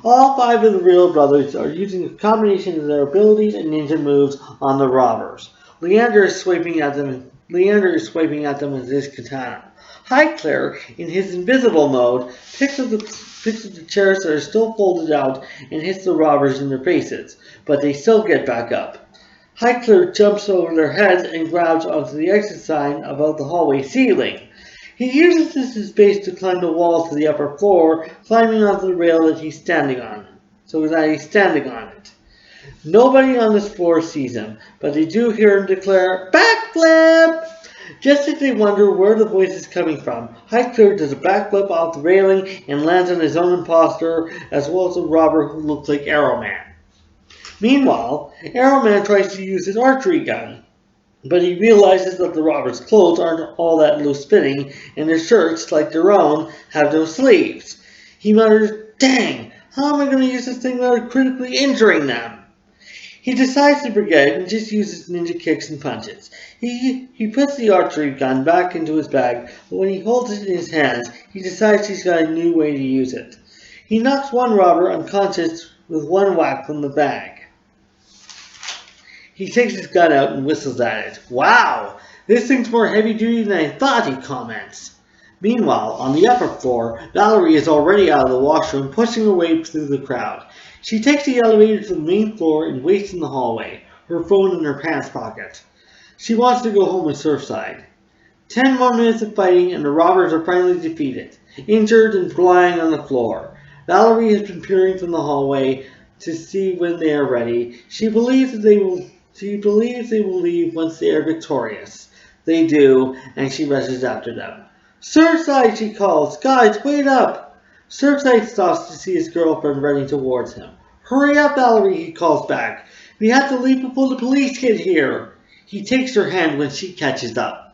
Speaker 1: All five of the real brothers are using a combination of their abilities and ninja moves on the robbers. Leander is swiping at them with his katana. Highclere, in his invisible mode, picks up the chairs that are still folded out and hits the robbers in their faces, but they still get back up. Highclere jumps over their heads and grabs onto the exit sign above the hallway ceiling. He uses this as base to climb the walls to the upper floor, climbing onto the rail that he's standing on it. Nobody on this floor sees him, but they do hear him declare, "Backflip!" Just as they wonder where the voice is coming from, Highclere does a backflip off the railing and lands on his own imposter, as well as a robber who looks like Arrowman. Meanwhile, Arrowman tries to use his archery gun, but he realizes that the robbers' clothes aren't all that loose-fitting, and their shirts, like their own, have no sleeves. He mutters, "Dang, how am I going to use this thing without critically injuring them?" He decides to forget and just uses ninja kicks and punches. He puts the archery gun back into his bag, but when he holds it in his hands, he decides he's got a new way to use it. He knocks one robber unconscious with one whack from the bag. He takes his gun out and whistles at it. "Wow, this thing's more heavy-duty than I thought," he comments. Meanwhile, on the upper floor, Valerie is already out of the washroom, pushing her way through the crowd. She takes the elevator to the main floor and waits in the hallway, her phone in her pants pocket. She wants to go home with Surfside. 10 more minutes of fighting and the robbers are finally defeated, injured and lying on the floor. Valerie has been peering from the hallway to see when they are ready. She believes they will leave once they are victorious. They do, and she rushes after them. Surfside, she calls. Guys, wait up! Surfside stops to see his girlfriend running towards him. Hurry up, Valerie, he calls back. We have to leave before the police get here. He takes her hand when she catches up.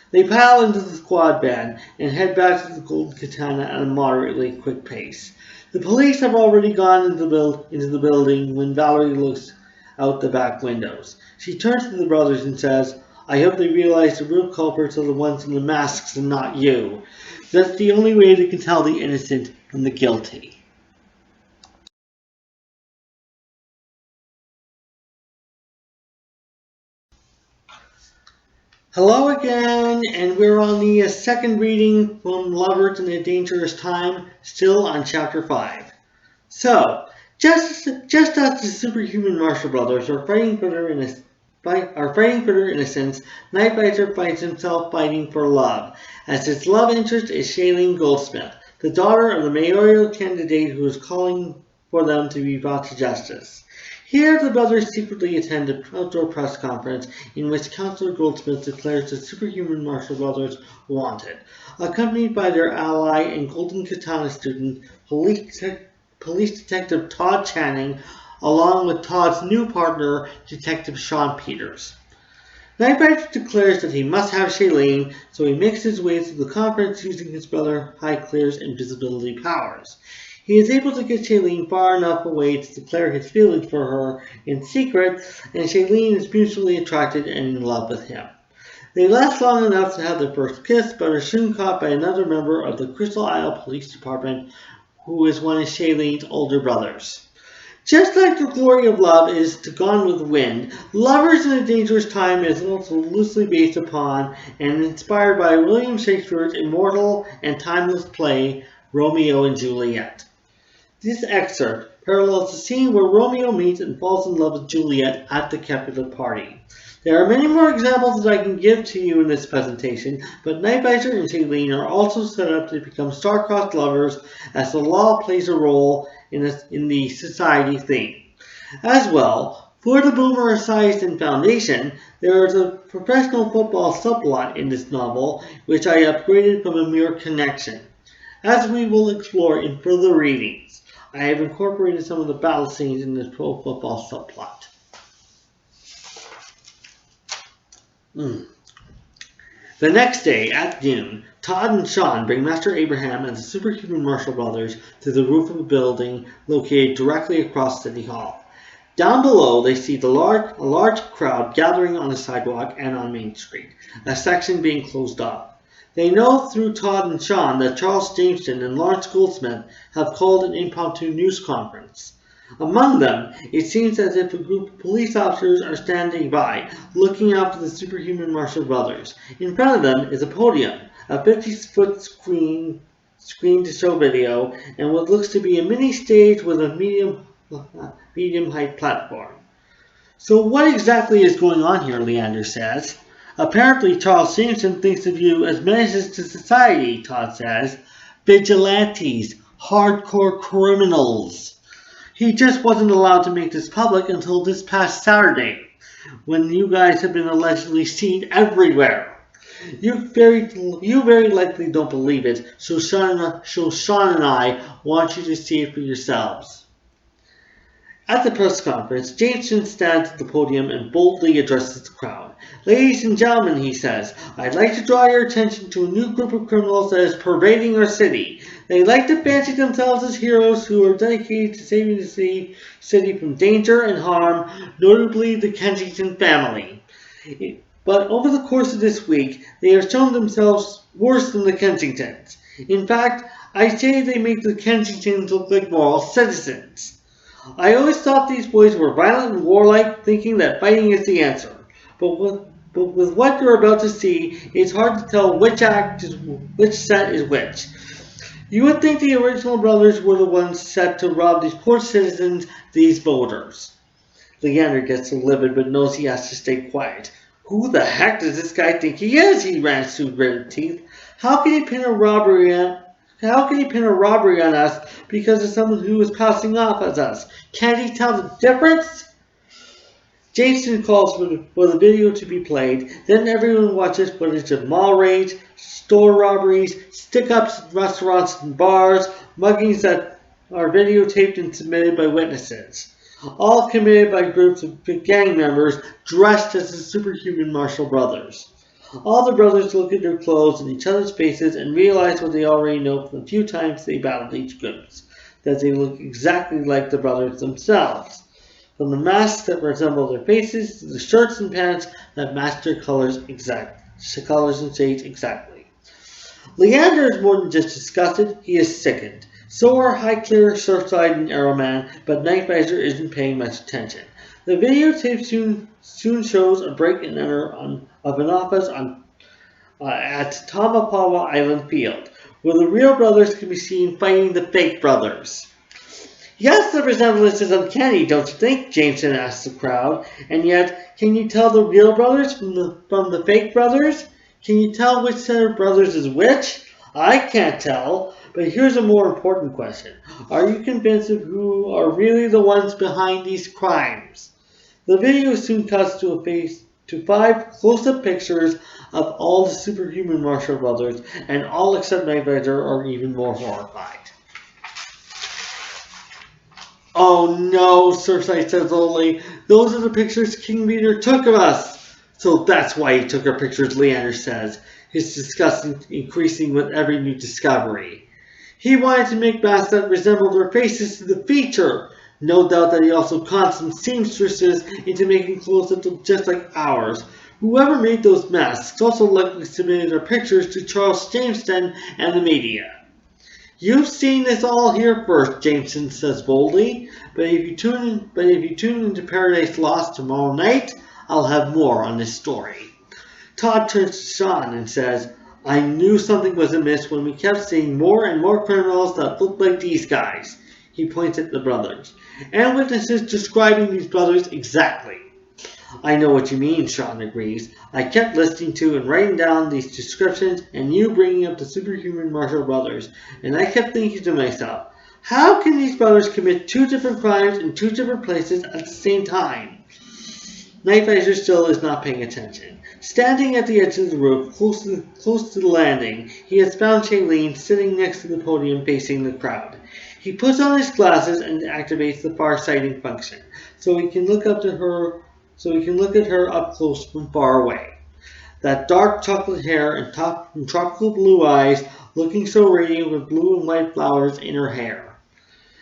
Speaker 1: They pile into the squad van and head back to the Golden Katana at a moderately quick pace. The police have already gone into the building when Valerie looks out the back windows. She turns to the brothers and says, I hope they realize the real culprits are the ones in the masks and not you. That's the only way they can tell the innocent from the guilty. Hello again, and we're on the second reading from Lovers in a Dangerous Time, still on Chapter 5. So, just as the superhuman Marshall brothers are fighting for their innocence, Nightbiter finds himself fighting for love, as his love interest is Shailene Goldsmith, the daughter of the mayoral candidate who is calling for them to be brought to justice. Here, the brothers secretly attend an outdoor press conference in which Councillor Goldsmith declares the superhuman Marshall brothers wanted, accompanied by their ally and Golden Katana student, Police Detective Todd Channing, along with Todd's new partner, Detective Sean Peters. Nightbiter declares that he must have Shailene, so he makes his way through the conference using his brother Highclear's invisibility powers. He is able to get Shailene far enough away to declare his feelings for her in secret, and Shailene is mutually attracted and in love with him. They last long enough to have their first kiss, but are soon caught by another member of the Crystal Isle Police Department, who is one of Shailene's older brothers. Just like the glory of love is to Gone with the Wind, Lovers in a Dangerous Time is also loosely based upon and inspired by William Shakespeare's immortal and timeless play, Romeo and Juliet. This excerpt parallels the scene where Romeo meets and falls in love with Juliet at the Capulet party. There are many more examples that I can give to you in this presentation, but Nightbiter and Shailene are also set up to become star-crossed lovers as the law plays a role in the society theme. As well, for the Boomer Esiason Foundation, there is a professional football subplot in this novel, which I upgraded from a mere connection. As we will explore in further readings, I have incorporated some of the battle scenes in this pro football subplot. The next day, at noon, Todd and Sean bring Master Abraham and the superhuman Marshall brothers to the roof of a building located directly across City Hall. Down below, they see a large crowd gathering on the sidewalk and on Main Street, a section being closed off. They know through Todd and Sean that Charles Jameson and Lawrence Goldsmith have called an impromptu news conference. Among them, it seems as if a group of police officers are standing by, looking out for the superhuman Marshall brothers. In front of them is a podium, a 50-foot screen to show video, and what looks to be a mini stage with a medium height platform. So what exactly is going on here, Leander says. Apparently Charles Jameson thinks of you as menaces to society, Todd says. Vigilantes, hardcore criminals. He just wasn't allowed to make this public until this past Saturday, when you guys have been allegedly seen everywhere. You very likely don't believe it, so Sean and I want you to see it for yourselves. At the press conference, Jameson stands at the podium and boldly addresses the crowd. Ladies and gentlemen, he says, I'd like to draw your attention to a new group of criminals that is pervading our city. They like to fancy themselves as heroes who are dedicated to saving the city from danger and harm, notably the Kensington family. But over the course of this week, they have shown themselves worse than the Kensingtons. In fact, I say they make the Kensingtons look like moral citizens. I always thought these boys were violent and warlike, thinking that fighting is the answer. But with what you're about to see, it's hard to tell which set is which. You would think the original brothers were the ones set to rob these poor citizens, these voters. Leander gets livid but knows he has to stay quiet. Who the heck does this guy think he is? He rants through gritted teeth. How can he pin a robbery How can he pin a robbery on us because of someone who was passing off as us? Can't he tell the difference? Jason calls for the video to be played. Then everyone watches footage of mall raids, store robberies, stick-ups in restaurants and bars, muggings that are videotaped and submitted by witnesses. All committed by groups of gang members dressed as the superhuman Marshall Brothers. All the brothers look at their clothes and each other's faces and realize what they already know from the few times they battled each group, that they look exactly like the brothers themselves. From the masks that resemble their faces to the shirts and pants that match their colors and shades exactly. Leander is more than just disgusted, he is sickened. So are Highclere, Surfside, and Arrowman, but Night Visor isn't paying much attention. The videotape soon shows a break and enter of an office at Tamapawa Island Field, where the real brothers can be seen fighting the fake brothers. Yes, the resemblance is uncanny, don't you think? Jameson asks the crowd. And yet, can you tell the real brothers from the fake brothers? Can you tell which set of brothers is which? I can't tell. But here's a more important question. Are you convinced of who are really the ones behind these crimes? The video soon cuts to 5 close-up pictures of all the superhuman Marshall Brothers, and all except Night Visor are even more horrified. Oh no, Surfside says slowly. Those are the pictures King Peter took of us. So that's why he took our pictures, Leander says, his disgust increasing with every new discovery. He wanted to make masks that resembled their faces to the feature. No doubt that he also conned some seamstresses into making clothes that looked just like ours. Whoever made those masks also likely submitted their pictures to Charles Jameson and the media. You've seen this all here first, Jameson says boldly, but if you tune into Paradise Lost tomorrow night, I'll have more on this story. Todd turns to Sean and says, I knew something was amiss when we kept seeing more and more criminals that looked like these guys. He points at the brothers. And witnesses describing these brothers exactly. I know what you mean, Sean agrees. I kept listening to and writing down these descriptions and you bringing up the superhuman Marshall Brothers, and I kept thinking to myself, how can these brothers commit 2 different crimes in 2 different places at the same time? Night Visor still is not paying attention. Standing at the edge of the roof, close to the landing, he has found Shailene sitting next to the podium facing the crowd. He puts on his glasses and activates the far-sighting function, so he can look at her up close from far away. That dark chocolate hair and tropical blue eyes, looking so radiant with blue and white flowers in her hair.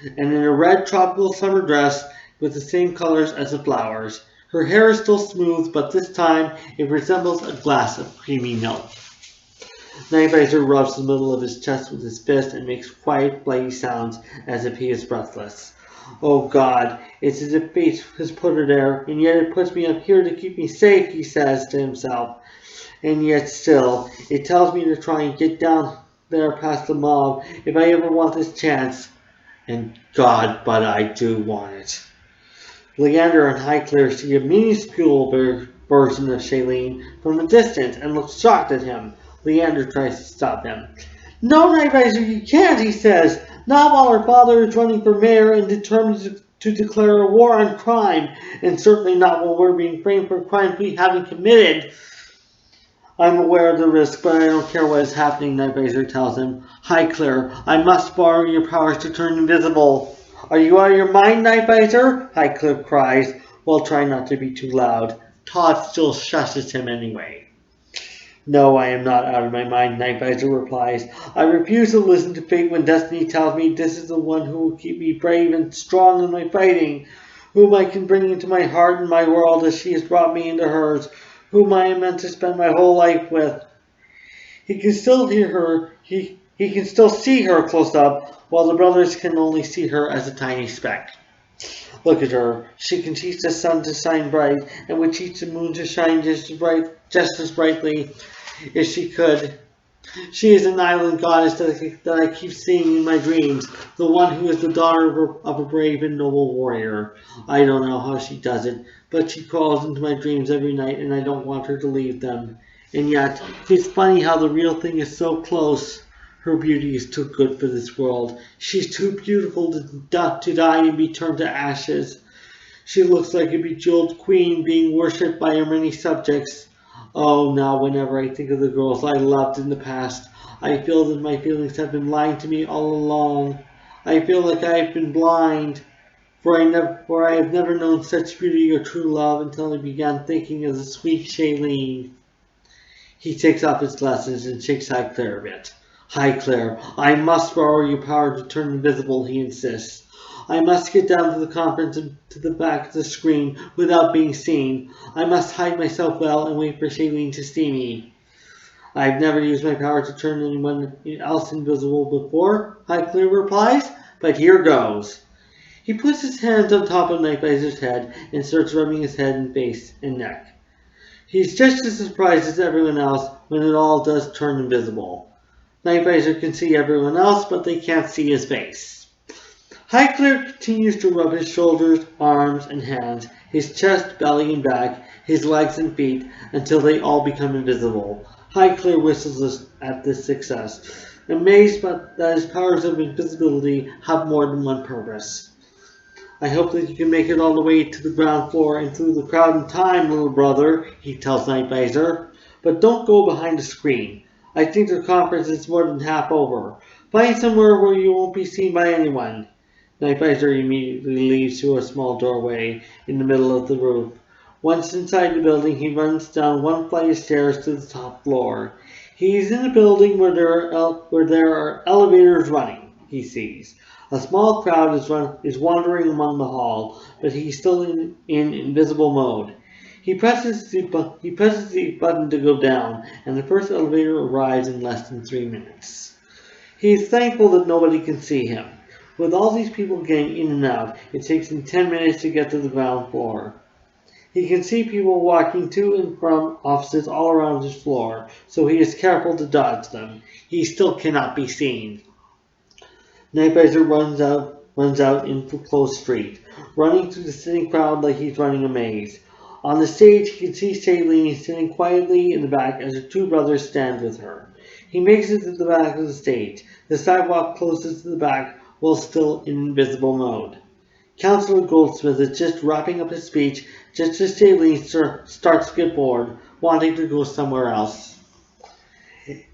Speaker 1: And in a red tropical summer dress with the same colors as the flowers. Her hair is still smooth, but this time it resembles a glass of creamy milk. Night Visor rubs the middle of his chest with his fist and makes quiet, flighty sounds as if he is breathless. Oh God, it's as if fate has put her there, and yet it puts me up here to keep me safe, he says to himself. And yet still, it tells me to try and get down there past the mob if I ever want this chance. And God, but I do want it. Leander and Highclere see a minuscule version of Shailene from a distance and look shocked at him. Leander tries to stop him. No, Night Visor, you can't, he says. Not while her father is running for mayor and determined to declare a war on crime, and certainly not while we're being framed for crimes we haven't committed. I'm aware of the risk, but I don't care what is happening, Night Visor tells him. Highclere, I must borrow your powers to turn invisible. Are you out of your mind, Night Visor? Highclere cries, while trying not to be too loud. Todd still shushes him anyway. No, I am not out of my mind, Night Visor replies. I refuse to listen to fate when destiny tells me this is the one who will keep me brave and strong in my fighting, whom I can bring into my heart and my world as she has brought me into hers, whom I am meant to spend my whole life with. He can still hear her, he can still see her close up, while the brothers can only see her as a tiny speck. Look at her. She can teach the sun to shine bright, and would teach the moon to shine just as brightly if she could. She is an island goddess that I keep seeing in my dreams, the one who is the daughter of a brave and noble warrior. I don't know how she does it, but she crawls into my dreams every night, and I don't want her to leave them. And yet, it's funny how the real thing is so close. Her beauty is too good for this world. She's too beautiful to die and be turned to ashes. She looks like a bejeweled queen being worshipped by her many subjects. Oh, now whenever I think of the girls I loved in the past, I feel that my feelings have been lying to me all along. I feel like I have been blind, for I have never known such beauty or true love until I began thinking of the sweet Shailene. He takes off his glasses and shakes Highclere a bit. Highclere, I must borrow your power to turn invisible, he insists. I must get down to the conference and to the back of the screen without being seen. I must hide myself well and wait for Shailene to see me. I've never used my power to turn anyone else invisible before, Highclere replies, but here goes. He puts his hands on top of Nightvisor's head and starts rubbing his head and face and neck. He's just as surprised as everyone else when it all does turn invisible. Nightvisor can see everyone else, but they can't see his face. Highclere continues to rub his shoulders, arms, and hands, his chest, belly, and back, his legs and feet, until they all become invisible. Highclere whistles at this success, amazed that his powers of invisibility have more than one purpose. I hope that you can make it all the way to the ground floor and through the crowd in time, little brother, he tells Nightvisor. But don't go behind the screen. I think the conference is more than half over. Find somewhere where you won't be seen by anyone. Nightvisor immediately leaves through a small doorway in the middle of the roof. Once inside the building, he runs down one flight of stairs to the top floor. He is in a building where there are elevators running, he sees. A small crowd is wandering among the hall, but he's still in invisible mode. He presses the button to go down, and the first elevator arrives in less than 3 minutes. He is thankful that nobody can see him. With all these people getting in and out, it takes him 10 minutes to get to the ground floor. He can see people walking to and from offices all around his floor, so he is careful to dodge them. He still cannot be seen. Nightvisor runs out into closed street, running through the sitting crowd like he's running a maze. On the stage, he can see Shailene sitting quietly in the back as her two brothers stand with her. He makes it to the back of the stage. The sidewalk closes to the back while still in invisible mode. Councillor Goldsmith is just wrapping up his speech just as Shailene starts to get bored, wanting to go somewhere else.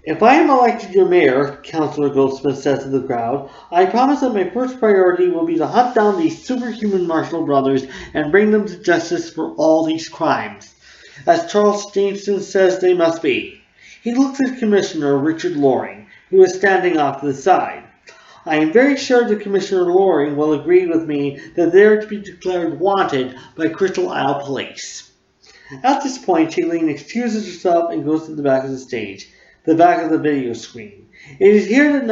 Speaker 1: If I am elected your mayor, Councillor Goldsmith says to the crowd, I promise that my first priority will be to hunt down these superhuman Marshall brothers and bring them to justice for all these crimes, as Charles Jameson says they must be. He looks at Commissioner Richard Loring, who is standing off to the side. I am very sure that Commissioner Loring will agree with me that they are to be declared wanted by Crystal Isle Police. At this point, Shailene excuses herself and goes to the back of the stage, the back of the video screen. It is here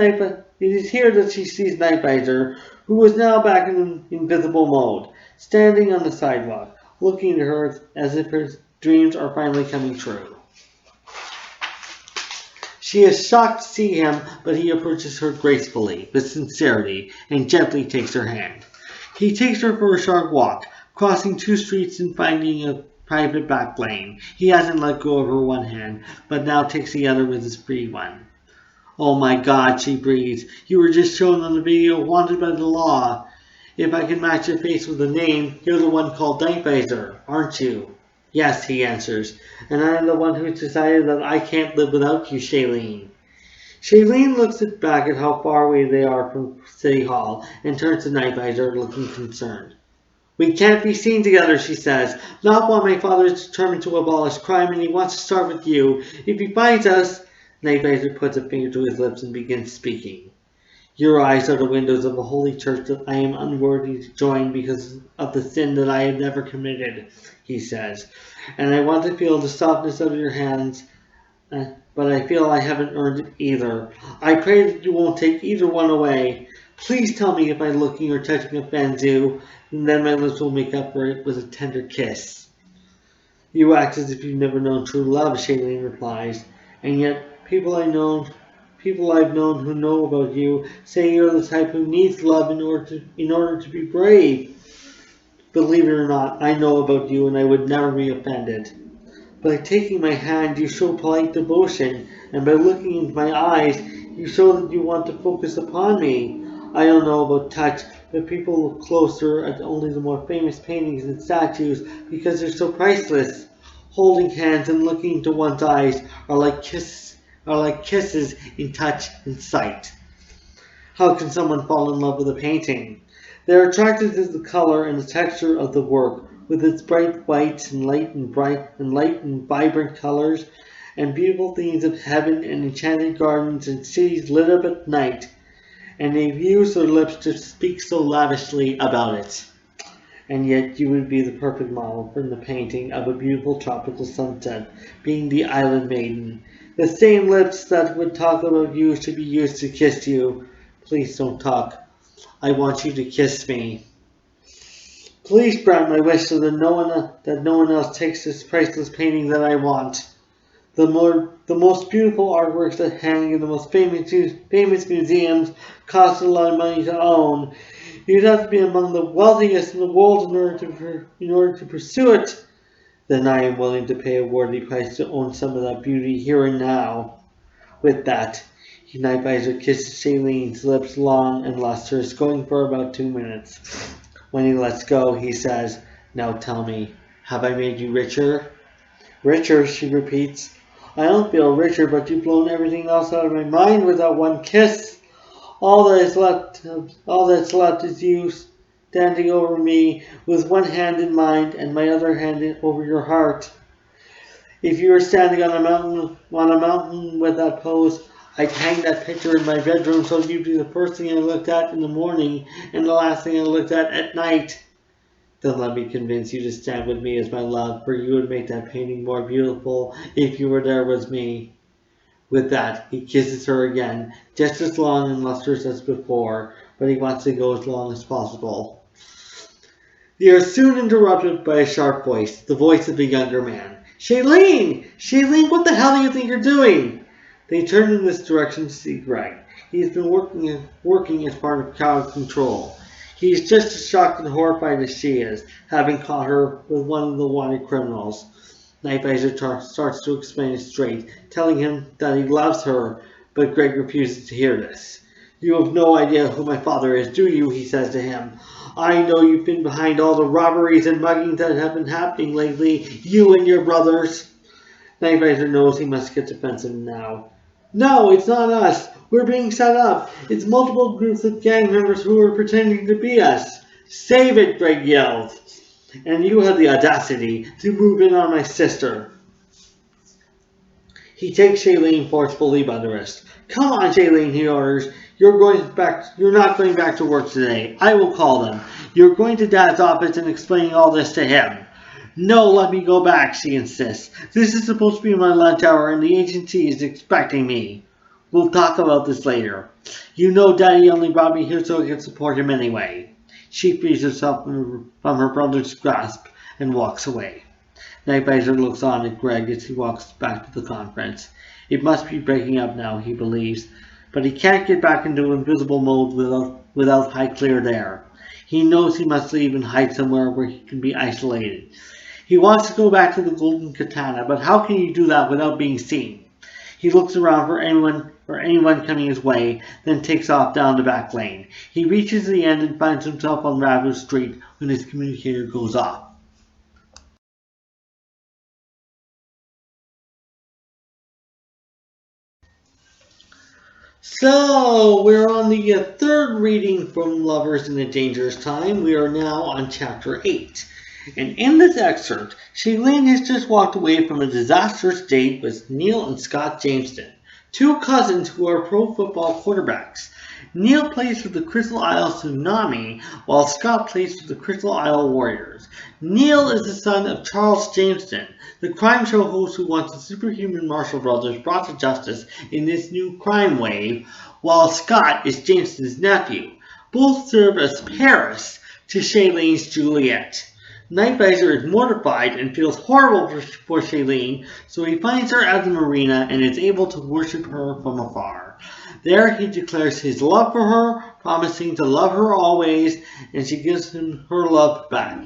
Speaker 1: that she sees Nightvisor, who is now back in invisible mode, standing on the sidewalk, looking at her as if her dreams are finally coming true. She is shocked to see him, but he approaches her gracefully, with sincerity, and gently takes her hand. He takes her for a short walk, crossing 2 streets and finding a private back lane. He hasn't let go of her one hand, but now takes the other with his free one. Oh my God, she breathes. You were just shown on the video, wanted by the law. If I can match your face with a name, you're the one called Nightvisor, aren't you? Yes, he answers, and I am the one who's decided that I can't live without you, Shailene. Shailene looks back at how far away they are from City Hall and turns to Nightvisor, looking concerned. We can't be seen together, she says, not while my father is determined to abolish crime and he wants to start with you. If he finds us... Nightvisor puts a finger to his lips and begins speaking. Your eyes are the windows of a holy church that I am unworthy to join because of the sin that I have never committed, he says. And I want to feel the softness of your hands, but I feel I haven't earned it either. I pray that you won't take either one away. Please tell me if my looking or touching offends you, and then my lips will make up for it with a tender kiss. You act as if you've never known true love, Shailene replies, and yet people I've known who know about you say you're the type who needs love in order to be brave. Believe it or not, I know about you and I would never be offended. By taking my hand, you show polite devotion, and by looking into my eyes, You show that you want to focus upon me. I don't know about touch, but people look closer at only the more famous paintings and statues because they're so priceless. Holding hands and looking into one's eyes are like kisses in touch and sight. How can someone fall in love with a painting? They are attracted to the color and the texture of the work, with its bright whites and light and vibrant colors, and beautiful themes of heaven and enchanted gardens and cities lit up at night, and they use their lips to speak so lavishly about it. And yet you would be the perfect model for the painting of a beautiful tropical sunset, being the island maiden. The same lips that would talk about you should be used to kiss you. Please don't talk. I want you to kiss me. Please grant my wish so that no one else takes this priceless painting that I want. The most beautiful artworks that hang in the most famous museums cost a lot of money to own. You'd have to be among the wealthiest in the world in order to pursue it. Then I am willing to pay a worthy price to own some of that beauty here and now. With that, Nightvisor kisses Shailene's lips long and lustrous, going for about 2 minutes. When he lets go, he says, "Now tell me, have I made you richer?" "Richer," she repeats. "I don't feel richer, but you've blown everything else out of my mind with that one kiss. All that's left is you standing over me with one hand in mine and my other hand over your heart. If you were standing on a mountain with that pose, I'd hang that picture in my bedroom so you'd be the first thing I looked at in the morning and the last thing I looked at night. Then let me convince you to stand with me as my love, for you would make that painting more beautiful if you were there with me." With that, he kisses her again, just as long and lustrous as before, but he wants to go as long as possible. They are soon interrupted by a sharp voice, the voice of the younger man. "Shailene! Shailene, what the hell do you think you're doing?" They turn in this direction to see Greg. He's been working as part of crowd control. He's just as shocked and horrified as she is, having caught her with one of the wanted criminals. Nightvisor starts to explain it straight, telling him that he loves her, but Greg refuses to hear this. "You have no idea who my father is, do you?" he says to him. "I know you've been behind all the robberies and muggings that have been happening lately, you and your brothers." Nightvisor knows he must get defensive now. "No, it's not us. We're being set up. It's multiple groups of gang members who are pretending to be us." "Save it," Greg yells. "And you had the audacity to move in on my sister." He takes Shailene forcefully by the wrist. "Come on, Shailene," he orders. You're not going back to work today. I will call them. You're going to Dad's office and explaining all this to him." "No, let me go back," she insists. "This is supposed to be my lunch hour and the agency is expecting me." "We'll talk about this later. You know Daddy only brought me here so I can support him anyway." She frees herself from her brother's grasp and walks away. Nightvisor looks on at Greg as he walks back to the conference. It must be breaking up now, he believes, but he can't get back into invisible mode without Highclere there. He knows he must leave and hide somewhere where he can be isolated. He wants to go back to the Golden Katana, but how can he do that without being seen? He looks around for anyone coming his way, then takes off down the back lane. He reaches the end and finds himself on Ravu Street when his communicator goes off. So, we're on the third reading from Lovers in a Dangerous Time. We are now on Chapter 8. And in this excerpt, Shailene has just walked away from a disastrous date with Neil and Scott Jameson, two cousins who are pro football quarterbacks. Neil plays for the Crystal Isle Tsunami, while Scott plays for the Crystal Isle Warriors. Neil is the son of Charles Jameson, the crime show host who wants the superhuman Marshall Brothers brought to justice in this new crime wave, while Scott is Jameson's nephew. Both serve as Paris to Shailene's Juliet. Nightvisor is mortified and feels horrible for Shailene, so he finds her at the marina and is able to worship her from afar. There he declares his love for her, promising to love her always, and she gives him her love back,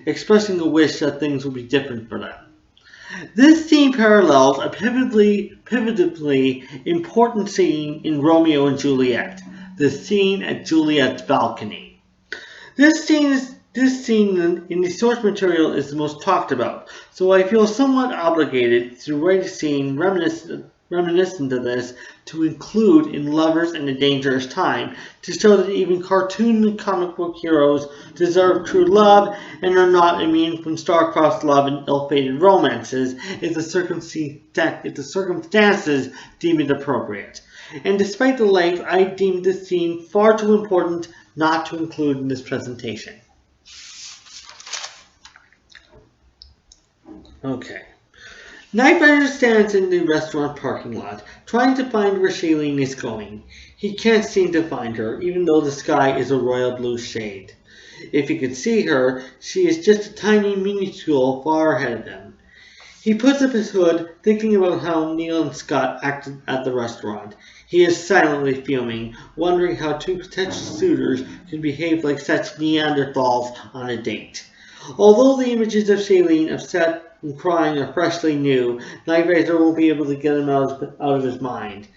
Speaker 1: expressing a wish that things will be different for them. This scene parallels a pivotally important scene in Romeo and Juliet, the scene at Juliet's balcony. This scene in the source material is the most talked about, so I feel somewhat obligated to write a scene reminiscent of this to include in Lovers in a Dangerous Time, to show that even cartoon and comic book heroes deserve true love and are not immune from star-crossed love and ill-fated romances if the circumstances deem it appropriate. And despite the length, I deemed this scene far too important not to include in this presentation. Okay. Night Rider stands in the restaurant parking lot, trying to find where Shailene is going. He can't seem to find her, even though the sky is a royal blue shade. If he could see her, she is just a tiny minuscule far ahead of him. He puts up his hood, thinking about how Neil and Scott acted at the restaurant. He is silently fuming, wondering how two potential suitors could behave like such Neanderthals on a date. Although the images of Shailene upset and crying are freshly new, Night Rider won't be able to get him out of his mind.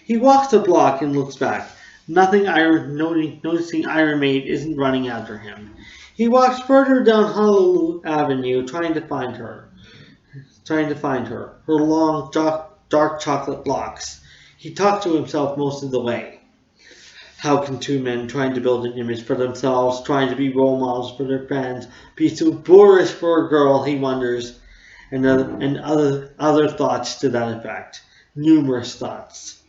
Speaker 1: He walks the block and looks back, noticing Iron Maid isn't running after him. He walks further down Honolulu Avenue, trying to find her. Her long, dark chocolate locks. He talks to himself most of the way. How can two men trying to build an image for themselves, trying to be role models for their friends, be so boorish for a girl, he wonders, and other thoughts to that effect. Numerous thoughts.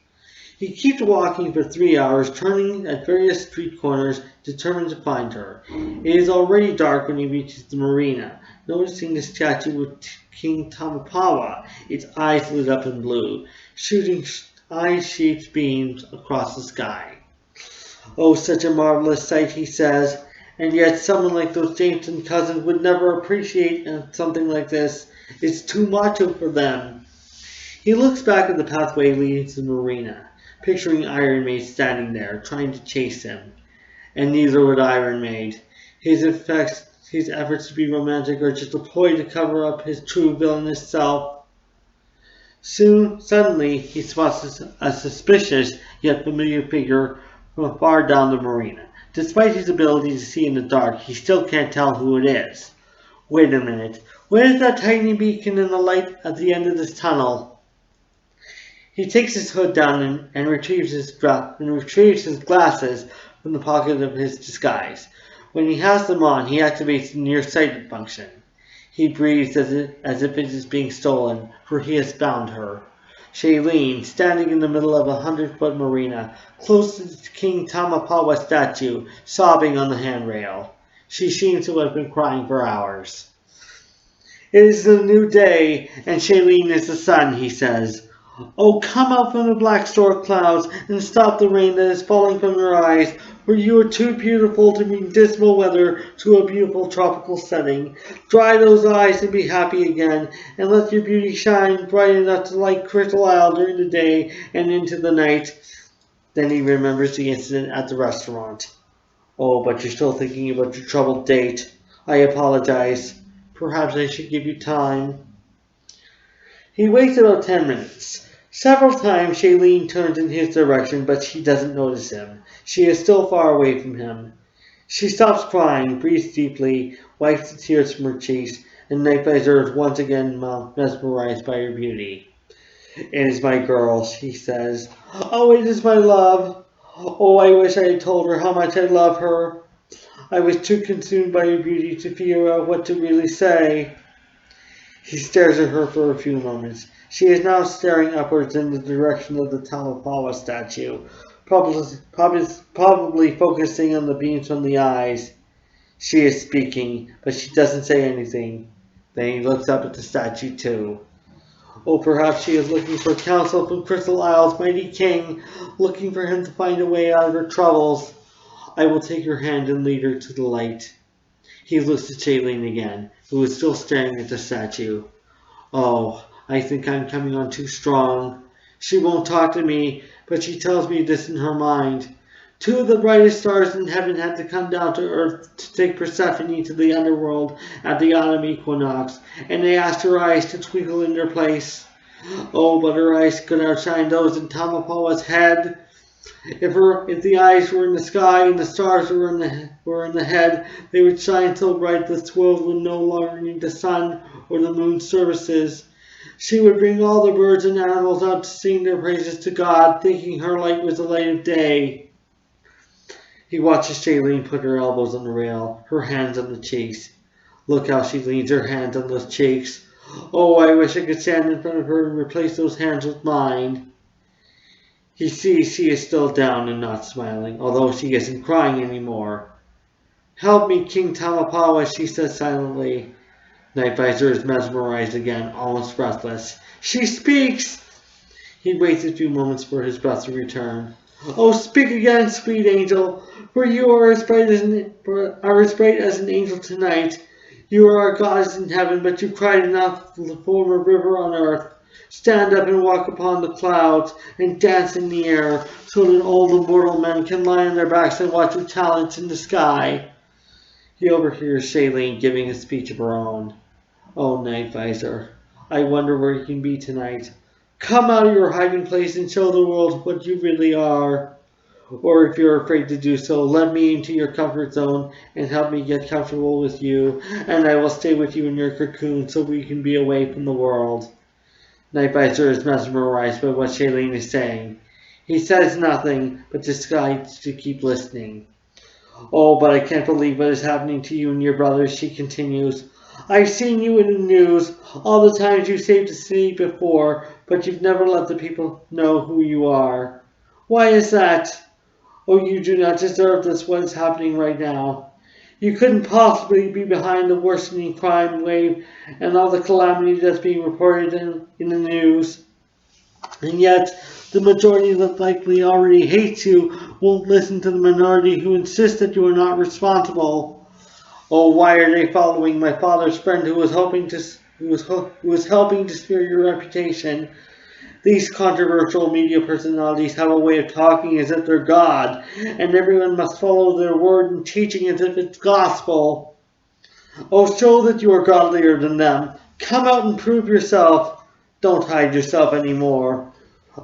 Speaker 1: He keeps walking for 3 hours, turning at various street corners, determined to find her. It is already dark when he reaches the marina, noticing the statue of King Tamapawa, its eyes lit up in blue, shooting eye-shaped beams across the sky. Oh, such a marvelous sight, he says, and yet someone like those Jameson cousins would never appreciate something like this. It's too macho for them. He looks back at the pathway leading to the marina, picturing Iron Maid standing there, trying to chase him. And neither would Iron Maid. His efforts to be romantic are just a ploy to cover up his true villainous self. Suddenly, he spots a suspicious yet familiar figure from far down the marina. Despite his ability to see in the dark, he still can't tell who it is. Wait a minute. What is that tiny beacon in the light at the end of this tunnel? He takes his hood down and retrieves his glasses from the pocket of his disguise. When he has them on, he activates the nearsighted function. He breathes as if it is being stolen, for he has found her. Shailene, standing in the middle of a 100-foot marina, close to the King Tamapawa statue, sobbing on the handrail. She seems to have been crying for hours. It is a new day, and Shailene is the sun, he says. Oh, come out from the black storm clouds and stop the rain that is falling from your eyes, for you are too beautiful to bring dismal weather to a beautiful tropical setting. Dry those eyes and be happy again, and let your beauty shine bright enough to light Crystal Isle during the day and into the night. Then he remembers the incident at the restaurant. Oh, but you're still thinking about your troubled date. I apologize. Perhaps I should give you time. He waits about 10 minutes. Several times Shailene turns in his direction, but she doesn't notice him. She is still far away from him. She stops crying, breathes deeply, wipes the tears from her cheeks, and Night Rider is once again mesmerized by her beauty. It is my girl, she says. Oh, it is my love. Oh, I wish I had told her how much I love her. I was too consumed by her beauty to figure out what to really say. He stares at her for a few moments. She is now staring upwards in the direction of the Tamapawa statue, probably focusing on the beams from the eyes. She is speaking, but she doesn't say anything. Then he looks up at the statue too. Oh, perhaps she is looking for counsel from Crystal Isle's mighty king, looking for him to find a way out of her troubles. I will take her hand and lead her to the light. He looks at Shailene again, who is still staring at the statue. Oh, I think I'm coming on too strong. She won't talk to me, but she tells me this in her mind. Two of the brightest stars in heaven had to come down to earth to take Persephone to the underworld at the autumn equinox, and they asked her eyes to twinkle in their place. Oh, but her eyes could outshine those in Tamapawa's head. If the eyes were in the sky and the stars were in the head, they would shine so bright that the world would no longer need the sun or the moon's services. She would bring all the birds and animals out to sing their praises to God, thinking her light was the light of day. He watches Shailene put her elbows on the rail, her hands on the cheeks. Look how she leans her hands on those cheeks. Oh, I wish I could stand in front of her and replace those hands with mine. He sees she is still down and not smiling, although she isn't crying anymore. Help me, King Tamapawa, she says silently. Night Visor is mesmerized again, almost breathless. She speaks! He waits a few moments for his breath to return. Oh, speak again, sweet angel, for you are as bright as an angel tonight. You are our goddess in heaven, but you cried enough to form a river on earth. Stand up and walk upon the clouds and dance in the air, so that all the mortal men can lie on their backs and watch your talents in the sky. He overhears Shailene giving a speech of her own. Oh, Night Visor, I wonder where you can be tonight. Come out of your hiding place and show the world what you really are. Or if you're afraid to do so, let me into your comfort zone and help me get comfortable with you, and I will stay with you in your cocoon so we can be away from the world. Night Visor is mesmerized by what Shailene is saying. He says nothing, but decides to keep listening. Oh, but I can't believe what is happening to you and your brothers, she continues. I've seen you in the news, all the times you saved the city before, but you've never let the people know who you are. Why is that? Oh, you do not deserve this, what is happening right now. You couldn't possibly be behind the worsening crime wave and all the calamity that's being reported in the news. And yet, the majority that likely already hates you won't listen to the minority who insist that you are not responsible. Oh, why are they following my father's friend who was helping to smear your reputation? These controversial media personalities have a way of talking as if they're God, and everyone must follow their word and teaching as if it's gospel. Oh, show that you are godlier than them. Come out and prove yourself. Don't hide yourself anymore.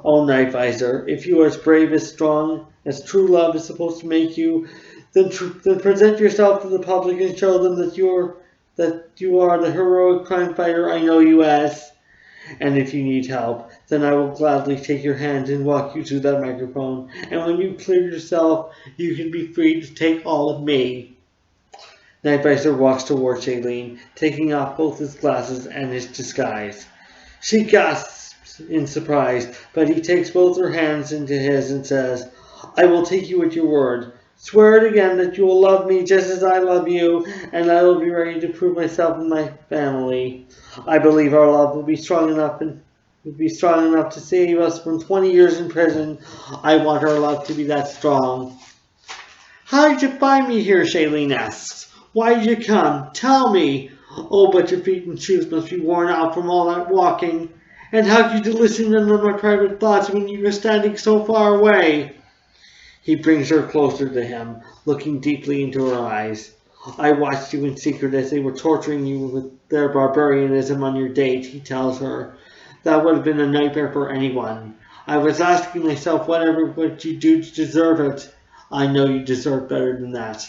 Speaker 1: Oh, Night Visor, if you are as brave, as strong, as true love is supposed to make you, then present yourself to the public and show them that you are the heroic crime fighter I know you as. And if you need help, then I will gladly take your hand and walk you to that microphone. And when you clear yourself, you can be free to take all of me. Night Visor walks toward Shailene, taking off both his glasses and his disguise. She gasps in surprise, but he takes both her hands into his and says, I will take you at your word. Swear it again that you will love me just as I love you, and I will be ready to prove myself and my family. I believe our love will be strong enough to save us from 20 years in prison. I want our love to be that strong. How did you find me here? Shailene asks. Why did you come? Tell me. Oh, but your feet and shoes must be worn out from all that walking. And how could you listen in on my private thoughts when you were standing so far away? He brings her closer to him, looking deeply into her eyes. I watched you in secret as they were torturing you with their barbarianism on your date, he tells her. That would have been a nightmare for anyone. I was asking myself what would you do to deserve it. I know you deserve better than that.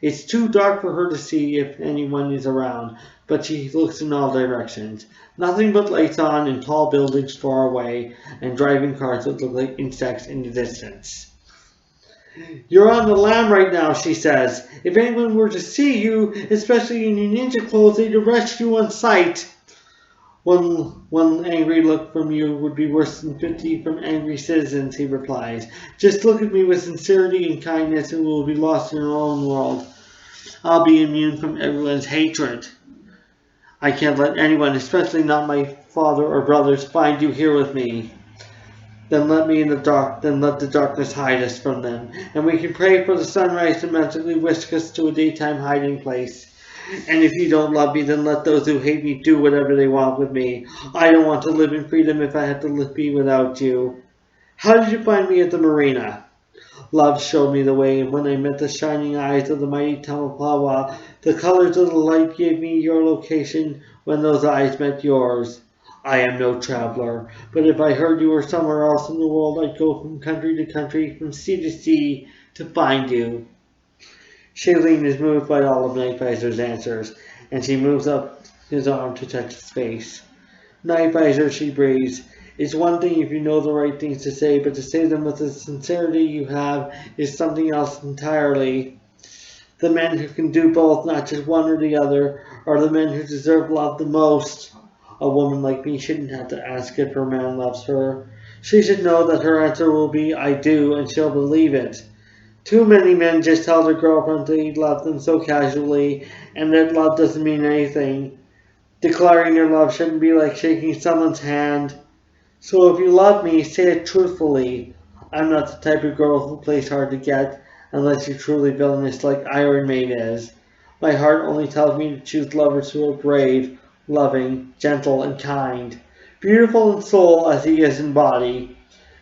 Speaker 1: It's too dark for her to see if anyone is around, but she looks in all directions. Nothing but lights on and tall buildings far away, and driving cars that look like insects in the distance. You're on the lam right now, she says. If anyone were to see you, especially in your ninja clothes, they'd arrest you on sight. One angry look from you would be worse than 50 from angry citizens, he replies. Just look at me with sincerity and kindness and we'll be lost in our own world. I'll be immune from everyone's hatred. I can't let anyone, especially not my father or brothers, find you here with me. Then let the darkness hide us from them, and we can pray for the sunrise to magically whisk us to a daytime hiding place. And if you don't love me, then let those who hate me do whatever they want with me. I don't want to live in freedom if I have to be without you. How did you find me at the marina? Love showed me the way, and when I met the shining eyes of the mighty Tamapawa, the colors of the light gave me your location when those eyes met yours. I am no traveler, but if I heard you were somewhere else in the world, I'd go from country to country, from sea to sea, to find you. Shailene is moved by all of Nightvisor's answers, and she moves up his arm to touch his face. Nightvisor, she breathes. It's one thing if you know the right things to say, but to say them with the sincerity you have is something else entirely. The men who can do both, not just one or the other, are the men who deserve love the most. A woman like me shouldn't have to ask if her man loves her. She should know that her answer will be, I do, and she'll believe it. Too many men just tell their girlfriend they love them so casually, and that love doesn't mean anything. Declaring your love shouldn't be like shaking someone's hand. So if you love me, say it truthfully. I'm not the type of girl who plays hard to get, unless you're truly villainous like Iron Maid is. My heart only tells me to choose lovers who are brave, loving, gentle, and kind. Beautiful in soul as he is in body.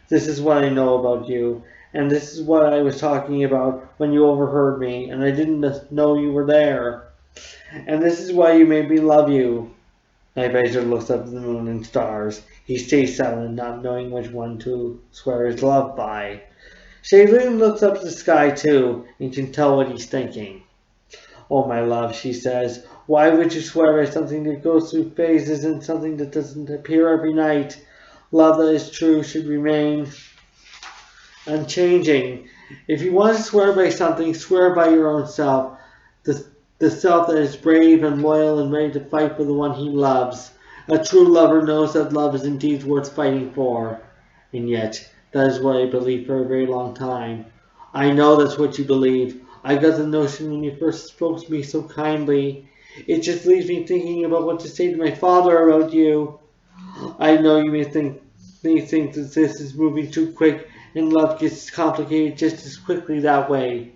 Speaker 1: This is what I know about you, and this is what I was talking about when you overheard me, and I didn't know you were there. And this is why you made me love you. Nightvisor looks up at the moon and stars. He stays silent, not knowing which one to swear his love by. Shailene looks up at the sky too, and can tell what he's thinking. Oh, my love, she says, why would you swear by something that goes through phases and something that doesn't appear every night? Love that is true should remain unchanging. If you want to swear by something, swear by your own self. The self that is brave and loyal and ready to fight for the one he loves. A true lover knows that love is indeed worth fighting for. And yet, that is what I believed for a very long time. I know that's what you believe. I got the notion when you first spoke to me so kindly. It just leaves me thinking about what to say to my father about you. I know you may think that this is moving too quick and love gets complicated just as quickly that way.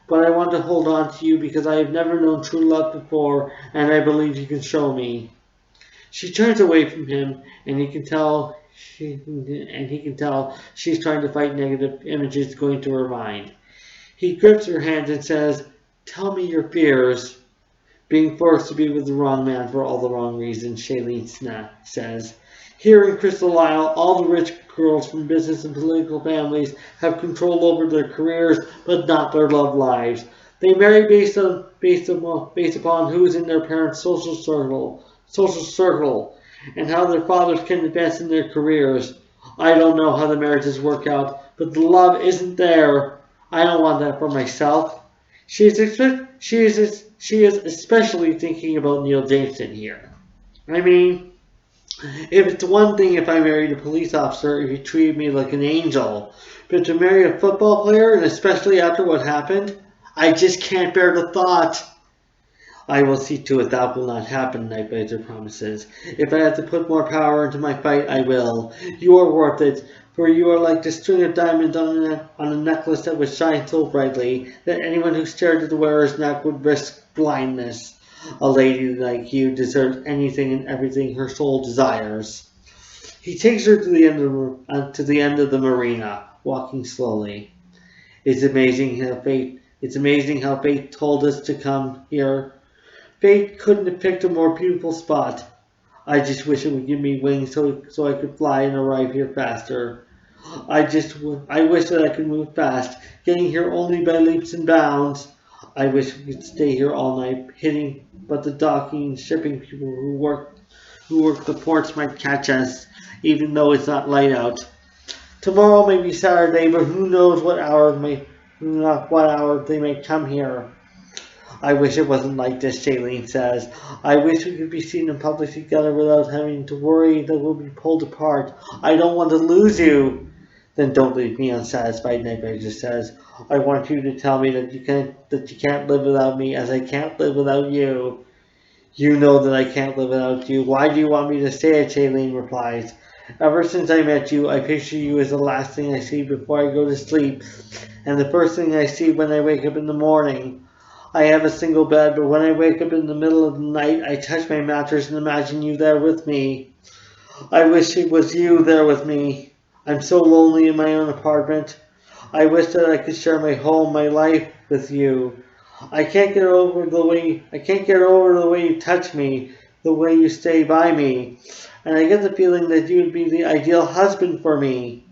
Speaker 1: But I want to hold on to you because I have never known true love before, and I believe you can show me. She turns away from him, and he can tell she's trying to fight negative images going through her mind. He grips her hand and says, tell me your fears. Being forced to be with the wrong man for all the wrong reasons, Shailene says. Here in Crystal Isle, all the rich girls from business and political families have control over their careers, but not their love lives. They marry based upon who is in their parents' social circle, and how their fathers can advance in their careers. I don't know how the marriages work out, but the love isn't there. I don't want that for myself. She is especially thinking about Neil Jameson here. I mean, if it's one thing if I married a police officer if he treated me like an angel, but to marry a football player, and especially after what happened, I just can't bear the thought. I will see to it that will not happen, Nightvisor promises. If I have to put more power into my fight, I will. You are worth it, for you are like the string of diamonds on a necklace that would shine so brightly that anyone who stared at the wearer's neck would risk blindness. A lady like you deserves anything and everything her soul desires. He takes her to the end of the marina, walking slowly. It's amazing how fate told us to come here. Fate couldn't have picked a more beautiful spot. I just wish it would give me wings so I could fly and arrive here faster. I wish that I could move fast, getting here only by leaps and bounds. I wish we could stay here all night, but the docking and shipping people who work the ports might catch us, even though it's not light out. Tomorrow may be Saturday, but who knows what hour they may come here. I wish it wasn't like this, Shailene says. I wish we could be seen in public together without having to worry that we'll be pulled apart. I don't want to lose you. Then don't leave me unsatisfied, Nightvisor says. I want you to tell me that you can't live without me as I can't live without you. You know that I can't live without you. Why do you want me to say it? Shailene replies. Ever since I met you, I picture you as the last thing I see before I go to sleep, and the first thing I see when I wake up in the morning. I have a single bed, but when I wake up in the middle of the night, I touch my mattress and imagine you there with me. I wish it was you there with me. I'm so lonely in my own apartment. I wish that I could share my home, my life with you. I can't get over the way you touch me, the way you stay by me, and I get the feeling that you would be the ideal husband for me.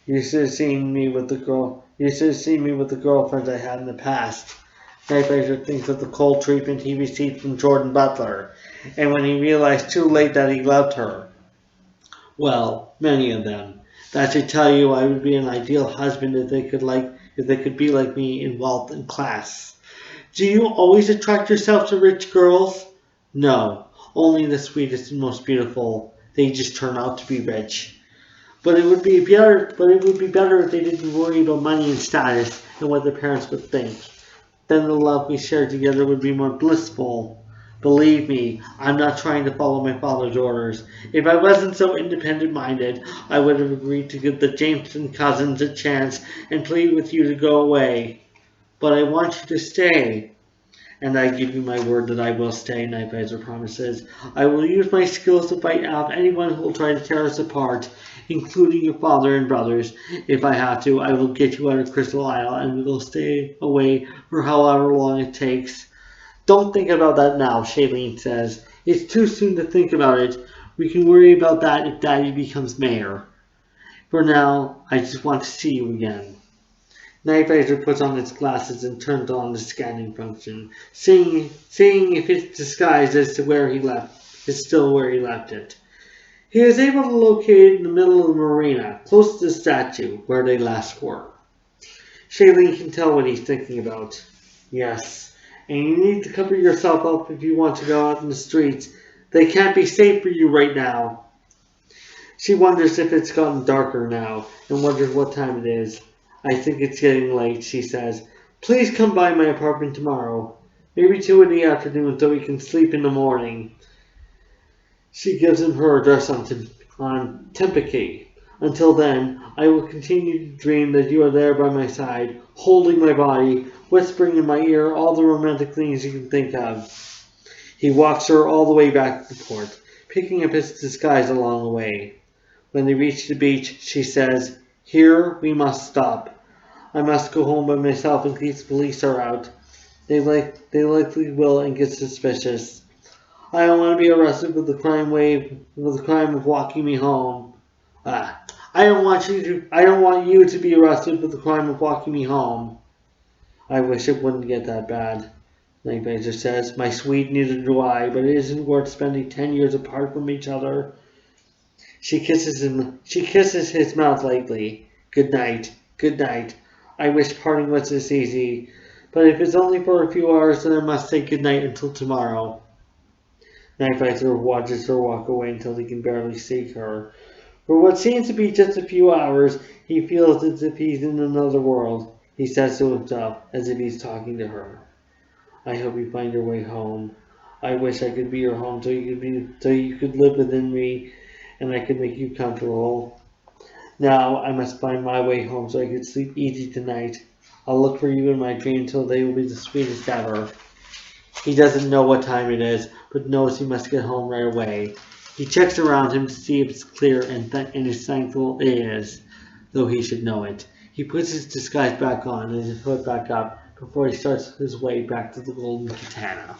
Speaker 1: You should have seen me with the girl. You should have seen me with the girlfriends I had in the past. Nightbreaker thinks of the cold treatment he received from Jordan Butler, and when he realized too late that he loved her. Well, many of them. That should tell you I would be an ideal husband if they could be like me in wealth and class. Do you always attract yourself to rich girls? No, only the sweetest and most beautiful. They just turn out to be rich. But it would be better if they didn't worry about money and status and what their parents would think. Then the love we shared together would be more blissful. Believe me, I'm not trying to follow my father's orders. If I wasn't so independent-minded, I would have agreed to give the Jameson cousins a chance and plead with you to go away. But I want you to stay. And I give you my word that I will stay, Nightvisor promises. I will use my skills to fight off anyone who will try to tear us apart, including your father and brothers. If I have to, I will get you out of Crystal Isle and we will stay away for however long it takes. Don't think about that now, Shailene says. It's too soon to think about it. We can worry about that if Daddy becomes mayor. For now, I just want to see you again. Nightvisor puts on his glasses and turns on the scanning function, seeing if its disguise is still where he left it. He is able to locate it in the middle of the marina, close to the statue where they last were. Shailene can tell what he's thinking about. Yes, and you need to cover yourself up if you want to go out in the streets. They can't be safe for you right now. She wonders if it's gotten darker now, and wonders what time it is. I think it's getting late, she says. Please come by my apartment tomorrow. Maybe 2 in the afternoon so we can sleep in the morning. She gives him her address on Tempeke. Until then, I will continue to dream that you are there by my side, holding my body, whispering in my ear all the romantic things you can think of. He walks her all the way back to the port, picking up his disguise along the way. When they reach the beach, she says, Here we must stop. I must go home by myself in case the police are out. They likely will and get suspicious. I don't want to be arrested with the crime of walking me home. I don't want you to be arrested with the crime of walking me home. I wish it wouldn't get that bad. Nightvisor says, My sweet, neither do I, but it isn't worth spending 10 years apart from each other. She kisses his mouth lightly. Good night. Good night. I wish parting was this easy, but if it's only for a few hours, then I must say good night until tomorrow. Nightvisor watches her walk away until he can barely see her. For what seems to be just a few hours, he feels as if he's in another world. He says to himself, as if he's talking to her. I hope you find your way home. I wish I could be your home so you could live within me, and I could make you comfortable. Now I must find my way home so I can sleep easy tonight. I'll look for you in my dream till they will be the sweetest ever. He doesn't know what time it is, but knows he must get home right away. He checks around him to see if it's clear and is thankful it is, though he should know it. He puts his disguise back on and his hood back up before he starts his way back to the Golden Katana.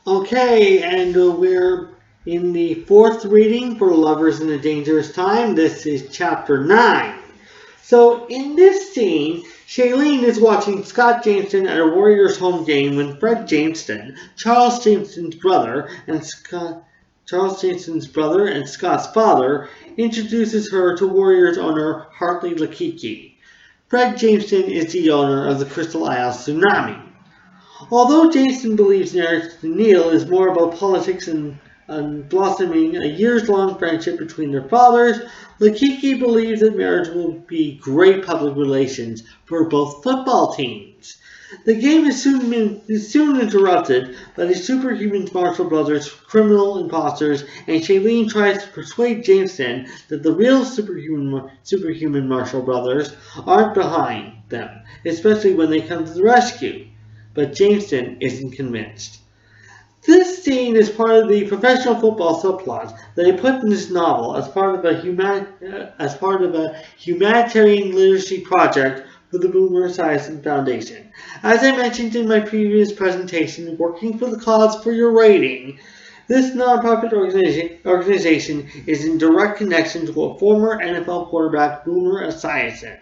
Speaker 1: Okay, and we're in the 4th reading for Lovers in a Dangerous Time. This is Chapter 9. So, in this scene, Shailene is watching Scott Jameson at a Warriors home game when Fred Jameson, Charles Jameson's brother and Scott's father, introduces her to Warriors owner Hartley Lakiki. Fred Jameson is the owner of the Crystal Isle Tsunami. Although Jameson believes marriage to Neil is more about politics and blossoming a years-long friendship between their fathers, Lakiki believes that marriage will be great public relations for both football teams. The game is soon interrupted by the superhuman Marshall brothers, criminal imposters, and Shailene tries to persuade Jameson that the real superhuman Marshall brothers aren't behind them, especially when they come to the rescue. But Jameson isn't convinced. This scene is part of the professional football subplot that I put in this novel as part of a humanitarian literacy project for the Boomer Esiason Foundation. As I mentioned in my previous presentation, Working for the Cause for Your Rating, this nonprofit organization is in direct connection to a former NFL quarterback, Boomer Esiason,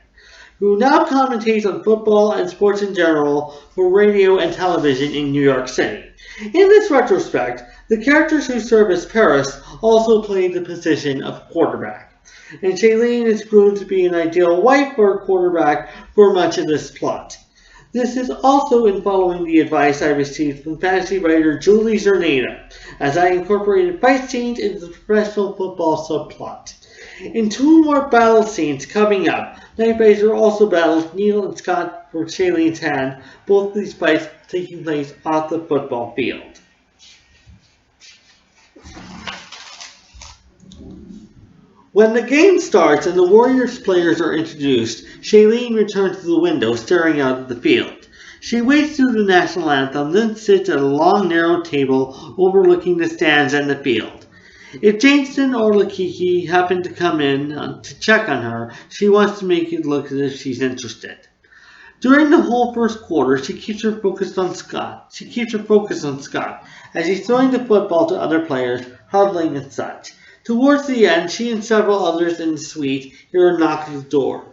Speaker 1: who now commentates on football and sports in general for radio and television in New York City. In this retrospect, the characters who serve as Paris also play the position of quarterback, and Shailene is proven to be an ideal wife for a quarterback for much of this plot. This is also in following the advice I received from fantasy writer Julie Zerneda, as I incorporated fight scenes into the professional football subplot. In two more battle scenes coming up, Night Razor also battles Neil and Scott for Shailene's hand, both of these fights taking place off the football field. When the game starts and the Warriors players are introduced, Shailene returns to the window staring out at the field. She waits through the national anthem, then sits at a long narrow table overlooking the stands and the field. If Jameson or Lakiki happen to come in to check on her, she wants to make it look as if she's interested. During the whole first quarter, she keeps her focus on Scott, as he's throwing the football to other players, huddling and such. Towards the end, she and several others in the suite hear a knock at the door.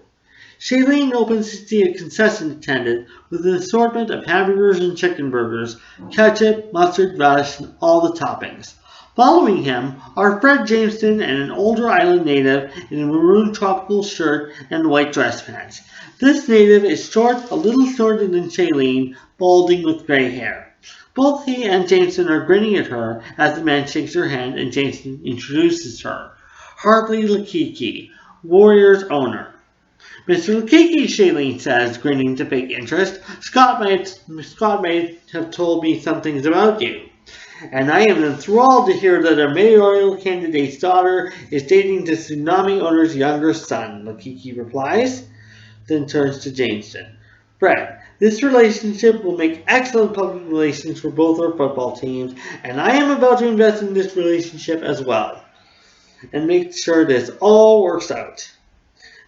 Speaker 1: Shailene opens to see a concession attendant with an assortment of hamburgers and chicken burgers, ketchup, mustard, relish, and all the toppings. Following him are Fred Jameson and an older island native in a maroon tropical shirt and white dress pants. This native is short, a little shorter than Shailene, balding with gray hair. Both he and Jameson are grinning at her as the man shakes her hand and Jameson introduces her. Hartley Lakiki, Warriors owner. Mr. Lakiki, Shailene says, grinning to fake interest, Scott might have told me some things about you. And I am enthralled to hear that a mayoral candidate's daughter is dating the Tsunami owner's younger son, Lakiki replies, then turns to Jameson. Fred, this relationship will make excellent public relations for both our football teams, and I am about to invest in this relationship as well, and make sure this all works out.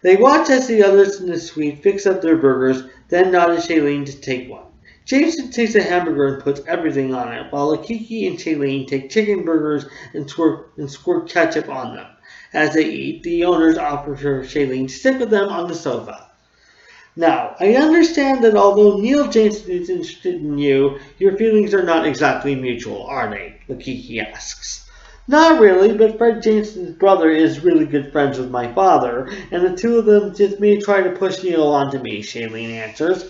Speaker 1: They watch as the others in the suite fix up their burgers, then nod at Shailene to take one. Jameson takes a hamburger and puts everything on it, while Lakiki and Shailene take chicken burgers and squirt ketchup on them. As they eat, the owners offer Shailene to sit with them on the sofa. Now, I understand that although Neil Jameson is interested in you, your feelings are not exactly mutual, are they? Lakiki asks. Not really, but Fred Jameson's brother is really good friends with my father, and the two of them just may try to push Neil onto me, Shailene answers.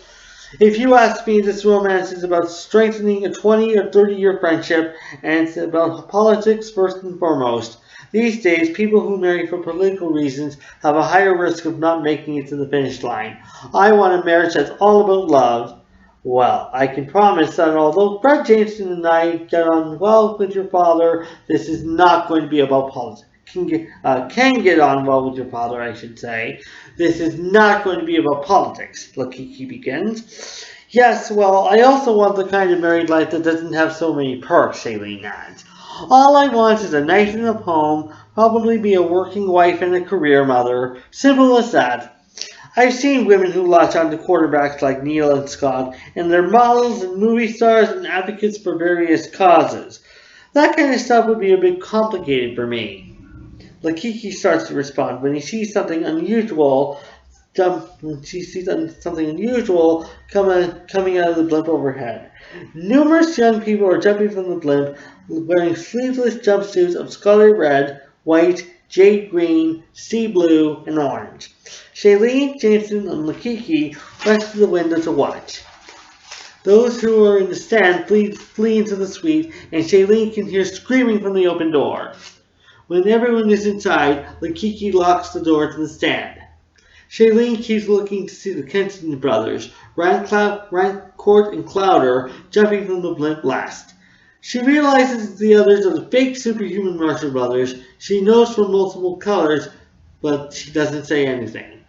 Speaker 1: If you ask me, this romance is about strengthening a 20 or 30-year friendship, and it's about politics first and foremost. These days, people who marry for political reasons have a higher risk of not making it to the finish line. I want a marriage that's all about love. Well, I can promise that although Fred Jameson and I get on well with your father, this is not going to be about politics. Can get on well with your father, I should say. This is not going to be about politics, Lakiki begins. Yes, well, I also want the kind of married life that doesn't have so many perks, Shailene adds. All I want is a nice enough home, probably be a working wife and a career mother. Simple as that. I've seen women who latch onto quarterbacks like Neil and Scott, and they're models and movie stars and advocates for various causes. That kind of stuff would be a bit complicated for me. Lakiki starts to respond when he sees something unusual coming out of the blimp overhead. Numerous young people are jumping from the blimp, wearing sleeveless jumpsuits of scarlet red, white, jade green, sea blue, and orange. Shailene, Jameson, and Lakiki rush to the window to watch. Those who are in the stand flee into the suite, and Shailene can hear screaming from the open door. When everyone is inside, Lakiki locks the door to the stand. Shailene keeps looking to see the Kensington brothers, Rancourt and Clowder, jumping from the blimp last. She realizes the others are the fake superhuman Marshall brothers. She knows from multiple colors, but she doesn't say anything.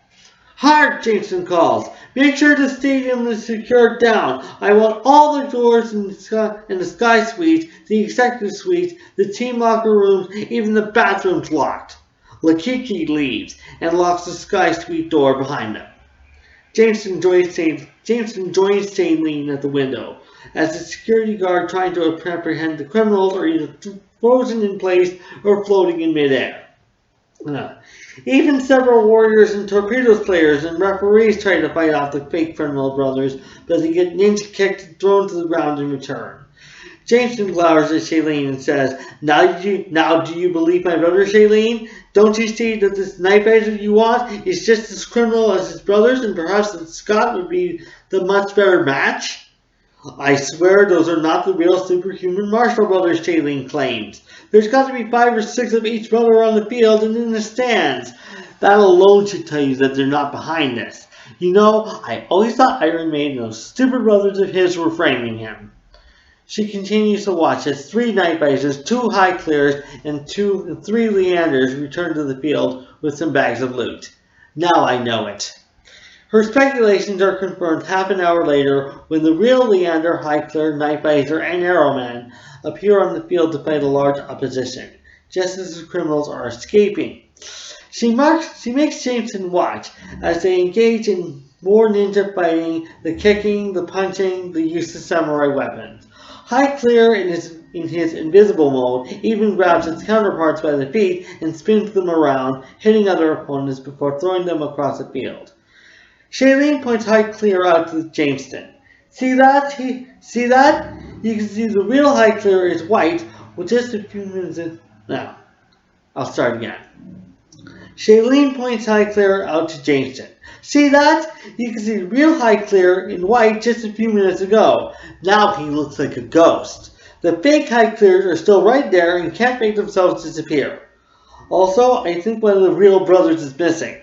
Speaker 1: "Hard!" Jameson calls. "Make sure the stadium is secured down. I want all the doors in the Sky Suite, the Executive Suite, the team locker rooms, even the bathrooms locked." Lakiki leaves and locks the Sky Suite door behind them. Jameson joins Shailene at the window, as the security guard trying to apprehend the criminals are either frozen in place or floating in midair. Even several warriors and torpedoes players and referees try to fight off the fake criminal brothers, but they get ninja kicked and thrown to the ground in return. Jameson glowers at Shailene and says, Now do you believe my brother, Shailene? Don't you see that this night vision you want is just as criminal as his brothers, and perhaps that Scott would be the much better match?" "I swear those are not the real superhuman Marshall brothers," Shailene claims. "There's got to be 5 or 6 of each brother on the field and in the stands. That alone should tell you that they're not behind this. You know, I always thought Iron Maiden and those stupid brothers of his were framing him." She continues to watch as 3 night visors, 2 high clears, and 3 Leanders return to the field with some bags of loot. "Now I know it." Her speculations are confirmed half an hour later when the real Leander, High Clear, Night Visor, and Arrowman appear on the field to fight a large opposition, just as the criminals are escaping. She makes Jameson watch as they engage in more ninja fighting, the kicking, the punching, the use of samurai weapons. High Clear, in his invisible mode, even grabs his counterparts by the feet and spins them around, hitting other opponents before throwing them across the field. Shailene points High Clear out to Jameson. See that? See that? You can see the real High Clear is white with just a few minutes in. Now, I'll start again. Shailene points High Clear out to Jameson. See that? You can see the real High Clear in white just a few minutes ago. Now he looks like a ghost. The fake High Clears are still right there and can't make themselves disappear. Also, I think one of the real brothers is missing.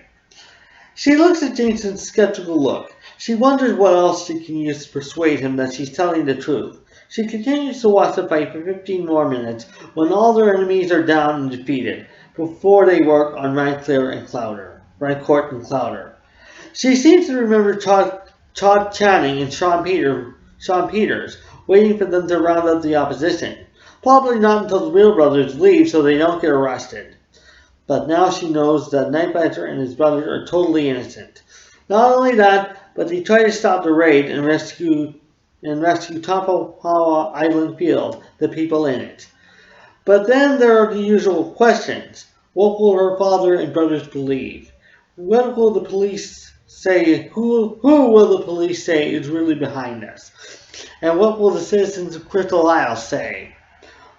Speaker 1: She looks at Jameson's skeptical look. She wonders what else she can use to persuade him that she's telling the truth. She continues to watch the fight for 15 more minutes when all their enemies are down and defeated, before they work on Rancourt and Clowder. She seems to remember Todd Channing and Sean Peters, waiting for them to round up the opposition. Probably not until the real brothers leave so they don't get arrested. But now she knows that Nightvisor and his brothers are totally innocent. Not only that, but they try to stop the raid and rescue Tampapawa Island Field, the people in it. But then there are the usual questions. What will her father and brothers believe? What will the police say? Who will the police say is really behind this? And what will the citizens of Crystal Isle say?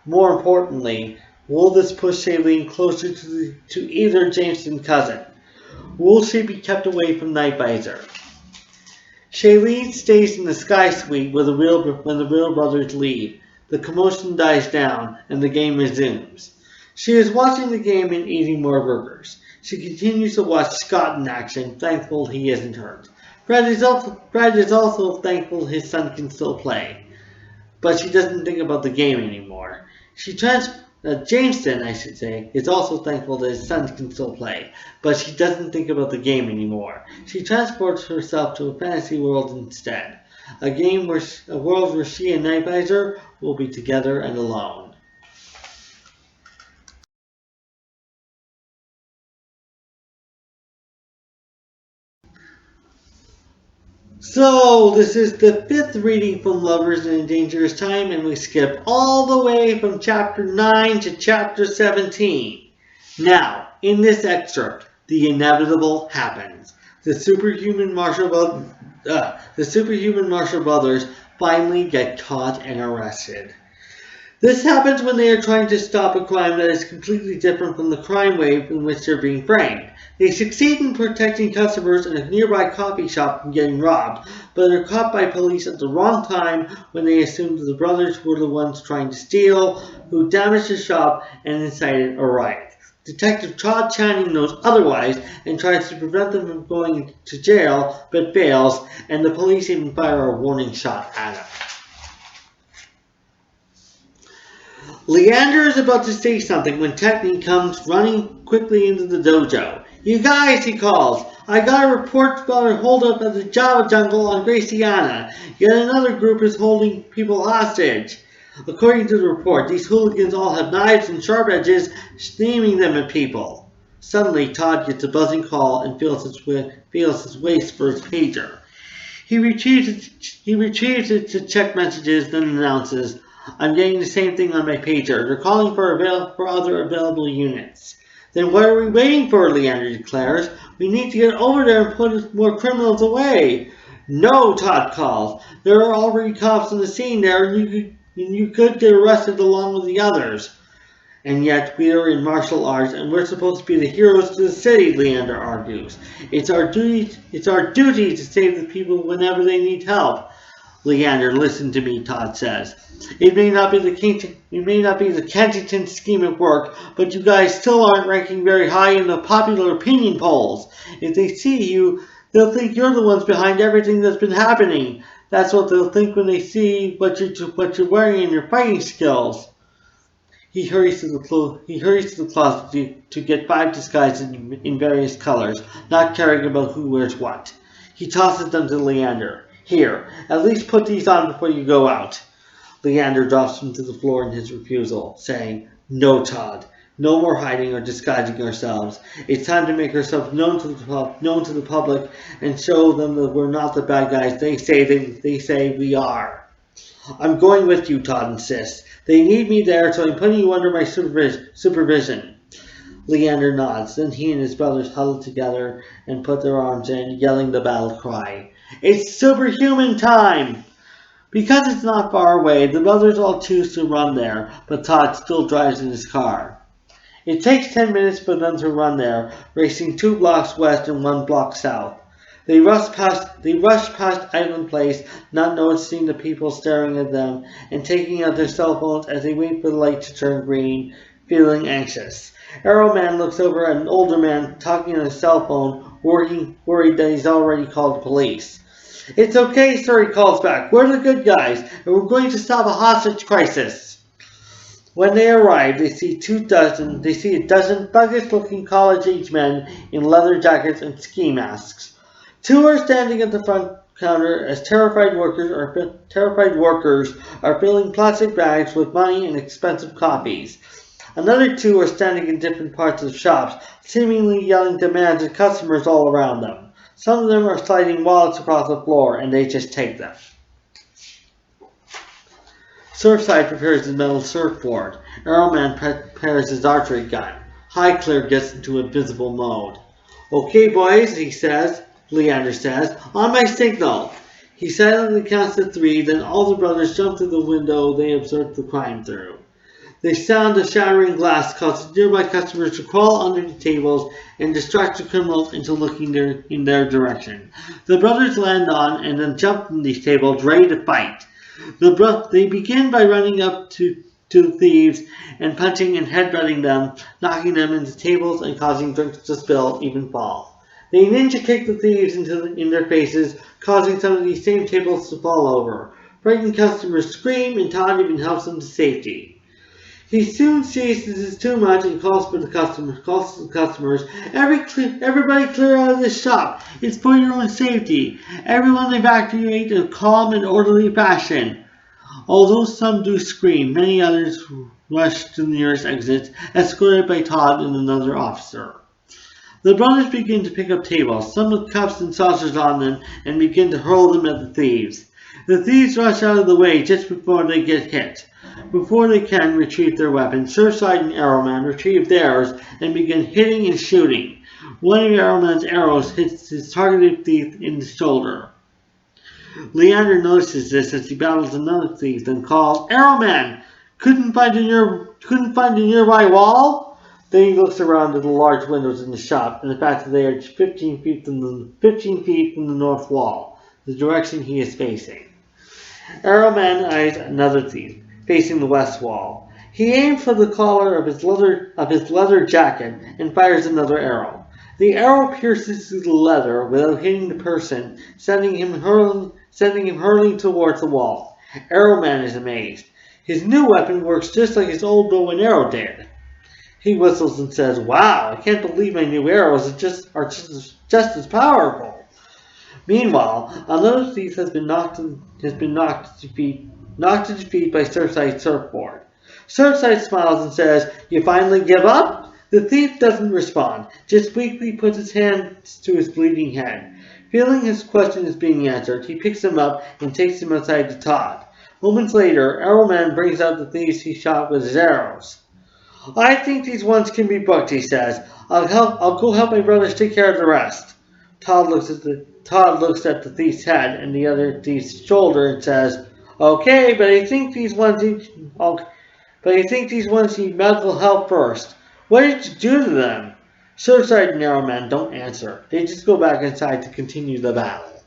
Speaker 1: More importantly, will this push Shailene closer to either Jameson's cousin? Will she be kept away from Nightvisor? Shailene stays in the Sky Suite when the real brothers leave. The commotion dies down and the game resumes. She is watching the game and eating more burgers. She continues to watch Scott in action, thankful he isn't hurt. Fred is also thankful his son can still play. But she doesn't think about the game anymore. Jameson, is also thankful that his son can still play, but she doesn't think about the game anymore. She transports herself to a fantasy world instead. A world where she and Nightvisor will be together and alone. So, this is the 5th reading from Lovers in a Dangerous Time, and we skip all the way from chapter 9 to chapter 17. Now, in this excerpt, the inevitable happens. The superhuman Marshall Brothers finally get caught and arrested. This happens when they are trying to stop a crime that is completely different from the crime wave in which they're being framed. They succeed in protecting customers in a nearby coffee shop from getting robbed, but are caught by police at the wrong time when they assume that the brothers were the ones trying to steal, who damaged the shop and incited a riot. Detective Todd Channing knows otherwise and tries to prevent them from going to jail, but fails, and the police even fire a warning shot at him. Leander is about to say something when Technique comes running quickly into the dojo. "You guys," he calls, "I got a report about a holdup at the Java jungle on Graciana. Yet another group is holding people hostage." According to the report, these hooligans all have knives and sharp edges, aiming them at people. Suddenly, Todd gets a buzzing call and feels his waist for his pager. He retrieves it to check messages, then announces, "I'm getting the same thing on my pager. They're calling for other available units." "Then what are we waiting for?" Leander declares. "We need to get over there and put more criminals away." "No," Todd calls. "There are already cops on the scene there, and you could get arrested along with the others." "And yet we are in martial arts, and we're supposed to be the heroes to the city," Leander argues. It's our duty to save the people whenever they need help." "Leander, listen to me," Todd says. It may not be the Kensington scheme at work, but you guys still aren't ranking very high in the popular opinion polls. If they see you, they'll think you're the ones behind everything that's been happening. That's what they'll think when they see what you're wearing and your fighting skills." He hurries to the closet to get 5 disguises in various colors, not caring about who wears what. He tosses them to Leander. "Here, at least put these on before you go out." Leander drops them to the floor in his refusal, saying, "No, Todd. No more hiding or disguising ourselves. It's time to make ourselves known to the public and show them that we're not the bad guys they say we are." "I'm going with you," Todd insists. "They need me there, so I'm putting you under my supervision." Leander nods. Then he and his brothers huddle together and put their arms in, yelling the battle cry. "It's superhuman time!" Because it's not far away, the brothers all choose to run there, but Todd still drives in his car. It takes 10 minutes for them to run there, racing 2 blocks west and 1 block south. They rush past Island Place, not noticing the people staring at them, and taking out their cell phones as they wait for the light to turn green, feeling anxious. Arrowman looks over at an older man talking on his cell phone, worried that he's already called the police. "It's okay, sir," he calls back. "We're the good guys, and we're going to stop a hostage crisis." When they arrive, they see a dozen thuggish-looking college-age men in leather jackets and ski masks. 2 are standing at the front counter as terrified workers are filling plastic bags with money and expensive coffees. Another 2 are standing in different parts of the shops, seemingly yelling demands at customers all around them. Some of them are sliding wallets across the floor, and they just take them. Surfside prepares his metal surfboard. Arrowman prepares his archery gun. Highclere gets into invisible mode. "Okay, boys," Leander says, "on my signal." He silently counts to 3, then all the brothers jump through the window they observed the crime through. The sound of shattering glass causes nearby customers to crawl under the tables and distract the criminals into looking in their direction. The brothers land on and then jump from these tables, ready to fight. They begin by running up to the thieves and punching and headbutting them, knocking them into tables and causing drinks to spill, even fall. They ninja kick the thieves in their faces, causing some of these same tables to fall over. Frightened customers scream, and Todd even helps them to safety. He soon sees this is too much and calls to the customers, "Everybody clear out of this shop. It's for your own safety. Everyone evacuate in a calm and orderly fashion." Although some do scream, many others rush to the nearest exits, escorted by Todd and another officer. The brothers begin to pick up tables, some with cups and saucers on them, and begin to hurl them at the thieves. The thieves rush out of the way just before they get hit. Before they can retrieve their weapons, Surfside and Arrowman retrieve theirs and begin hitting and shooting. One of Arrowman's arrows hits his targeted thief in the shoulder. Leander notices this as he battles another thief, then calls, "Arrowman! Couldn't find a nearby wall?" Then he looks around at the large windows in the shop and the fact that they are 15 feet from the north wall, the direction he is facing. Arrowman eyes another thief, facing the west wall. He aims for the collar of his leather jacket and fires another arrow. The arrow pierces through the leather without hitting the person, sending him hurling towards the wall. Arrowman is amazed. His new weapon works just like his old bow and arrow did. He whistles and says, "Wow, I can't believe my new arrows are just as powerful." Meanwhile, another thief has been knocked to defeat by Surfside's surfboard. Surfside smiles and says, "You finally give up?" The thief doesn't respond, just weakly puts his hands to his bleeding head. Feeling his question is being answered, he picks him up and takes him outside to Todd. Moments later, Arrowman brings out the thieves he shot with his arrows. "I think these ones can be booked," he says. I'll go help my brothers take care of the rest." Todd looks at the thief's head and the other thief's shoulder and says, "Okay, but I think these ones need medical help first. What did you do to them?" Surfside and Arrowman don't answer. They just go back inside to continue the battle.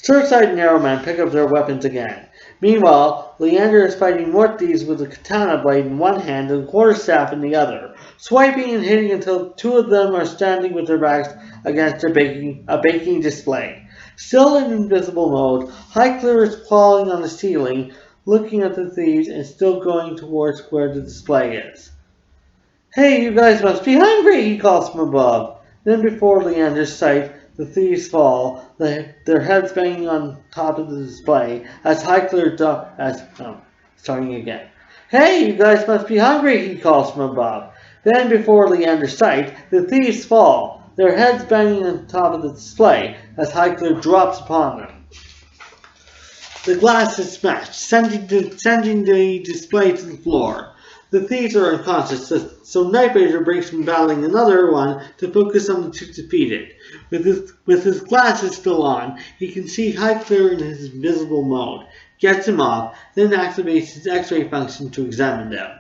Speaker 1: Surfside and Arrowman pick up their weapons again. Meanwhile, Leander is fighting more thieves with a katana blade in one hand and a quarterstaff in the other, swiping and hitting until two of them are standing with their backs against a baking display. Still in invisible mode, Highclere is crawling on the ceiling, looking at the thieves and still going towards where the display is. "Hey, you guys must be hungry," he calls from above. Then before Leander's sight, the thieves fall, their heads banging on top of the display as starting again. "Hey, you guys must be hungry," he calls from above. Then before Leander's sight, the thieves fall, their heads banging on top of the display as Highclere drops upon them. The glass is smashed, sending the display to the floor. The thieves are unconscious, so Nightblazer breaks from battling another one to focus on the two defeated. With his glasses still on, he can see Highclere in his invisible mode, gets him off, then activates his X-ray function to examine them.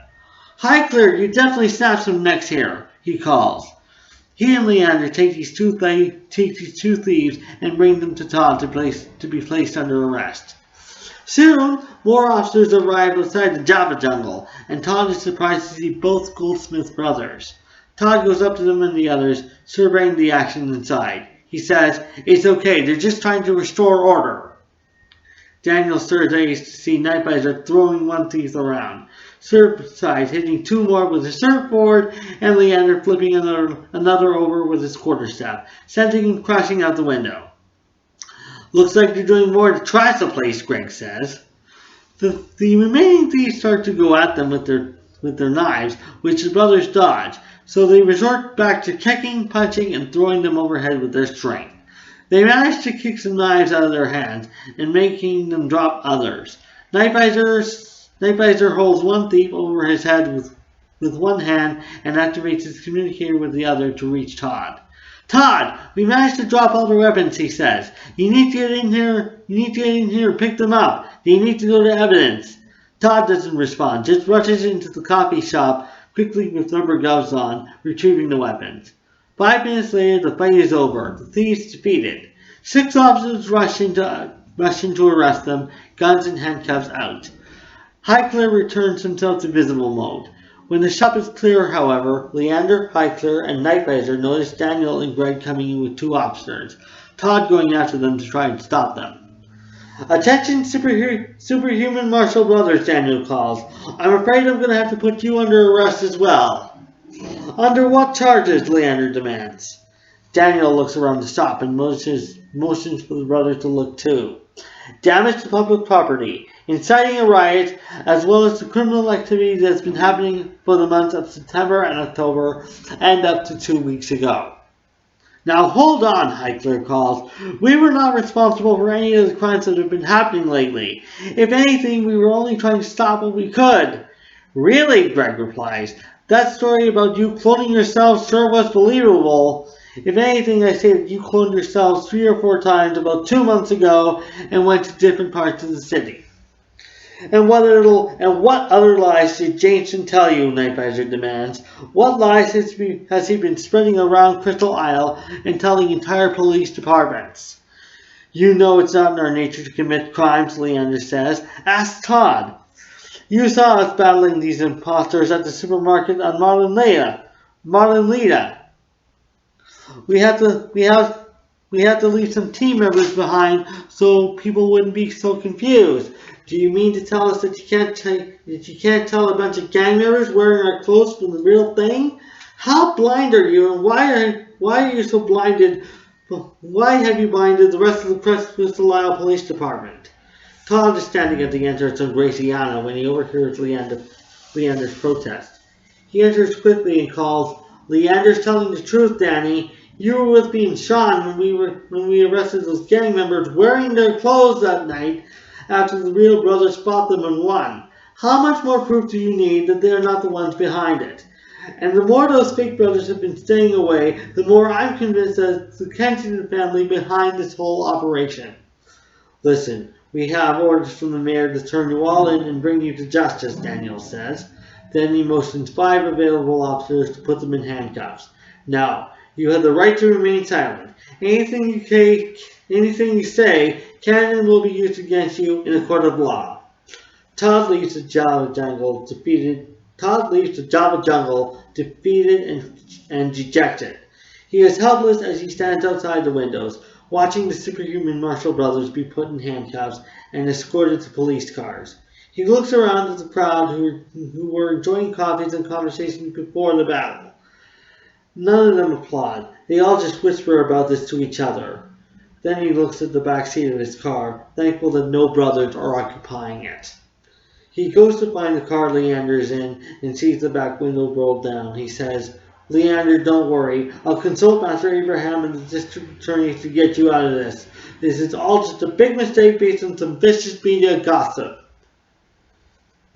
Speaker 1: "Highclere, you definitely snapped some necks here," he calls. He and Leander take these two thieves and bring them to Todd to be placed under arrest. Soon, more officers arrive outside the Java jungle, and Todd is surprised to see both Goldsmith brothers. Todd goes up to them and the others, surveying the action inside. He says, "It's okay, they're just trying to restore order." Daniel surveys to see Nightblazer throwing one thief around, Surfside hitting two more with his surfboard, and Leander flipping another over with his quarterstaff, sending him crashing out the window. "Looks like they're doing more to trash the place," Greg says. The remaining thieves start to go at them with their knives, which the brothers dodge, so they resort back to kicking, punching, and throwing them overhead with their strength. They manage to kick some knives out of their hands, and making them drop others. Nightblazer holds one thief over his head with one hand and activates his communicator with the other to reach Todd. "Todd, we managed to drop all the weapons," he says. You need to get in here, pick them up. They need to go to evidence." Todd doesn't respond, just rushes into the coffee shop, quickly with rubber gloves on, retrieving the weapons. 5 minutes later, the fight is over, the thieves defeated. 6 officers rush in to arrest them, guns and handcuffs out. Highclere returns himself to visible mode. When the shop is clear, however, Leander, Highclere, and Nightblazer notice Daniel and Greg coming in with 2 officers, Todd going after them to try and stop them. "Attention, superhuman martial brothers," Daniel calls. "I'm afraid I'm going to have to put you under arrest as well." "Under what charges?" Leander demands. Daniel looks around the shop and motions for the brothers to look too. "Damage to public property, inciting a riot, as well as the criminal activity that's been happening for the months of September and October and up to 2 weeks ago." "Now hold on," Highclere calls. "We were not responsible for any of the crimes that have been happening lately. If anything, we were only trying to stop what we could." "Really?" Greg replies. "That story about you cloning yourself sure was believable. If anything, I say that you cloned yourselves 3 or 4 times about 2 months ago and went to different parts of the city." And what other lies did Jameson tell you?" Nightblazer demands. "What lies has he been spreading around Crystal Isle and telling entire police departments?" "You know it's not in our nature to commit crimes," Leander says. "Ask Todd. You saw us battling these imposters at the supermarket on Marlin-Leda. We had to leave some team members behind so people wouldn't be so confused. Do you mean to tell us that you can't tell a bunch of gang members wearing our clothes from the real thing? How blind are you, and why are you so blinded? Why have you blinded the rest of the Crystal Isle Police Department? Todd is standing at the entrance of Graciana when he overhears Leander's protest. He enters quickly and calls, "Leander's telling the truth, Danny. You were with me and Sean when we arrested those gang members wearing their clothes that night after the real brothers fought them and won. How much more proof do you need that they are not the ones behind it? And the more those fake brothers have been staying away, the more I'm convinced that it's the Kensington family behind this whole operation. Listen, we have orders from the mayor to turn you all in and bring you to justice," Daniel says. Then he motions 5 available officers to put them in handcuffs. "Now, you have the right to remain silent. Anything you say can and will be used against you in a court of law." Todd leaves the Java Jungle defeated and dejected. He is helpless as he stands outside the windows, watching the superhuman Marshall brothers be put in handcuffs and escorted to police cars. He looks around at the crowd who were enjoying coffees and conversations before the battle. None of them applaud. They all just whisper about this to each other. Then he looks at the back seat of his car, thankful that no brothers are occupying it. He goes to find the car Leander is in and sees the back window rolled down. He says, "Leander, don't worry. I'll consult Master Abraham and the district attorney to get you out of this. This is all just a big mistake based on some vicious media gossip."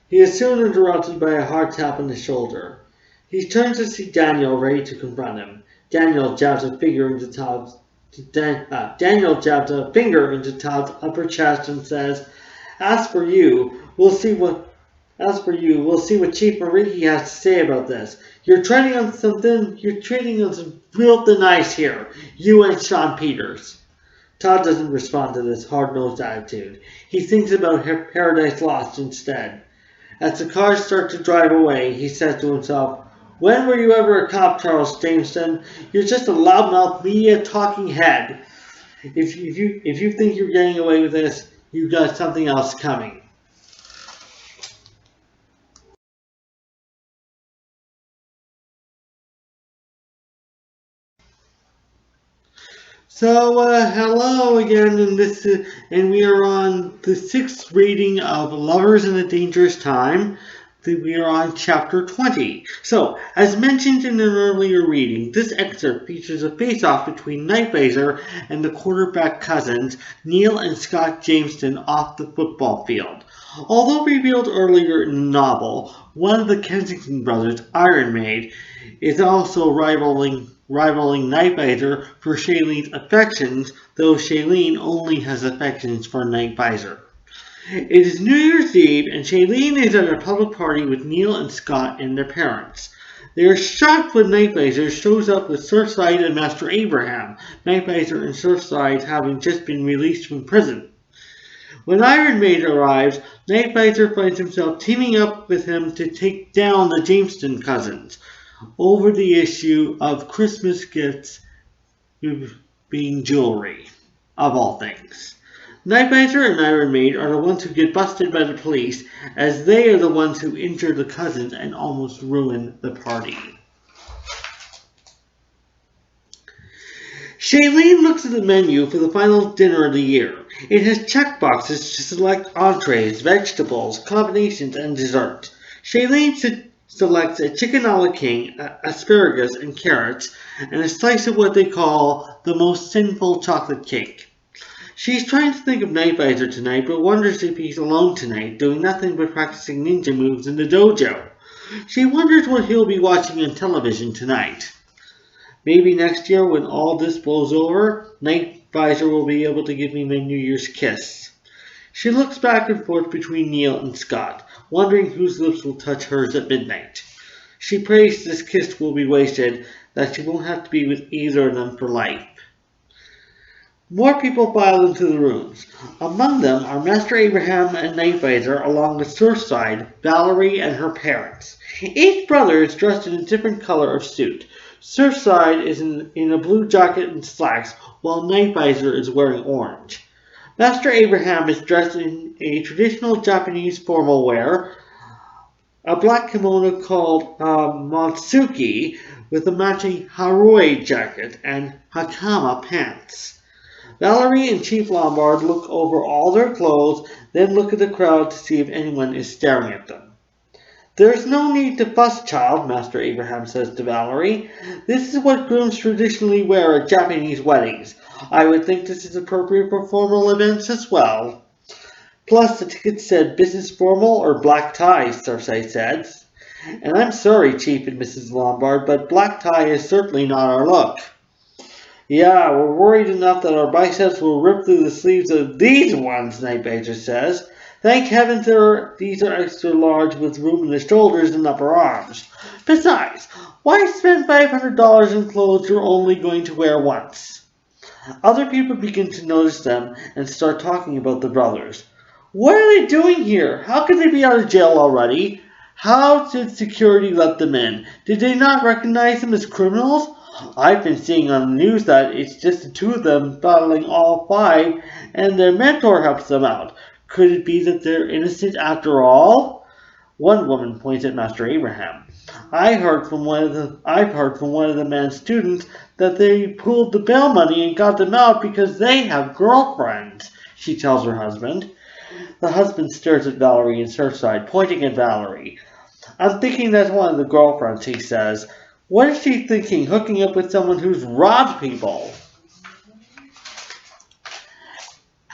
Speaker 1: He is soon interrupted by a hard tap on the shoulder. He turns to see Daniel ready to confront him. Daniel jabs a finger into Todd's upper chest and says, As for you, we'll see what Chief Mariki has to say about this. You're treading on some real thin ice here, you and Sean Peters." Todd doesn't respond to this hard-nosed attitude. He thinks about Paradise Lost instead. As the cars start to drive away, he says to himself, "When were you ever a cop, Charles Jameson? You're just a loudmouth media talking head. If you think you're getting away with this, you've got something else coming." So, hello again, and we are on the 6th reading of Lovers in a Dangerous Time. We are on chapter 20. So, as mentioned in an earlier reading, this excerpt features a face-off between Nightblazer and the quarterback cousins, Neil and Scott Jameson, off the football field. Although revealed earlier in the novel, one of the Kensington brothers, Iron Maid, is also rivaling Nightblazer for Shailene's affections, though Shailene only has affections for Nightblazer. It is New Year's Eve, and Shailene is at a public party with Neil and Scott and their parents. They are shocked when Nightblazer shows up with Surfside and Master Abraham, Nightblazer and Surfside having just been released from prison. When Iron Maid arrives, Nightblazer finds himself teaming up with him to take down the Jameson cousins over the issue of Christmas gifts being jewelry, of all things. Nightblazer and Iron Maid are the ones who get busted by the police, as they are the ones who injure the cousins and almost ruin the party. Shailene looks at the menu for the final dinner of the year. It has checkboxes to select entrees, vegetables, combinations, and dessert. Shailene selects a chicken a la king, asparagus and carrots, and a slice of what they call the most sinful chocolate cake. She's trying to think of Nightblazer tonight, but wonders if he's alone tonight, doing nothing but practicing ninja moves in the dojo. She wonders what he'll be watching on television tonight. Maybe next year, when all this blows over, Nightblazer will be able to give me my New Year's kiss. She looks back and forth between Neil and Scott, wondering whose lips will touch hers at midnight. She prays this kiss will be wasted, that she won't have to be with either of them for life. More people file into the rooms. Among them are Master Abraham and Nightblazer, along with Surfside, Valerie, and her parents. Each brother is dressed in a different color of suit. Surfside is in a blue jacket and slacks, while Nightblazer is wearing orange. Master Abraham is dressed in a traditional Japanese formal wear, a black kimono called Matsuki with a matching haroi jacket and hakama pants. Valerie and Chief Lombard look over all their clothes, then look at the crowd to see if anyone is staring at them. "There's no need to fuss, child," Master Abraham says to Valerie. "This is what grooms traditionally wear at Japanese weddings. I would think this is appropriate for formal events as well." Plus, the ticket said business formal or black tie, Cersei says. "And I'm sorry, Chief and Mrs. Lombard, but black tie is certainly not our look." "Yeah, we're worried enough that our biceps will rip through the sleeves of these ones," Nightblazer says. "Thank heavens these are extra large with room in the shoulders and upper arms. Besides, why spend $500 in clothes you're only going to wear once?" Other people begin to notice them and start talking about the brothers. "What are they doing here? How could they be out of jail already? How did security let them in? Did they not recognize them as criminals? I've been seeing on the news that it's just the two of them battling all five, and their mentor helps them out. Could it be that they're innocent after all?" One woman points at Master Abraham. I've heard from one of the man's students that they pooled the bail money and got them out because they have girlfriends," she tells her husband. The husband stares at Valerie and Surfside, pointing at Valerie. "I'm thinking that's one of the girlfriends," he says. "What is she thinking, hooking up with someone who's robbed people?"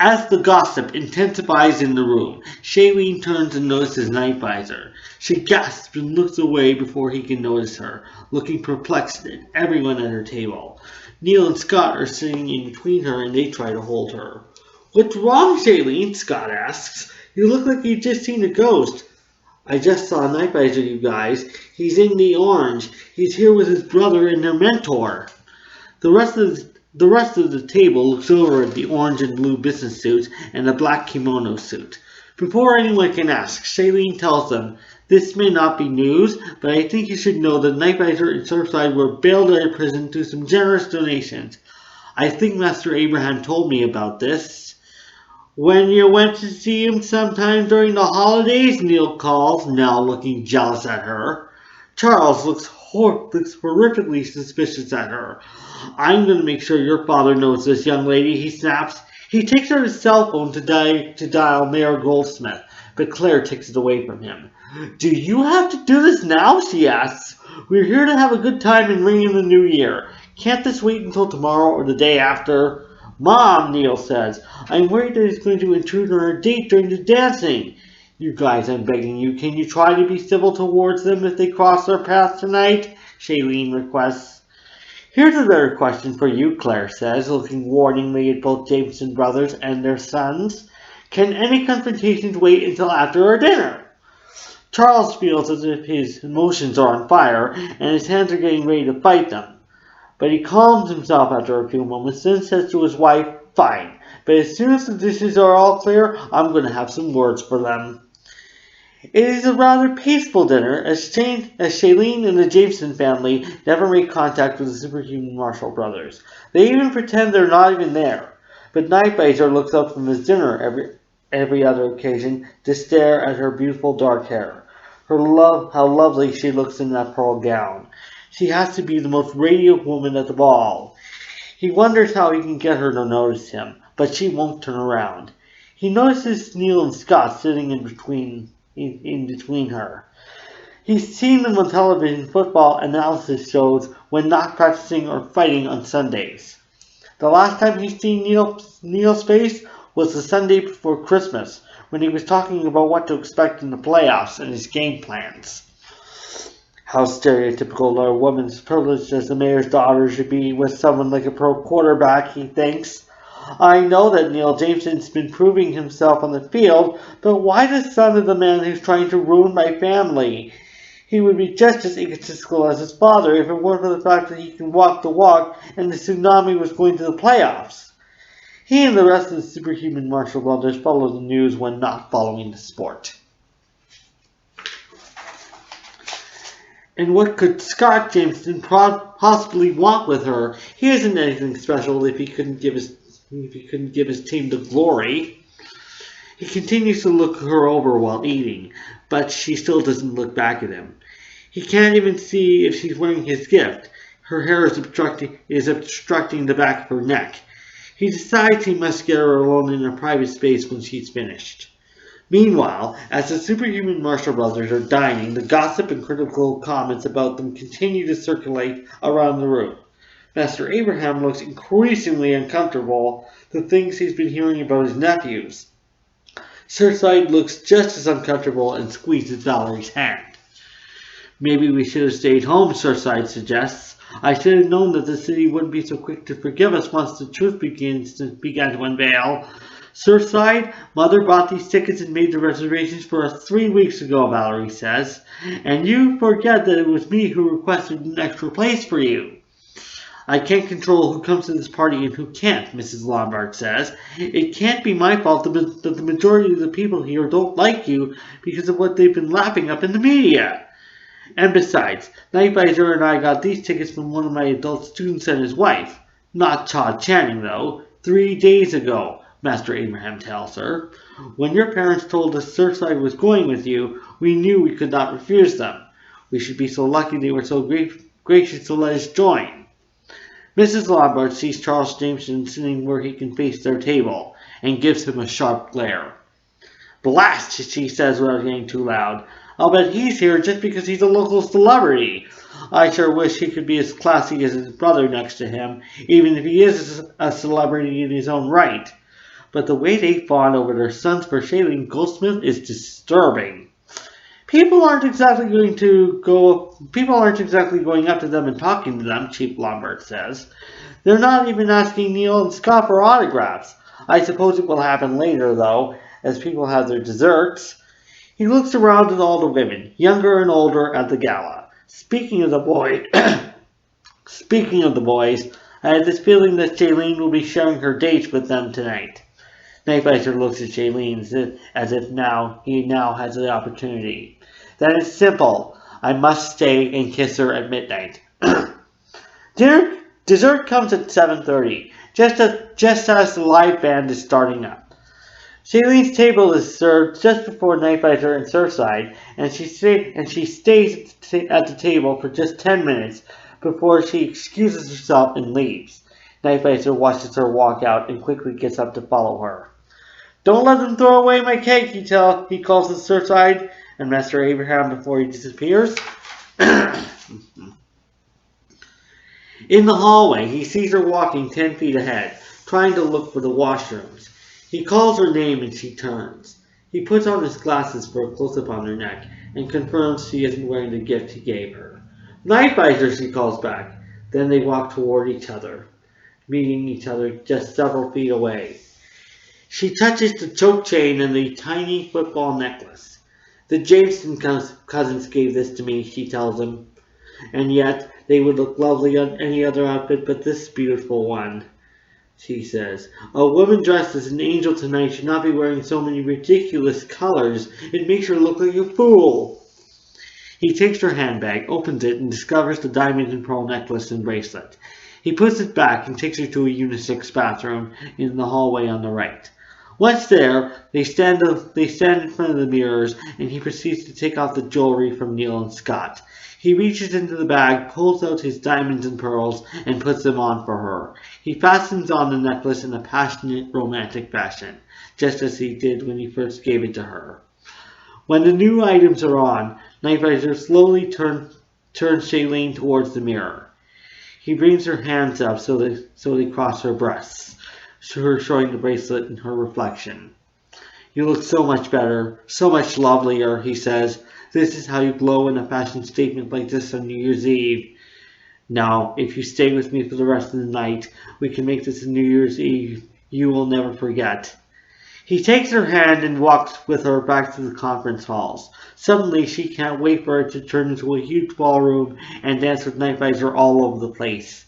Speaker 1: As the gossip intensifies in the room, Shailene turns and notices Nightvisor. She gasps and looks away before he can notice her, looking perplexed at everyone at her table. Neil and Scott are sitting in between her and they try to hold her. "What's wrong, Shailene?" Scott asks. "You look like you've just seen a ghost." "I just saw Nightvisor, you guys. He's in the orange. He's here with his brother and their mentor." The rest of the table looks over at the orange and blue business suit and the black kimono suit. Before anyone can ask, Shailene tells them, "This may not be news, but I think you should know that Nightvisor and Surfside were bailed out of prison through some generous donations. I think Master Abraham told me about this." "When you went to see him sometime during the holidays?" Neil calls, now looking jealous at her. Charles looks horrifically suspicious at her. "I'm going to make sure your father knows this, young lady," he snaps. He takes out his cell phone to dial Mayor Goldsmith, but Claire takes it away from him. "Do you have to do this now?" she asks. "We're here to have a good time and ring in the new year. Can't this wait until tomorrow or the day after?" "Mom," Neil says, "I'm worried that he's going to intrude on our date during the dancing." "You guys, I'm begging you, can you try to be civil towards them if they cross their path tonight?" Shailene requests. "Here's a better question for you," Claire says, looking warningly at both Jameson brothers and their sons. "Can any confrontations wait until after our dinner?" Charles feels as if his emotions are on fire and his hands are getting ready to fight them. But he calms himself after a few moments, then says to his wife, "Fine, but as soon as the dishes are all clear, I'm going to have some words for them." It is a rather peaceful dinner, as Shailene and the Jameson family never make contact with the superhuman Marshall brothers. They even pretend they're not even there. But Nightvisor looks up from his dinner every other occasion to stare at her beautiful dark hair. How lovely she looks in that pearl gown. She has to be the most radiant woman at the ball. He wonders how he can get her to notice him, but she won't turn around. He notices Neil and Scott sitting in between her. He's seen them on television football analysis shows when not practicing or fighting on Sundays. The last time he's seen Neil's face was the Sunday before Christmas, when he was talking about what to expect in the playoffs and his game plans. How stereotypical a woman's privilege as the mayor's daughter should be with someone like a pro quarterback, he thinks. I know that Neil Jameson's been proving himself on the field, but why the son of the man who's trying to ruin my family? He would be just as egotistical as his father if it weren't for the fact that he can walk the walk and the tsunami was going to the playoffs. He and the rest of the superhuman Marshall brothers follow the news when not following the sport. And what could Scott Jameson possibly want with her? He isn't anything special if he couldn't give his if he couldn't give his team the glory. He continues to look her over while eating, but she still doesn't look back at him. He can't even see if she's wearing his gift. Her hair is obstructing the back of her neck. He decides he must get her alone in a private space when she's finished. Meanwhile, as the superhuman Marshall brothers are dining, the gossip and critical comments about them continue to circulate around the room. Master Abraham looks increasingly uncomfortable the things he's been hearing about his nephews. Surfside looks just as uncomfortable and squeezes Valerie's hand. Maybe we should have stayed home, Surfside suggests. I should have known that the city wouldn't be so quick to forgive us once the truth began to unveil. Surfside, Mother bought these tickets and made the reservations for us 3 weeks ago, Valerie says. And you forget that it was me who requested an extra place for you. I can't control who comes to this party and who can't, Mrs. Lombard says. It can't be my fault that the majority of the people here don't like you because of what they've been lapping up in the media. And besides, Nightvisor and I got these tickets from one of my adult students and his wife. Not Todd Channing, though. 3 days ago, Master Abraham tells her. When your parents told us Surfside was going with you, we knew we could not refuse them. We should be so lucky they were so gracious to let us join. Mrs. Lombard sees Charles Jameson sitting where he can face their table, and gives him a sharp glare. Blast, she says without getting too loud. I'll bet he's here just because he's a local celebrity. I sure wish he could be as classy as his brother next to him, even if he is a celebrity in his own right. But the way they fawn over their sons for Shailene Goldsmith is disturbing. People aren't exactly going up to them and talking to them, Chief Lombard says. They're not even asking Neil and Scott for autographs. I suppose it will happen later, though, as people have their desserts. He looks around at all the women, younger and older, at the gala. Speaking of the boys, I had this feeling that Shailene will be sharing her dates with them tonight. Nightvisor looks at Shailene as if he now has the opportunity. That is simple. I must stay and kiss her at midnight. Dessert comes at 7:30, just as the live band is starting up. Shailene's table is served just before Nightvisor and Surfside, and she stays at the table for just 10 minutes before she excuses herself and leaves. Nightvisor watches her walk out and quickly gets up to follow her. Don't let them throw away my cake, he calls to Surfside and Master Abraham before he disappears. In the hallway, he sees her walking 10 feet ahead, trying to look for the washrooms. He calls her name and she turns. He puts on his glasses for a close-up on her neck and confirms she isn't wearing the gift he gave her. Nightvisor, she calls back. Then they walk toward each other, meeting each other just several feet away. She touches the choke chain and the tiny football necklace. The Jameson cousins gave this to me, she tells him. And yet, they would look lovely on any other outfit but this beautiful one, she says. A woman dressed as an angel tonight should not be wearing so many ridiculous colors. It makes her look like a fool. He takes her handbag, opens it, and discovers the diamond and pearl necklace and bracelet. He puts it back and takes her to a unisex bathroom in the hallway on the right. Once there, they stand in front of the mirrors, and he proceeds to take off the jewelry from Neil and Scott. He reaches into the bag, pulls out his diamonds and pearls, and puts them on for her. He fastens on the necklace in a passionate, romantic fashion, just as he did when he first gave it to her. When the new items are on, Nightvisor slowly turns Shailene towards the mirror. He brings her hands up so they cross her breasts, her showing the bracelet in her reflection. You look so much better, so much lovelier, he says. This is how you glow in a fashion statement like this on New Year's Eve. Now, if you stay with me for the rest of the night, we can make this a New Year's Eve you will never forget. He takes her hand and walks with her back to the conference halls. Suddenly, she can't wait for it to turn into a huge ballroom and dance with Nightvisor all over the place.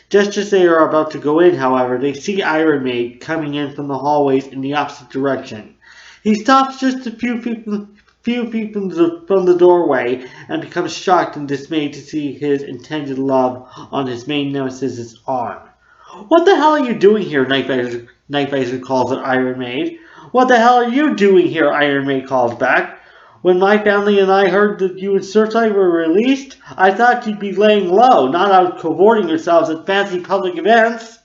Speaker 1: Just as they are about to go in, however, they see Iron Maid coming in from the hallways in the opposite direction. He stops just a few feet from the doorway and becomes shocked and dismayed to see his intended love on his main nemesis' arm. "What the hell are you doing here?" Nightvisor calls at Iron Maid. "What the hell are you doing here?" Iron Maid calls back. "When my family and I heard that you and Cersei were released, I thought you'd be laying low, not out cavorting yourselves at fancy public events."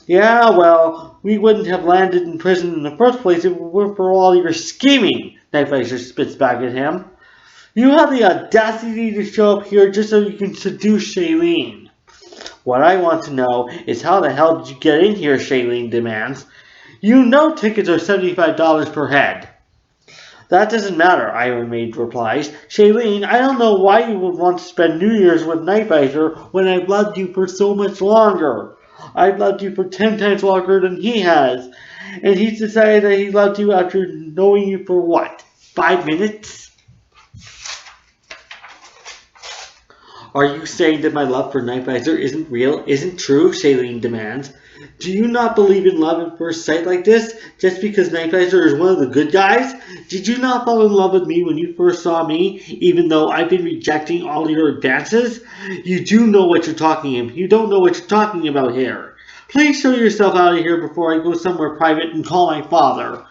Speaker 1: "Yeah, well, we wouldn't have landed in prison in the first place if it weren't for all your scheming," Nightvisor spits back at him. "You have the audacity to show up here just so you can seduce Shailene." "What I want to know is how the hell did you get in here?" Shailene demands. "You know tickets are $75 per head." "That doesn't matter," Iron Maid replies. "Shailene, I don't know why you would want to spend New Year's with Nightvisor when I've loved you for so much longer. I've loved you for 10 times longer than he has. And he's decided that he loved you after knowing you for what? 5 minutes? "Are you saying that my love for Nightvisor isn't real, isn't true?" Shailene demands. "Do you not believe in love at first sight like this, just because Nightvisor is one of the good guys? Did you not fall in love with me when you first saw me, even though I've been rejecting all your advances? You don't know what you're talking about here. Please show yourself out of here before I go somewhere private and call my father."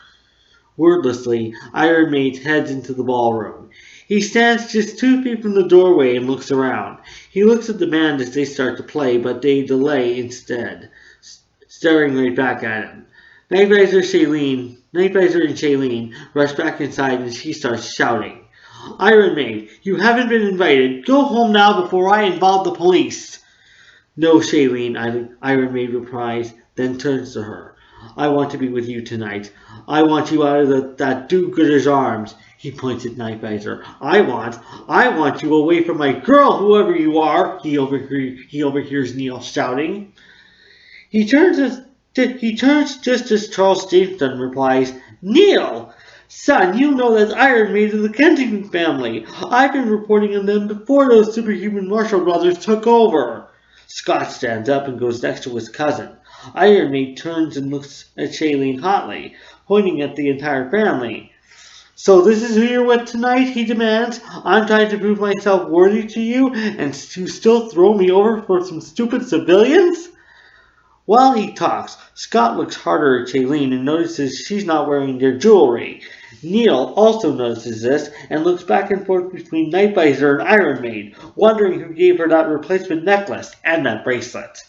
Speaker 1: Wordlessly, Iron Maid heads into the ballroom. He stands just 2 feet from the doorway and looks around. He looks at the band as they start to play, but they delay instead, staring right back at him. Nightvisor and Shailene rush back inside and she starts shouting. "Iron Maid, you haven't been invited. Go home now before I involve the police." "No, Shailene," Iron Maid replies, then turns to her. "I want to be with you tonight. I want you out of that do-gooder's arms." He points at Nightvisor. I want you away from my girl, whoever you are," he overhears Neil shouting. He turns just as Charles Jameson replies, "Neil! Son, you know that's Iron Maid of the Kensington family. I've been reporting on them before those superhuman Marshall brothers took over." Scott stands up and goes next to his cousin. Iron Maid turns and looks at Shailene hotly, pointing at the entire family. "So this is who you're with tonight?" he demands. "I'm trying to prove myself worthy to you, and you still throw me over for some stupid civilians?" While he talks, Scott looks harder at Shailene and notices she's not wearing their jewelry. Neil also notices this and looks back and forth between Nightvisor and Iron Maid, wondering who gave her that replacement necklace and that bracelet.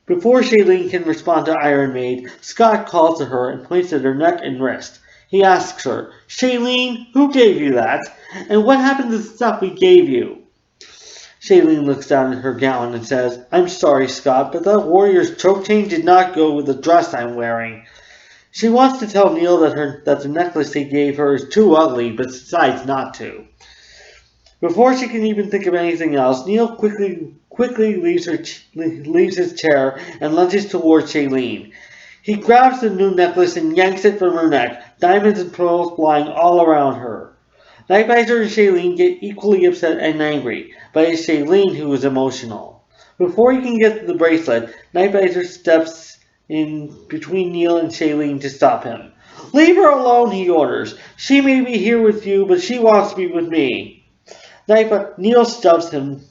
Speaker 1: Before Shailene can respond to Iron Maid, Scott calls to her and points at her neck and wrist. He asks her, "Shailene, who gave you that? And what happened to the stuff we gave you?" Shailene looks down at her gown and says, "I'm sorry, Scott, but that warrior's choke chain did not go with the dress I'm wearing." She wants to tell Neil that the necklace he gave her is too ugly, but decides not to. Before she can even think of anything else, Neil quickly leaves his chair and lunges towards Shailene. He grabs the new necklace and yanks it from her neck, diamonds and pearls flying all around her. Nightvisor and Shailene get equally upset and angry, but it's Shailene who is emotional. Before he can get to the bracelet, Nightvisor steps in between Neil and Shailene to stop him. "Leave her alone," he orders. "She may be here with you, but she wants to be with me." Neil shoves him,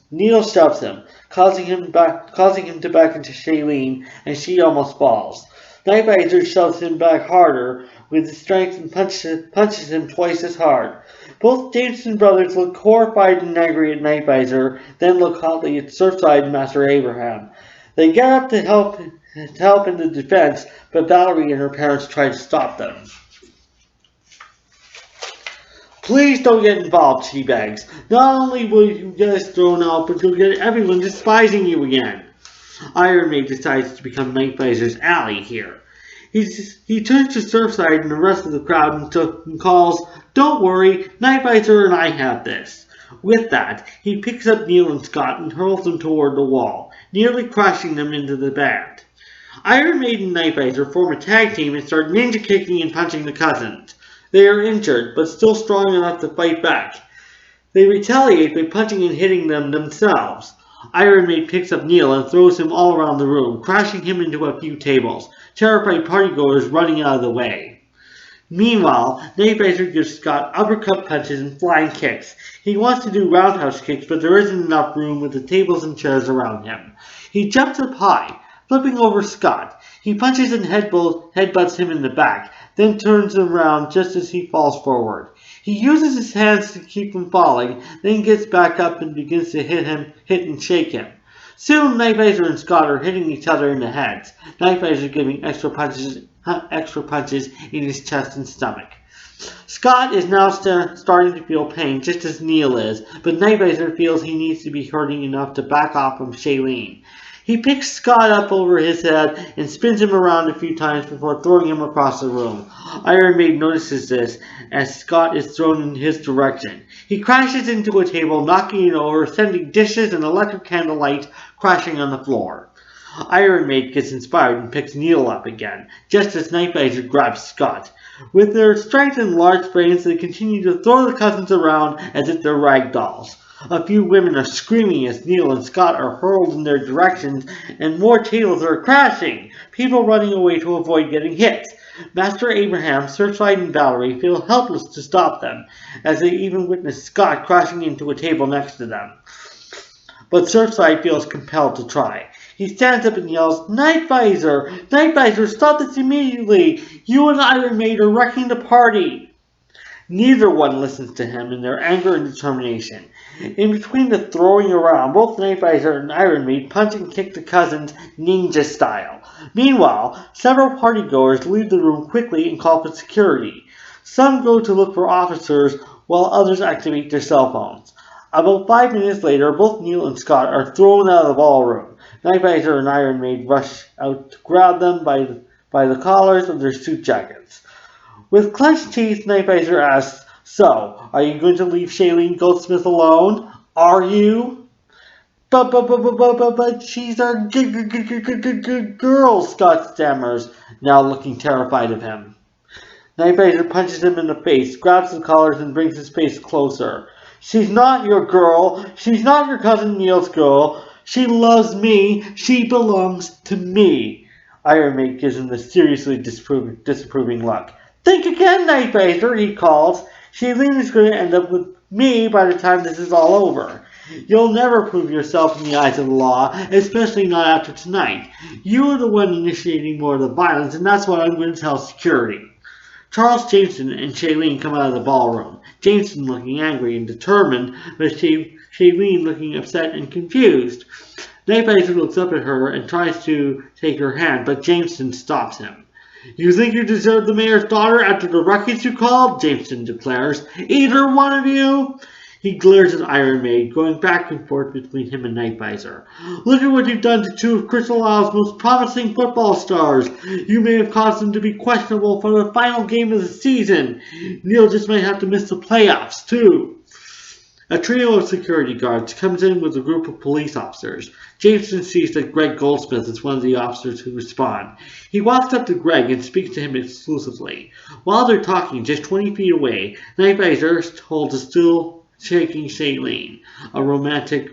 Speaker 1: causing him to back into Shailene, and she almost falls. Nightvisor shoves him back harder with his strength and punches him twice as hard. Both Jameson brothers look horrified and angry at Nightvisor, then look hotly at Surfside and Master Abraham. They get up to help in the defense, but Valerie and her parents try to stop them. "Please don't get involved," she begs. "Not only will you get us thrown out, but you'll get everyone despising you again." Iron Maid decides to become Nightvisor's ally here. He turns to Surfside and the rest of the crowd and calls, "Don't worry, Nightvisor and I have this." With that, he picks up Neil and Scott and hurls them toward the wall, nearly crashing them into the band. Iron Maid and Nightvisor form a tag team and start ninja kicking and punching the cousins. They are injured, but still strong enough to fight back. They retaliate by punching and hitting them themselves. Iron Maid picks up Neil and throws him all around the room, crashing him into a few tables, terrified partygoers running out of the way. Meanwhile, Nightvisor gives Scott uppercut punches and flying kicks. He wants to do roundhouse kicks, but there isn't enough room with the tables and chairs around him. He jumps up high, flipping over Scott. He punches and headbutts him in the back, then turns around just as he falls forward. He uses his hands to keep from falling, then gets back up and begins to hit and shake him. Soon, Nightvisor and Scott are hitting each other in the heads, Nightvisor giving extra punches in his chest and stomach. Scott is now starting to feel pain, just as Neil is, but Nightvisor feels he needs to be hurting enough to back off from Shailene. He picks Scott up over his head and spins him around a few times before throwing him across the room. Iron Maid notices this as Scott is thrown in his direction. He crashes into a table, knocking it over, sending dishes and electric candlelight crashing on the floor. Iron Maid gets inspired and picks Neil up again, just as Nightvisor grabs Scott. With their strength and large brains, they continue to throw the cousins around as if they're rag dolls. A few women are screaming as Neil and Scott are hurled in their directions, and more tables are crashing, people running away to avoid getting hit. Master Abraham, Surfside, and Valerie feel helpless to stop them, as they even witness Scott crashing into a table next to them. But Surfside feels compelled to try. He stands up and yells, "Nightvisor! Nightvisor, stop this immediately! You and Iron Maid are wrecking the party!" Neither one listens to him in their anger and determination. In between the throwing around, both Nightvisor and Iron Maid punch and kick the cousins ninja style. Meanwhile, several partygoers leave the room quickly and call for security. Some go to look for officers, while others activate their cell phones. About 5 minutes later, both Neil and Scott are thrown out of the ballroom. Nightvisor and Iron Maid rush out to grab them by the collars of their suit jackets. With clenched teeth, Nightvisor asks, "So, are you going to leave Shailene Goldsmith alone? Are you?" But she's our girl, Scott stammers, now looking terrified of him. Nightvisor punches him in the face, grabs the collars, and brings his face closer. "She's not your girl. She's not your cousin Neil's girl. She loves me. She belongs to me." Iron Maid gives him the seriously disapproving look. "Think again, Nightvisor," he calls. "Shailene is going to end up with me by the time this is all over. You'll never prove yourself in the eyes of the law, especially not after tonight. You are the one initiating more of the violence, and that's what I'm going to tell security." Charles Jameson and Shailene come out of the ballroom, Jameson looking angry and determined, but Shailene looking upset and confused. Nightvisor looks up at her and tries to take her hand, but Jameson stops him. "You think you deserve the mayor's daughter after the ruckus you called?" Jameson declares. "Either one of you?" He glares at Iron Maid, going back and forth between him and Nightvisor. "Look at what you've done to two of Crystal Isle's most promising football stars. You may have caused them to be questionable for the final game of the season. Neil just might have to miss the playoffs, too." A trio of security guards comes in with a group of police officers. Jameson sees that Greg Goldsmith is one of the officers who respond. He walks up to Greg and speaks to him exclusively. While they're talking just 20 feet away, Nightvisor holds a still shaking Shailene, a romantic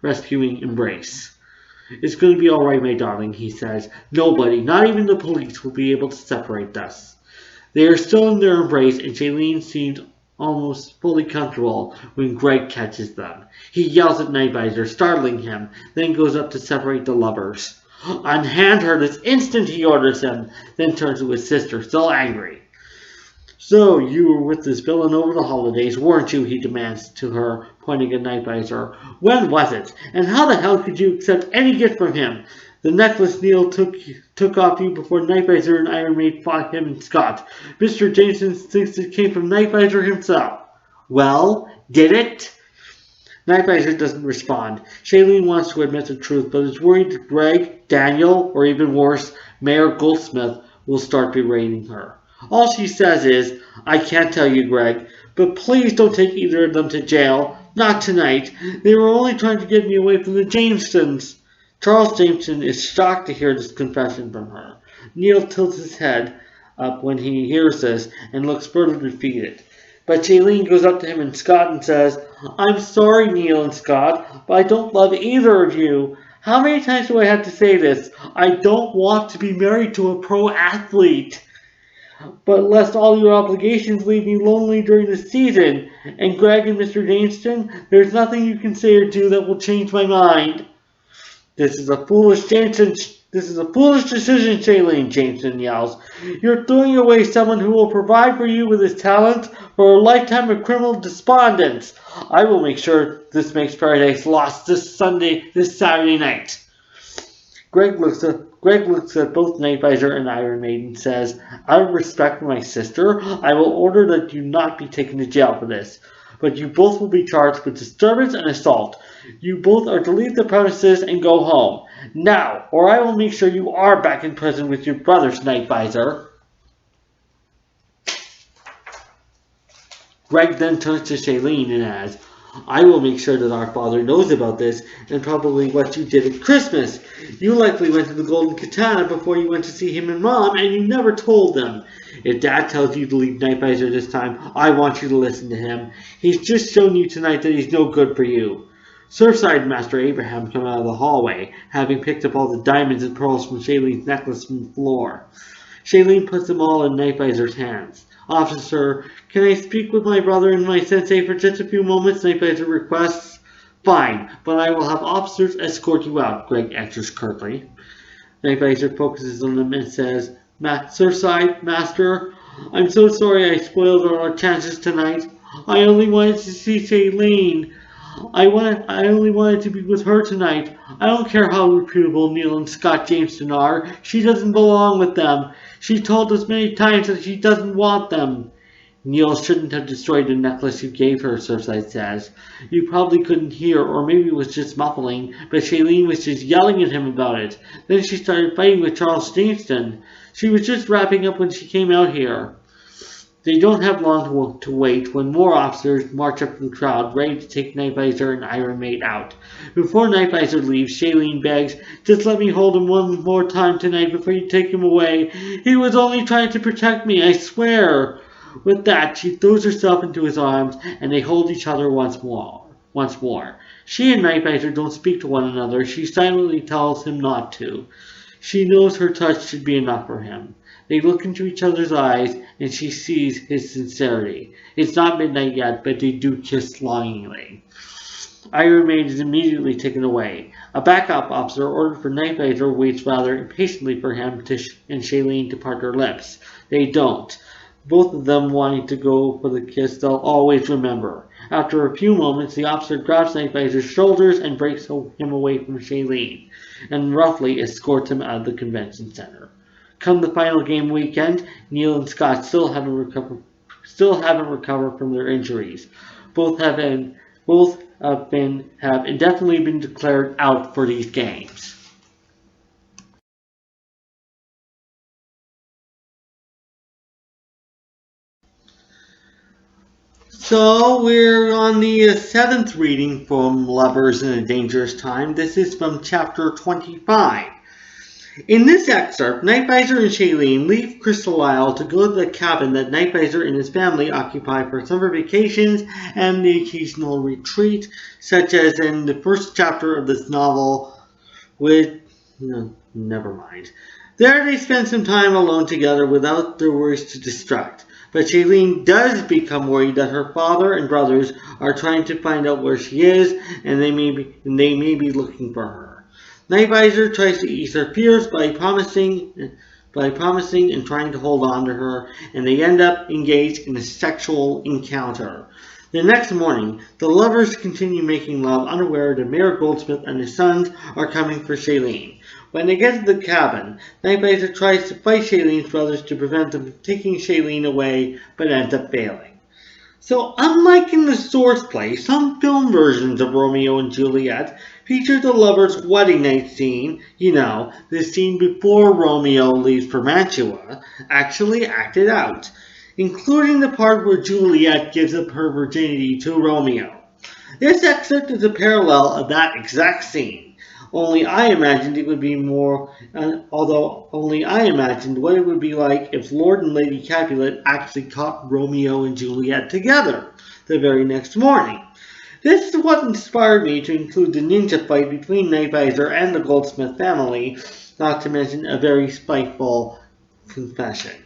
Speaker 1: rescuing embrace. "It's going to be all right, my darling," he says. "Nobody, not even the police, will be able to separate us." They are still in their embrace, and Shailene seems almost fully comfortable when Greg catches them. He yells at Nightvisor, startling him, then goes up to separate the lovers. "Unhand her this instant," he orders him, then turns to his sister, still angry. "So, you were with this villain over the holidays, weren't you?" he demands to her, pointing at Nightvisor. "When was it? And how the hell could you accept any gift from him? The necklace Neil took off you before Nightvisor and Iron Maid fought him and Scott. Mr. Jameson thinks it came from Nightvisor himself." "Well, did it?" Nightvisor doesn't respond. Shailene wants to admit the truth, but is worried that Greg, Daniel, or even worse, Mayor Goldsmith will start berating her. All she says is, "I can't tell you, Greg, but please don't take either of them to jail. Not tonight. They were only trying to get me away from the Jamesons." Charles Jameson is shocked to hear this confession from her. Neil tilts his head up when he hears this and looks further defeated. But Shailene goes up to him and Scott and says, "I'm sorry, Neil and Scott, but I don't love either of you. How many times do I have to say this? I don't want to be married to a pro athlete. But lest all your obligations leave me lonely during the season. And Greg and Mr. Jameson, there's nothing you can say or do that will change my mind." This is a foolish decision, Shailene, Jameson yells. You're throwing away someone who will provide for you with his talent for a lifetime of criminal despondence. I will make sure this makes Paradise Lost this Saturday night. Greg looks at both Night Visor and Iron Maiden and says, out of respect for my sister, I will order that you not be taken to jail for this. But you both will be charged with disturbance and assault. You both are to leave the premises and go home. Now, or I will make sure you are back in prison with your brothers, Night Visor. Greg then turns to Shailene and adds, I will make sure that our father knows about this and probably what you did at Christmas. You likely went to the Golden Katana before you went to see him and Mom, and you never told them. If Dad tells you to leave Night Visor this time, I want you to listen to him. He's just shown you tonight that he's no good for you. Surfside Master Abraham came out of the hallway, having picked up all the diamonds and pearls from Shailene's necklace from the floor. Shailene puts them all in Night Visor's hands. Officer, can I speak with my brother and my sensei for just a few moments? Night Visor requests. Fine, but I will have officers escort you out, Greg answers curtly. Night Visor focuses on them and says, Surfside, Master, I'm so sorry I spoiled all our chances tonight. I only wanted to see Shailene. I only wanted to be with her tonight. I don't care how reputable Neil and Scott Jameson are. She doesn't belong with them. She told us many times that she doesn't want them. Neil shouldn't have destroyed the necklace you gave her, Surfside says. You probably couldn't hear, or maybe it was just muffling, but Shailene was just yelling at him about it. Then she started fighting with Charles Jameson. She was just wrapping up when she came out here. They don't have long to wait when more officers march up to the crowd, ready to take Night Visor and Iron Maid out. Before Night Visor leaves, Shailene begs, just let me hold him one more time tonight before you take him away. He was only trying to protect me, I swear. With that, she throws herself into his arms, and they hold each other once more. She and Night Visor don't speak to one another. She silently tells him not to. She knows her touch should be enough for him. They look into each other's eyes, and she sees his sincerity. It's not midnight yet, but they do kiss longingly. Iron Maid is immediately taken away. A backup officer ordered for Night Visor waits rather impatiently for him and Shailene to part their lips. They don't. Both of them wanting to go for the kiss they'll always remember. After a few moments, the officer grabs Night Visor's shoulders and breaks him away from Shailene, and roughly escorts him out of the convention center. Come the final game weekend, Neil and Scott still haven't recovered from their injuries. Both have indefinitely been declared out for these games. So we're on the seventh reading from Lovers in a Dangerous Time. This is from chapter 25. In this excerpt, Night Visor and Shailene leave Crystal Isle to go to the cabin that Night Visor and his family occupy for summer vacations and the occasional retreat, such as in the first chapter of this novel never mind. There they spend some time alone together without their worries to distract. But Shailene does become worried that her father and brothers are trying to find out where she is, and they may be looking for her. Night Visor tries to ease her fears by promising and trying to hold on to her, and they end up engaged in a sexual encounter. The next morning, the lovers continue making love, unaware that Mayor Goldsmith and his sons are coming for Shailene. When they get to the cabin, Night Visor tries to fight Shailene's brothers to prevent them from taking Shailene away, but ends up failing. So, unlike in the source play, some film versions of Romeo and Juliet feature the lovers' wedding night scene, the scene before Romeo leaves for Mantua, actually acted out, including the part where Juliet gives up her virginity to Romeo. This excerpt is a parallel of that exact scene. Only I imagined what it would be like if Lord and Lady Capulet actually caught Romeo and Juliet together the very next morning. This is what inspired me to include the ninja fight between Night Visor and the Goldsmith family, not to mention a very spiteful confession.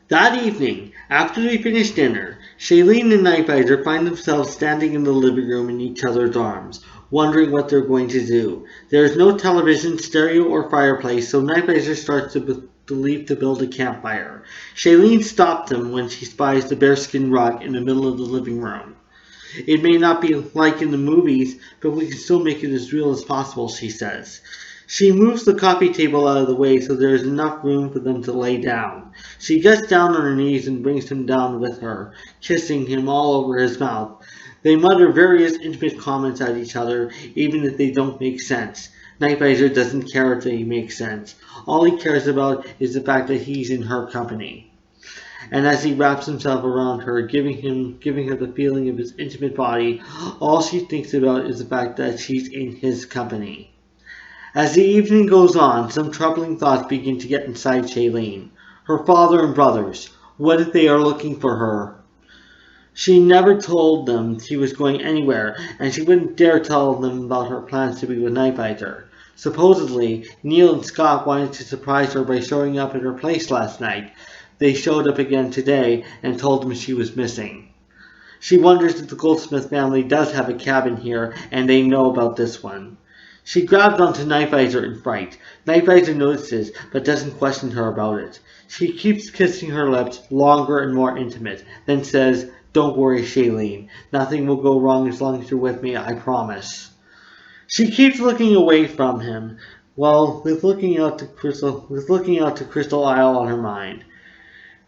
Speaker 1: That evening, after they finish dinner, Shailene and Nightvisor find themselves standing in the living room in each other's arms, wondering what they're going to do. There is no television, stereo, or fireplace, so Nightvisor starts to leave to build a campfire. Shailene stops him when she spies the bearskin rug in the middle of the living room. It may not be like in the movies, but we can still make it as real as possible, she says. She moves the coffee table out of the way so there is enough room for them to lay down. She gets down on her knees and brings him down with her, kissing him all over his mouth. They mutter various intimate comments at each other, even if they don't make sense. Nightvisor doesn't care if they make sense. All he cares about is the fact that he's in her company. And as he wraps himself around her, giving her the feeling of his intimate body, all she thinks about is the fact that she's in his company. As the evening goes on, some troubling thoughts begin to get inside Shailene. Her father and brothers. What if they are looking for her? She never told them she was going anywhere, and she wouldn't dare tell them about her plans to be with Nightvisor. Supposedly, Neil and Scott wanted to surprise her by showing up at her place last night. They showed up again today and told them she was missing. She wonders if the Goldsmith family does have a cabin here, and they know about this one. She grabs onto Nightvisor in fright. Nightvisor notices, but doesn't question her about it. She keeps kissing her lips, longer and more intimate, then says, "Don't worry, Shailene. Nothing will go wrong as long as you're with me, I promise." She keeps looking away from him, with looking out to Crystal Isle on her mind.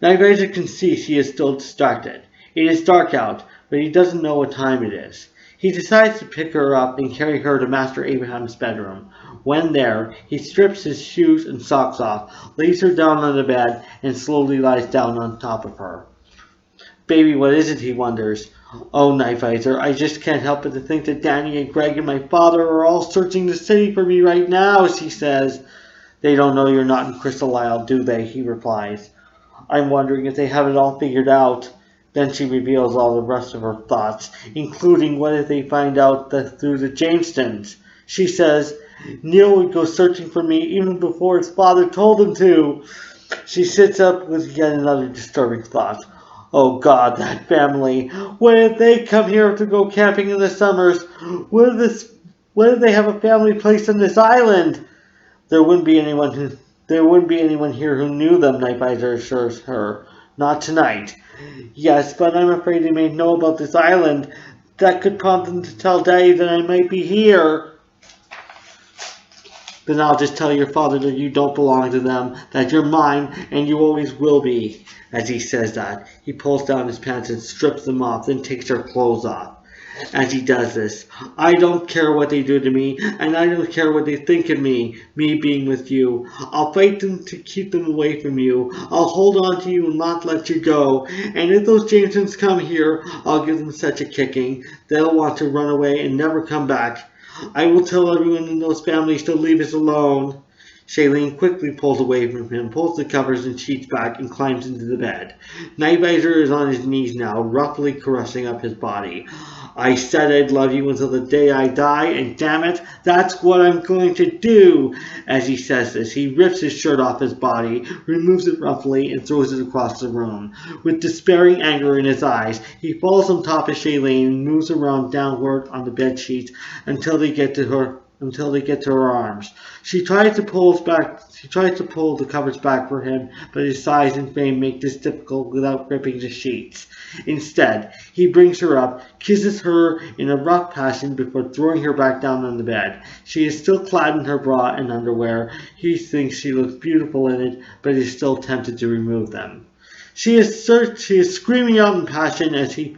Speaker 1: Nightvisor can see she is still distracted. It is dark out, but he doesn't know what time it is. He decides to pick her up and carry her to Master Abraham's bedroom. When there, he strips his shoes and socks off, lays her down on the bed, and slowly lies down on top of her. "Baby, what is it?" he wonders. "Oh, Nightvisor, I just can't help but to think that Danny and Greg and my father are all searching the city for me right now," she says. "They don't know you're not in Crystal Isle, do they?" he replies. "I'm wondering if they have it all figured out." Then she reveals all the rest of her thoughts, including what if they find out through the Jamestons. She says, "Neil would go searching for me even before his father told him to." She sits up with yet another disturbing thought. "Oh God, that family! What if they come here to go camping in the summers? What if they have a family place on this island?" There wouldn't be anyone here who knew them, Nightvisor assures her. "Not tonight." "Yes, but I'm afraid they may know about this island. That could prompt them to tell Daddy that I might be here." "Then I'll just tell your father that you don't belong to them, that you're mine, and you always will be." As he says that, he pulls down his pants and strips them off, then takes her clothes off. As he does this, "I don't care what they do to me, and I don't care what they think of me being with you. I'll fight them to keep them away from you. I'll hold on to you and not let you go. And if those Jamesons come here, I'll give them such a kicking. They'll want to run away and never come back. I will tell everyone in those families to leave us alone." Shailene quickly pulls away from him, pulls the covers and sheets back, and climbs into the bed. Nightvisor is on his knees now, roughly caressing up his body. "I said I'd love you until the day I die, and damn it, that's what I'm going to do." As he says this, he rips his shirt off his body, removes it roughly, and throws it across the room. With despairing anger in his eyes, he falls on top of Shailene and moves around downward on the bed sheets until they get to her arms. She tries to pull the covers back for him, but his size and frame make this difficult without gripping the sheets. Instead, he brings her up, kisses her in a rough passion before throwing her back down on the bed. She is still clad in her bra and underwear. He thinks she looks beautiful in it, but is still tempted to remove them. She is screaming out in passion as he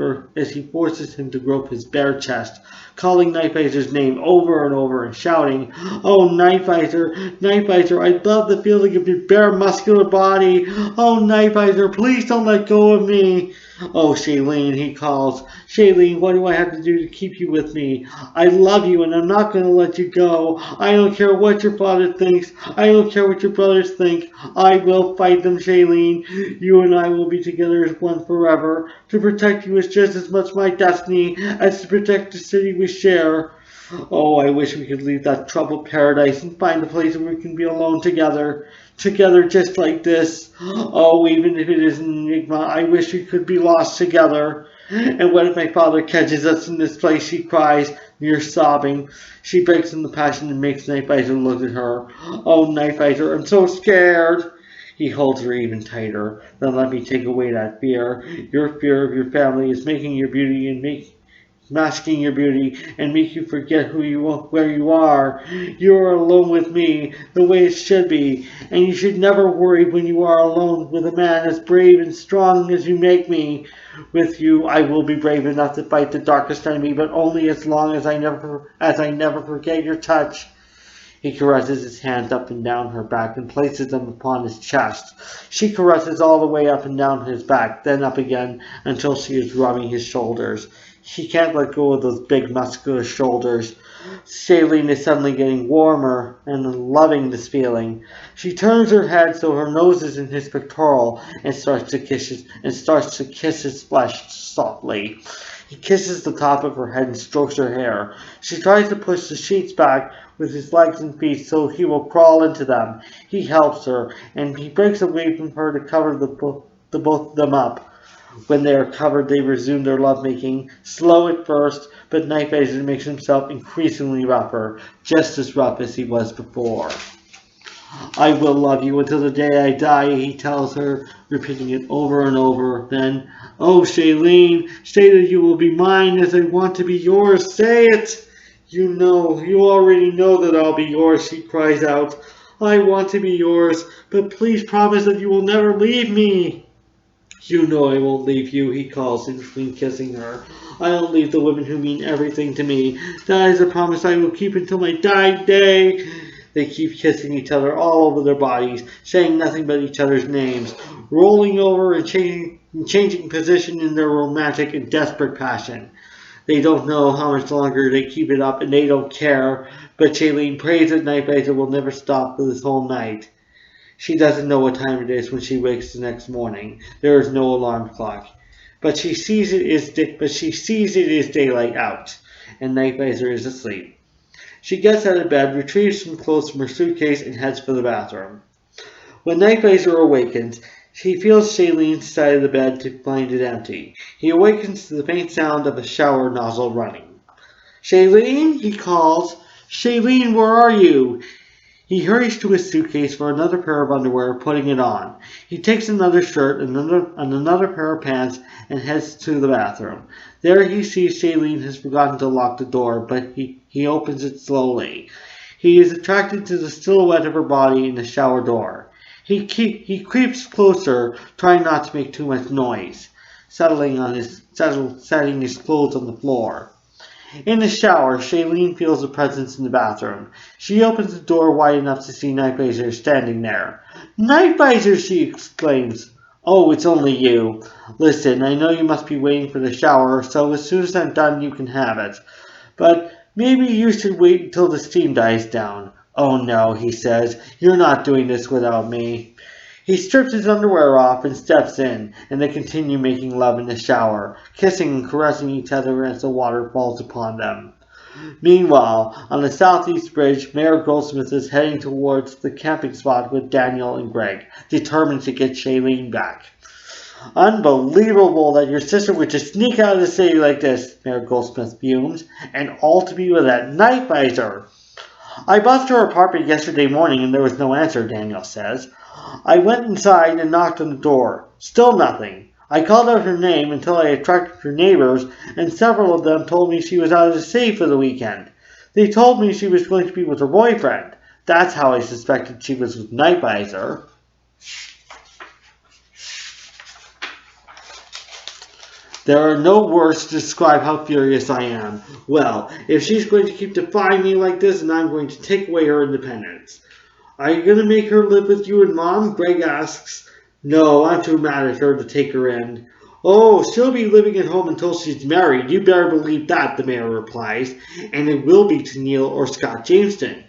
Speaker 1: forces him to grope his bare chest, calling Nightvisor's name over and over and shouting, "Oh, Nightvisor, Nightvisor, I love the feeling of your bare muscular body. Oh, Nightvisor, please don't let go of me." "Oh, Shailene," he calls. "Shailene, what do I have to do to keep you with me? I love you and I'm not going to let you go. I don't care what your father thinks. I don't care what your brothers think. I will fight them, Shailene. You and I will be together as one forever. To protect you is just as much my destiny as to protect the city we share. Oh, I wish we could leave that troubled paradise and find a place where we can be alone together." together just like this. Oh, even if it is an enigma, I wish we could be lost together. And what if my father catches us in this place, she cries, near sobbing. She breaks into passion and makes Nightbiter look at her. Oh, Nightbiter, I'm so scared. He holds her even tighter. Then let me take away that fear. Your fear of your family is making your beauty and masking your beauty and make you forget where you are. You are alone with me, the way it should be, and you should never worry when you are alone with a man as brave and strong as you make me. With you, I will be brave enough to fight the darkest enemy, but only as long as I never forget your touch. He caresses his hands up and down her back and places them upon his chest. She caresses all the way up and down his back, then up again until she is rubbing his shoulders. She can't let go of those big muscular shoulders. Shailene is suddenly getting warmer and loving this feeling. She turns her head so her nose is in his pectoral and starts to kiss his flesh softly. He kisses the top of her head and strokes her hair. She tries to push the sheets back with his legs and feet so he will crawl into them. He helps her, and he breaks away from her to cover the both of them up. When they are covered, they resume their lovemaking, slow at first, but Nightbiter makes himself increasingly rougher, just as rough as he was before. I will love you until the day I die, he tells her, repeating it over and over. Then, oh, Shailene, say that you will be mine as I want to be yours. Say it! You already know that I'll be yours, she cries out. I want to be yours, but please promise that you will never leave me. You know I won't leave you, he calls in between kissing her. I don't leave the women who mean everything to me. That is a promise I will keep until my dying day. They keep kissing each other all over their bodies, saying nothing but each other's names, rolling over and changing position in their romantic and desperate passion. They don't know how much longer they keep it up, and they don't care, but Shailene prays that Nightbiter will never stop for this whole night. She doesn't know what time it is when she wakes the next morning. There is no alarm clock. But she sees it is daylight out, and Nightbiter is asleep. She gets out of bed, retrieves some clothes from her suitcase, and heads for the bathroom. When Nightbiter awakens, he feels Shailene's side of the bed to find it empty. He awakens to the faint sound of a shower nozzle running. Shailene, he calls. Shailene, where are you? He hurries to his suitcase for another pair of underwear, putting it on. He takes another shirt and another pair of pants and heads to the bathroom. There he sees Shailene has forgotten to lock the door, but he opens it slowly. He is attracted to the silhouette of her body in the shower door. He creeps closer, trying not to make too much noise, setting his clothes on the floor. In the shower, Shailene feels a presence in the bathroom. She opens the door wide enough to see Nightbiter standing there. Nightbiter, she exclaims. Oh, it's only you. Listen, I know you must be waiting for the shower, so as soon as I'm done you can have it. But maybe you should wait until the steam dies down. Oh no, he says, you're not doing this without me. He strips his underwear off and steps in, and they continue making love in the shower, kissing and caressing each other as the water falls upon them. Meanwhile, on the southeast bridge, Mayor Goldsmith is heading towards the camping spot with Daniel and Greg, determined to get Shailene back. Unbelievable that your sister would just sneak out of the city like this, Mayor Goldsmith fumes, and all to be with that Nightbiter. I buzzed her apartment yesterday morning and there was no answer, Daniel says. I went inside and knocked on the door. Still nothing. I called out her name until I attracted her neighbors, and several of them told me she was out of the city for the weekend. They told me she was going to be with her boyfriend. That's how I suspected she was with Nightbiter. There are no words to describe how furious I am. Well, if she's going to keep defying me like this, then I'm going to take away her independence. Are you going to make her live with you and Mom? Greg asks. No, I'm too mad at her to take her in. Oh, she'll be living at home until she's married. You better believe that, the mayor replies. And it will be to Neil or Scott Jameson.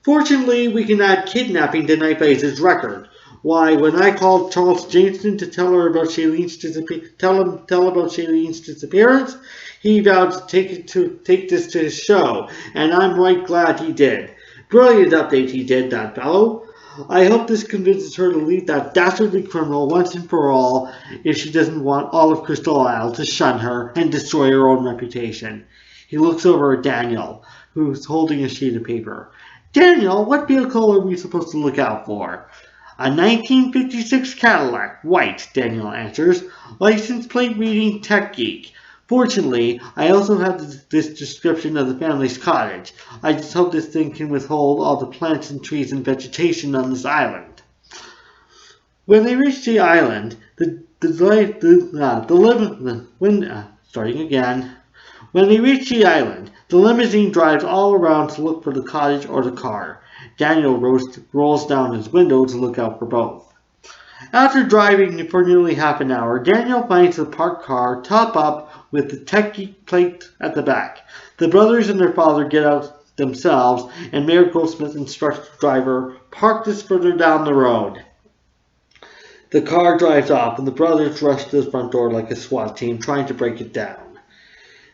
Speaker 1: Fortunately, we can add kidnapping to Nightbiter's record. Why, when I called Charles Jameson to tell about Shailene's disappearance, he vowed to take this to his show, and I'm right glad he did. Brilliant update he did, that fellow. I hope this convinces her to leave that dastardly criminal once and for all if she doesn't want all of Crystal Isle to shun her and destroy her own reputation. He looks over at Daniel, who's holding a sheet of paper. Daniel, what vehicle are we supposed to look out for? A 1956 Cadillac, white, Daniel answers. License plate reading Tech Geek. Fortunately, I also have this description of the family's cottage. I just hope this thing can withhold all the plants and trees and vegetation on this island. When they reach the island, When they reach the island, the limousine drives all around to look for the cottage or the car. Daniel rolls down his window to look out for both. After driving for nearly half an hour, Daniel finds the parked car top up with the Tech Geek plate at the back. The brothers and their father get out themselves, and Mayor Goldsmith instructs the driver, park this further down the road. The car drives off, and the brothers rush to the front door like a SWAT team trying to break it down.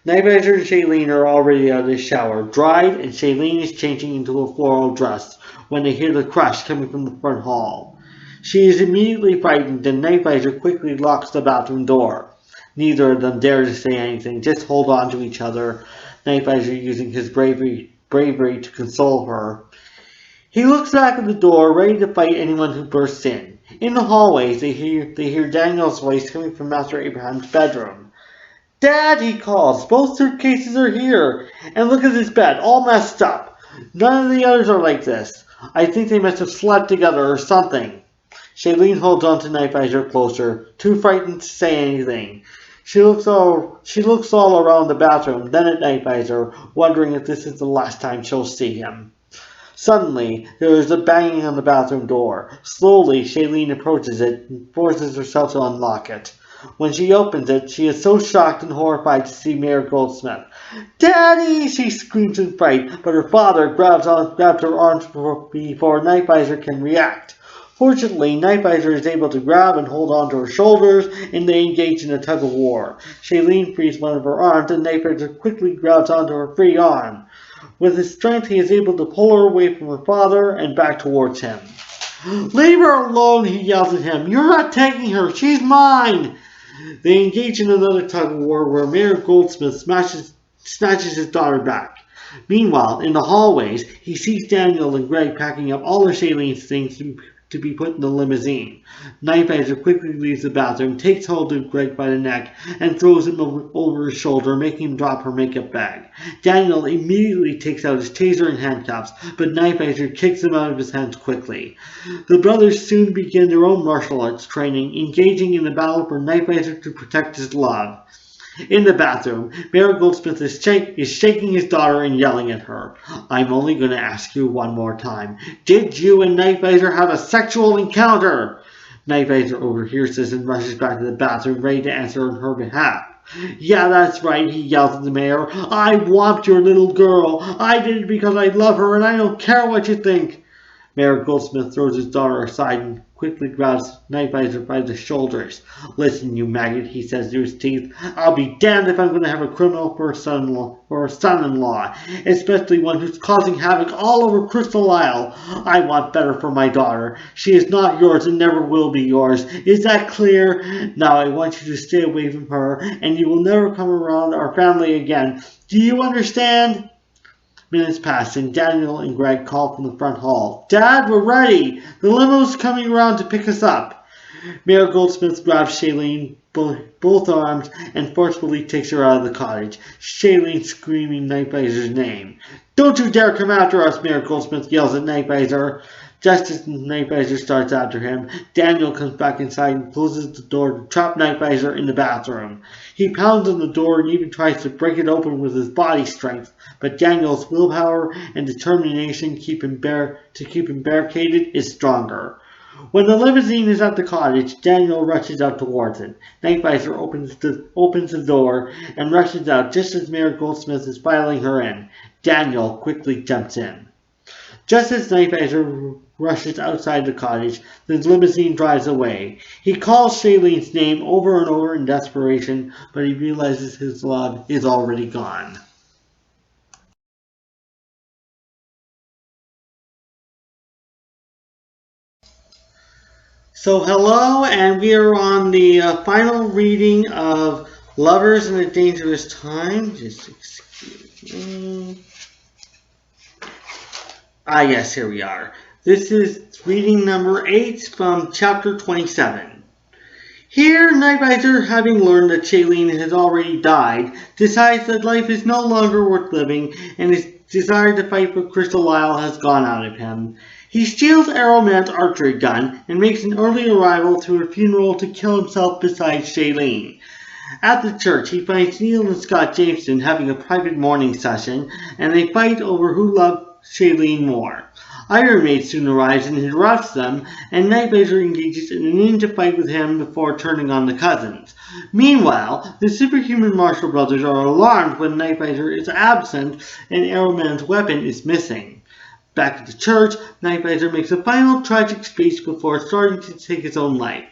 Speaker 1: Nightmare and Shailene are already out of the shower, dried, and Shailene is changing into a floral dress when they hear the crash coming from the front hall. She is immediately frightened, and Nightvisor quickly locks the bathroom door. Neither of them dare to say anything, just hold on to each other, Nightvisor using his bravery to console her. He looks back at the door, ready to fight anyone who bursts in. In the hallways, they hear Daniel's voice coming from Master Abraham's bedroom. Dad, he calls, both suitcases are here, and look at this bed, all messed up. None of the others are like this. I think they must have slept together or something. Shailene holds on to Nightvisor closer, too frightened to say anything. She looks all around the bathroom, then at Nightvisor, wondering if this is the last time she'll see him. Suddenly, there is a banging on the bathroom door. Slowly, Shailene approaches it and forces herself to unlock it. When she opens it, she is so shocked and horrified to see Mayor Goldsmith. Daddy! She screams in fright, but her father grabs her arms before Nightvisor can react. Fortunately, Nightvisor is able to grab and hold on to her shoulders, and they engage in a tug-of-war. Shailene frees one of her arms, and Nightvisor quickly grabs onto her free arm. With his strength, he is able to pull her away from her father and back towards him. Leave her alone, he yells at him. You're not taking her. She's mine. They engage in another tug-of-war where Mayor Goldsmith snatches his daughter back. Meanwhile, in the hallways, he sees Daniel and Greg packing up all of Shailene's things to be put in the limousine. Nightvisor quickly leaves the bathroom, takes hold of Greg by the neck, and throws him over his shoulder, making him drop her makeup bag. Daniel immediately takes out his taser and handcuffs, but Nightvisor kicks him out of his hands quickly. The brothers soon begin their own martial arts training, engaging in the battle for Nightvisor to protect his love. In the bathroom, Mayor Goldsmith is shaking his daughter and yelling at her. I'm only going to ask you one more time. Did you and Nightvisor have a sexual encounter? Nightvisor overhears this and rushes back to the bathroom, ready to answer on her behalf. Yeah, that's right, he yells at the mayor. I want your little girl. I did it because I love her, and I don't care what you think. Mayor Goldsmith throws his daughter aside and quickly grabs Nightvisor by the shoulders. Listen, you maggot, he says through his teeth. I'll be damned if I'm going to have a criminal for a son-in-law, especially one who's causing havoc all over Crystal Isle. I want better for my daughter. She is not yours and never will be yours. Is that clear? Now I want you to stay away from her, and you will never come around our family again. Do you understand? Minutes pass, and Daniel and Greg call from the front hall. Dad, we're ready! The limo's coming around to pick us up. Mayor Goldsmith grabs Shailene both arms and forcefully takes her out of the cottage, Shailene screaming Nightvisor's name. Don't you dare come after us, Mayor Goldsmith yells at Nightvisor. Just as Nightvisor starts after him, Daniel comes back inside and closes the door to trap Nightvisor in the bathroom. He pounds on the door and even tries to break it open with his body strength, but Daniel's willpower and determination to keep him barricaded is stronger. When the limousine is at the cottage, Daniel rushes out towards it. Nightvisor opens the door and rushes out just as Mayor Goldsmith is filing her in. Daniel quickly jumps in. Just as Nightvisor rushes outside the cottage, the limousine drives away. He calls Shailene's name over and over in desperation, but he realizes his love is already gone. So hello, and we are on the final reading of Lovers in a Dangerous Time. Just excuse me. Yes, here we are. This is reading number 8 from chapter 27. Here, Nightvisor, having learned that Shailene has already died, decides that life is no longer worth living, and his desire to fight for Crystal Isle has gone out of him. He steals Arrowman's archery gun and makes an early arrival to her funeral to kill himself beside Shailene. At the church, he finds Neil and Scott Jameson having a private mourning session, and they fight over who loved Shailene more. Iron Maid soon arrives and interrupts them, and Nightvisor engages in a ninja fight with him before turning on the cousins. Meanwhile, the superhuman Marshall brothers are alarmed when Nightvisor is absent and Arrowman's weapon is missing. Back at the church, Nightvisor makes a final tragic speech before starting to take his own life.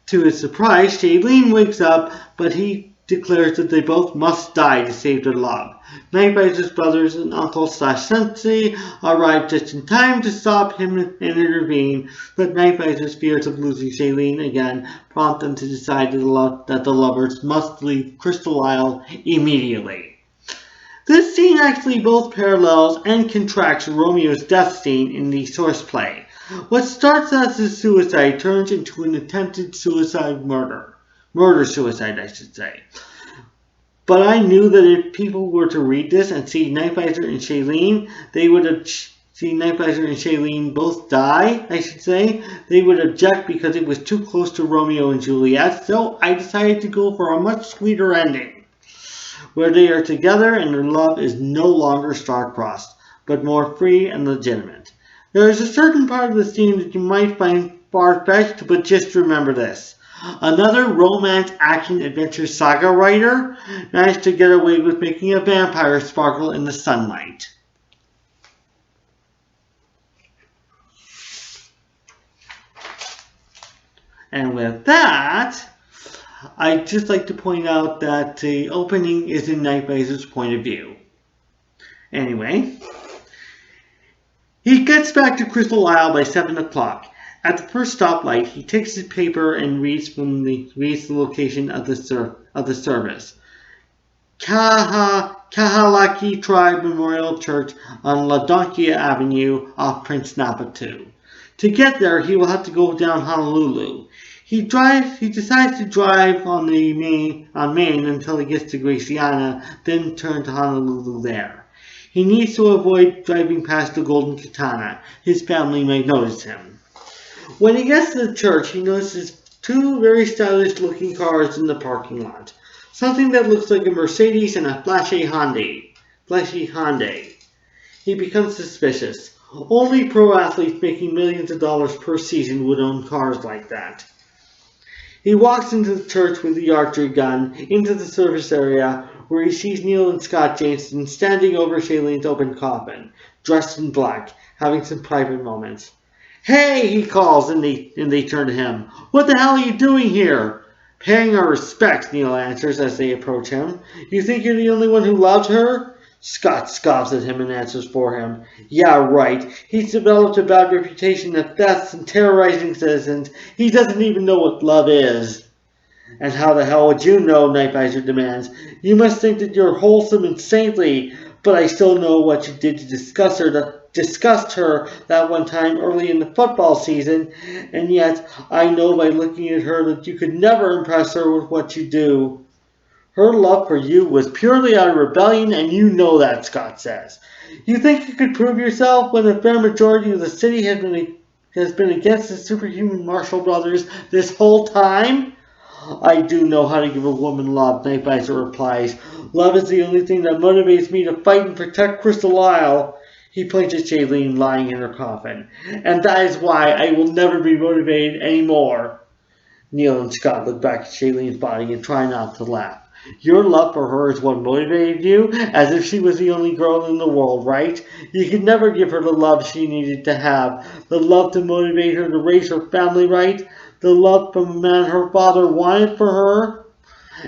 Speaker 1: To his surprise, Shailene wakes up, but he declares that they both must die to save their love. Nightvisor's brothers and uncle/sensei arrive just in time to stop him and intervene, but Nightvisor's fears of losing Shailene again prompt them to decide that the lovers must leave Crystal Isle immediately. This scene actually both parallels and contracts Romeo's death scene in the source play. What starts as a suicide turns into an attempted murder-suicide, I should say. But I knew that if people were to read this and see Nightvisor and Shailene, they would have seen Nightvisor and Shailene both die, I should say. They would object because it was too close to Romeo and Juliet, so I decided to go for a much sweeter ending, where they are together and their love is no longer star-crossed, but more free and legitimate. There is a certain part of the scene that you might find far-fetched, but just remember this. Another romance action adventure saga writer managed to get away with making a vampire sparkle in the sunlight. And with that, I'd just like to point out that the opening is in Nightvisor's point of view. Anyway, he gets back to Crystal Isle by 7 o'clock. At the first stoplight, he takes his paper and reads the location of the service. Kahalaki Tribe Memorial Church on La Donkia Avenue off Prince Napatu. To get there, he will have to go down Honolulu. He decides to drive on Main until he gets to Graciana, then turn to Honolulu there. He needs to avoid driving past the Golden Katana. His family may notice him. When he gets to the church, he notices two very stylish-looking cars in the parking lot. Something that looks like a Mercedes and a flashy Hyundai. He becomes suspicious. Only pro athletes making millions of dollars per season would own cars like that. He walks into the church with the archery gun, into the service area, where he sees Neil and Scott Jameson standing over Shailene's open coffin, dressed in black, having some private moments. "Hey," he calls, and they turn to him. "What the hell are you doing here?" "Paying our respects," Neil answers as they approach him. "You think you're the only one who loves her?" Scott scoffs at him and answers for him. "Yeah, right. He's developed a bad reputation of thefts and terrorizing citizens. He doesn't even know what love is." "And how the hell would you know?" Nightvisor demands. "You must think that you're wholesome and saintly, but I still know what you did to disgust her that one time early in the football season, and yet I know by looking at her that you could never impress her with what you do." "Her love for you was purely out of rebellion, and you know that," Scott says. "You think you could prove yourself when a fair majority of the city has been against the superhuman Marshall brothers this whole time?" "I do know how to give a woman love," Nightvisor replies. "Love is the only thing that motivates me to fight and protect Crystal Isle." He points at Shailene lying in her coffin. "And that is why I will never be motivated anymore." Neil and Scott look back at Shailene's body and try not to laugh. "Your love for her is what motivated you, as if she was the only girl in the world, right? You could never give her the love she needed to have, the love to motivate her to raise her family right, the love from a man her father wanted for her."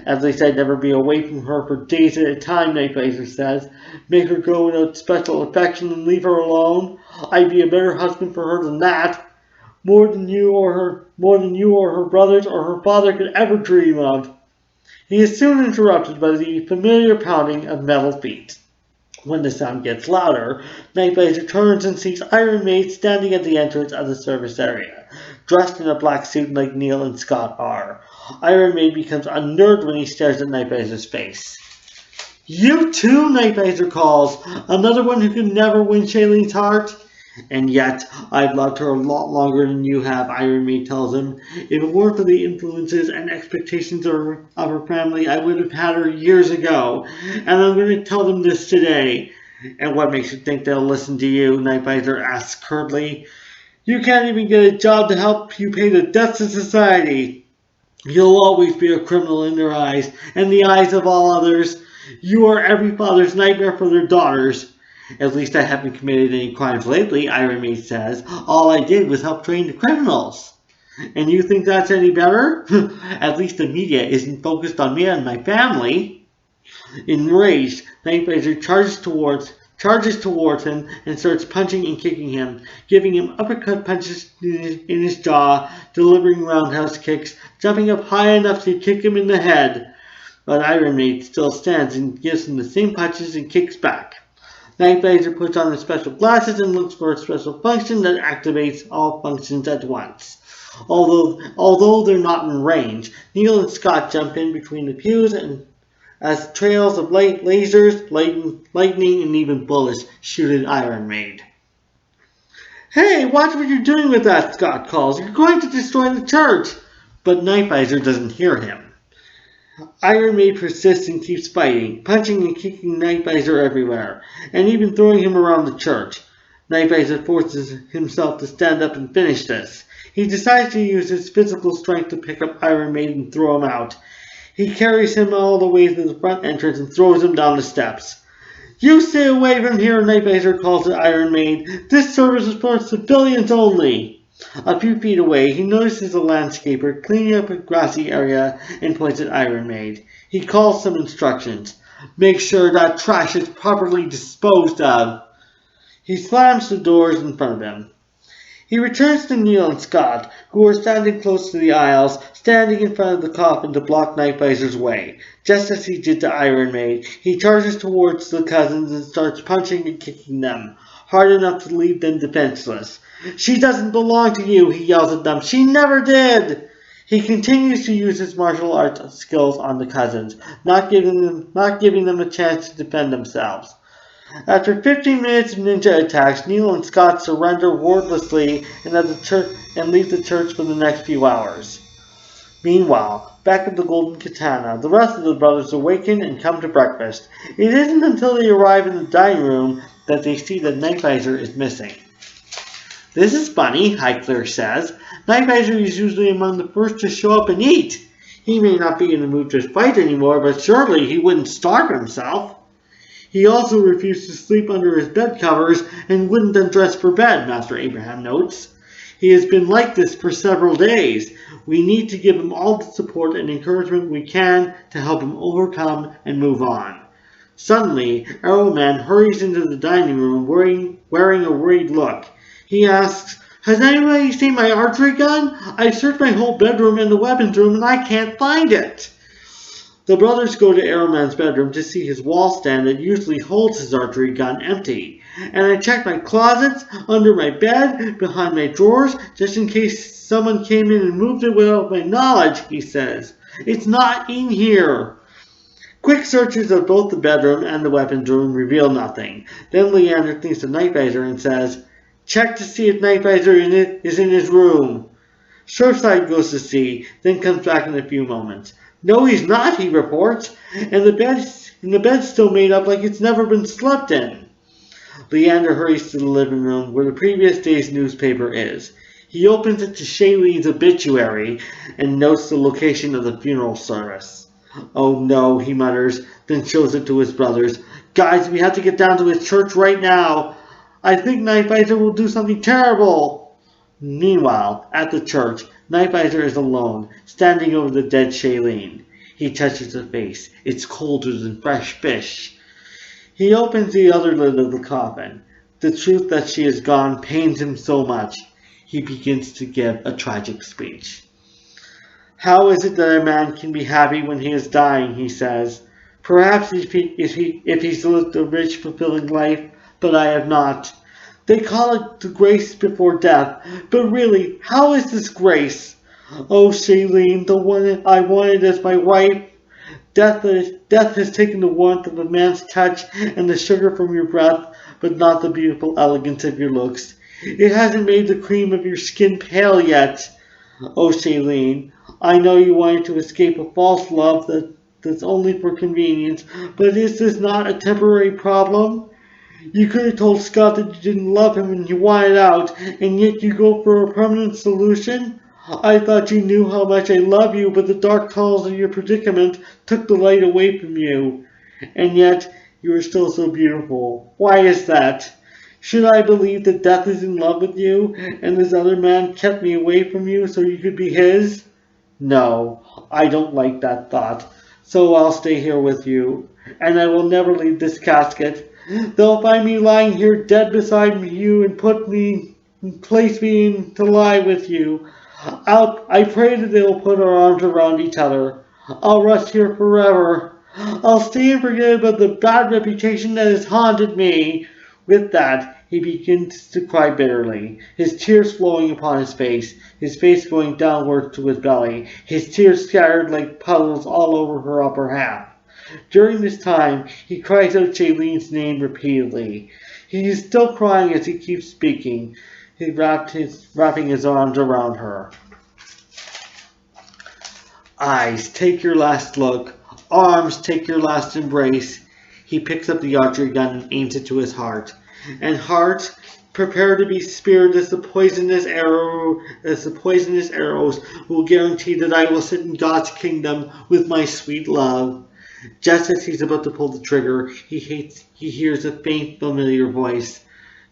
Speaker 1: "At least I'd never be away from her for days at a time," Nightvisor says. "Make her go without special affection and leave her alone? I'd be a better husband for her than that." more than you or her brothers or her father could ever dream of. He is soon interrupted by the familiar pounding of metal feet. When the sound gets louder, Nightblazer turns and sees Iron Maid standing at the entrance of the service area, dressed in a black suit like Neil and Scott are. Iron Maid becomes unnerved when he stares at Nightblazer's face. "You too?" Nightblazer calls. "Another one who could never win Shailene's heart?" "And yet, I've loved her a lot longer than you have," Iron Maid tells him. "If it weren't for the influences and expectations of her family, I would have had her years ago. And I'm going to tell them this today." "And what makes you think they'll listen to you?" Nightblazer asks curtly. "You can't even get a job to help you pay the debts of society. You'll always be a criminal in their eyes, and the eyes of all others. You are every father's nightmare for their daughters." "At least I haven't committed any crimes lately," Iron Maid says. "All I did was help train the criminals." "And you think that's any better?" "At least the media isn't focused on me and my family." Enraged, Nightblazer charges towards him and starts punching and kicking him, giving him uppercut punches in his jaw, delivering roundhouse kicks, jumping up high enough to kick him in the head. But Iron Maid still stands and gives him the same punches and kicks back. Nightblazer puts on his special glasses and looks for a special function that activates all functions at once. Although they're not in range, Neil and Scott jump in between the pews and as trails of light, lasers, lightning, and even bullets shoot at Iron Maid. "Hey, watch what you're doing with that," Scott calls. "You're going to destroy the church." But Nightblazer doesn't hear him. Iron Maid persists and keeps fighting, punching and kicking Nightblazer everywhere, and even throwing him around the church. Nightblazer forces himself to stand up and finish this. He decides to use his physical strength to pick up Iron Maid and throw him out. He carries him all the way to the front entrance and throws him down the steps. "You stay away from here," Nightblazer calls to Iron Maid. "This service is for civilians only." A few feet away, he notices a landscaper cleaning up a grassy area and points at Iron Maid. He calls some instructions. "Make sure that trash is properly disposed of." He slams the doors in front of him. He returns to Neil and Scott, who are standing close to the aisles, standing in front of the coffin to block Nightblazer's way. Just as he did to Iron Maid, he charges towards the cousins and starts punching and kicking them, hard enough to leave them defenseless. "She doesn't belong to you," he yells at them. "She never did!" He continues to use his martial arts skills on the cousins, not giving them a chance to defend themselves. After 15 minutes of ninja attacks, Neil and Scott surrender wordlessly and leave the church for the next few hours. Meanwhile, back at the Golden Katana, the rest of the brothers awaken and come to breakfast. It isn't until they arrive in the dining room that they see that Nightblazer is missing. "This is funny," Heikler says. "Nightblazer is usually among the first to show up and eat. He may not be in the mood to fight anymore, but surely he wouldn't starve himself." "He also refused to sleep under his bed covers and wouldn't undress for bed," Master Abraham notes. "He has been like this for several days. We need to give him all the support and encouragement we can to help him overcome and move on." Suddenly, Arrowman hurries into the dining room wearing a worried look. He asks, "Has anybody seen my archery gun? I've searched my whole bedroom and the weapons room and I can't find it." The brothers go to Arrowman's bedroom to see his wall stand that usually holds his archery gun empty. "And I checked my closets, under my bed, behind my drawers, just in case someone came in and moved it without my knowledge," he says. "It's not in here." Quick searches of both the bedroom and the weapons room reveal nothing. Then Leander thinks of Nightblazer and says, "Check to see if Nightblazer is in his room." Surfside goes to see, then comes back in a few moments. "No, he's not," he reports, and the bed's still made up like it's never been slept in. Leander hurries to the living room where the previous day's newspaper is. He opens it to Shailene's obituary and notes the location of the funeral service. "Oh no," he mutters, then shows it to his brothers. "Guys, we have to get down to his church right now. I think Nightblazer will do something terrible." Meanwhile, at the church, Nightblazer is alone, standing over the dead Shailene. He touches her face. It's colder than fresh fish. He opens the other lid of the coffin. The truth that she is gone pains him so much. He begins to give a tragic speech. How is it that a man can be happy when he is dying, he says. Perhaps if he's lived a rich, fulfilling life, but I have not. They call it the grace before death, but really, how is this grace? Oh, Shailene, the one I wanted as my wife. Death has taken the warmth of a man's touch and the sugar from your breath, but not the beautiful elegance of your looks. It hasn't made the cream of your skin pale yet. Oh, Shailene, I know you wanted to escape a false love that's only for convenience, but is this not a temporary problem? You could have told Scott that you didn't love him and you wanted out, and yet you go for a permanent solution? I thought you knew how much I love you, but the dark tunnels of your predicament took the light away from you. And yet, you are still so beautiful. Why is that? Should I believe that death is in love with you, and this other man kept me away from you so you could be his? No, I don't like that thought, so I'll stay here with you, and I will never leave this casket. They'll find me lying here dead beside you and place me to lie with you. I pray that they will put our arms around each other. I'll rest here forever. I'll stay and forget about the bad reputation that has haunted me. With that, he begins to cry bitterly, his tears flowing upon his face going downward to his belly, his tears scattered like puddles all over her upper half. During this time, he cries out Shailene's name repeatedly. He is still crying as he keeps speaking. He wrapping his arms around her. Eyes, take your last look. Arms, take your last embrace. He picks up the archery gun and aims it to his heart. And heart, prepare to be speared as the poisonous arrows will guarantee that I will sit in God's kingdom with my sweet love. Just as he's about to pull the trigger, he hears a faint, familiar voice.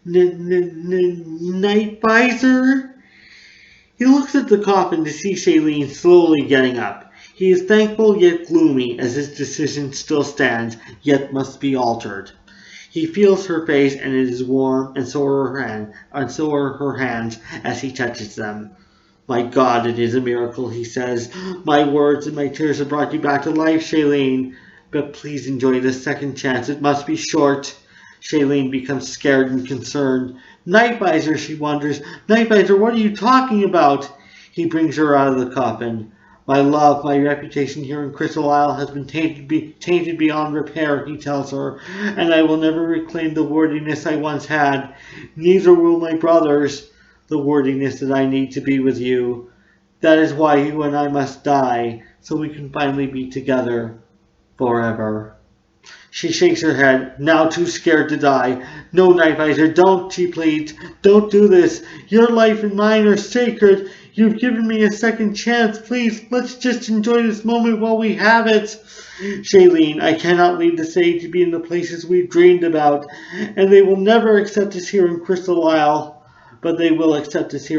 Speaker 1: Night Visor? He looks at the coffin to see Shailene slowly getting up. He is thankful yet gloomy as his decision still stands, yet must be altered. He feels her face and it is warm, and so are her hands as he touches them. My God, it is a miracle, he says. My words and my tears have brought you back to life, Shailene. But please enjoy this second chance. It must be short. Shailene becomes scared and concerned. Night Visor, she wonders. Night Visor, what are you talking about? He brings her out of the coffin. My love, my reputation here in Crystal Isle has been tainted beyond repair, he tells her, and I will never reclaim the worthiness I once had. Neither will my brothers, the worthiness that I need to be with you. That is why you and I must die, so we can finally be together forever. She shakes her head, now too scared to die. No, Night Visor, don't, she pleads. Don't do this. Your life and mine are sacred. You've given me a second chance. Please, let's just enjoy this moment while we have it. Shailene, I cannot leave the sage to be in the places we've dreamed about, and they will never accept us here in Crystal Isle. But they will accept us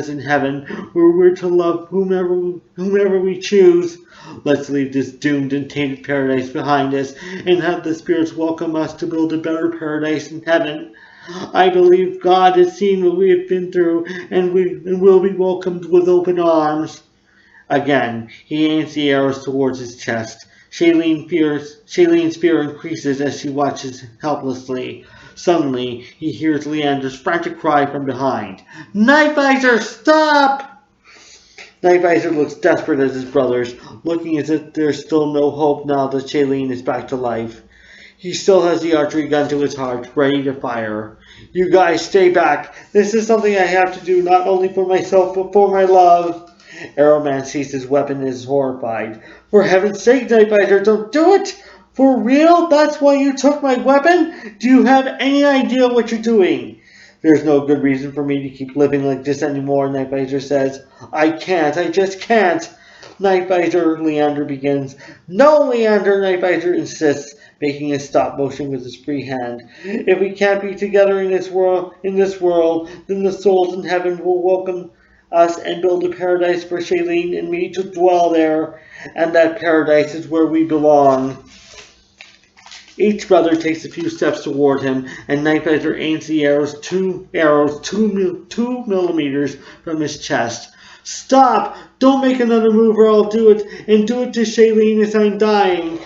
Speaker 1: in heaven, where we're to love whomever we choose. Let's leave this doomed and tainted paradise behind us, and have the spirits welcome us to build a better paradise in heaven. I believe God has seen what we have been through, and will be welcomed with open arms. Again, he aims the arrows towards his chest. Shailene's fear increases as she watches helplessly. Suddenly, he hears Leander's frantic cry from behind. Night Visor, stop! Night Visor looks desperate at his brothers, looking as if there's still no hope now that Shailene is back to life. He still has the archery gun to his heart, ready to fire. You guys, stay back. This is something I have to do, not only for myself, but for my love. Arrowman sees his weapon and is horrified. For heaven's sake, Night Visor, don't do it! For real? That's why you took my weapon? Do you have any idea what you're doing? There's no good reason for me to keep living like this anymore, Night Visor says. I just can't. Night Visor, Leander begins. No, Leander, Night Visor insists, making a stop motion with his free hand. If we can't be together in this world, then the souls in heaven will welcome us and build a paradise for Shailene and me to dwell there, and that paradise is where we belong. Each brother takes a few steps toward him, and Nightbiter aims the arrows 2 millimeters from his chest. Stop! Don't make another move or I'll do it, and do it to Shailene as I'm dying.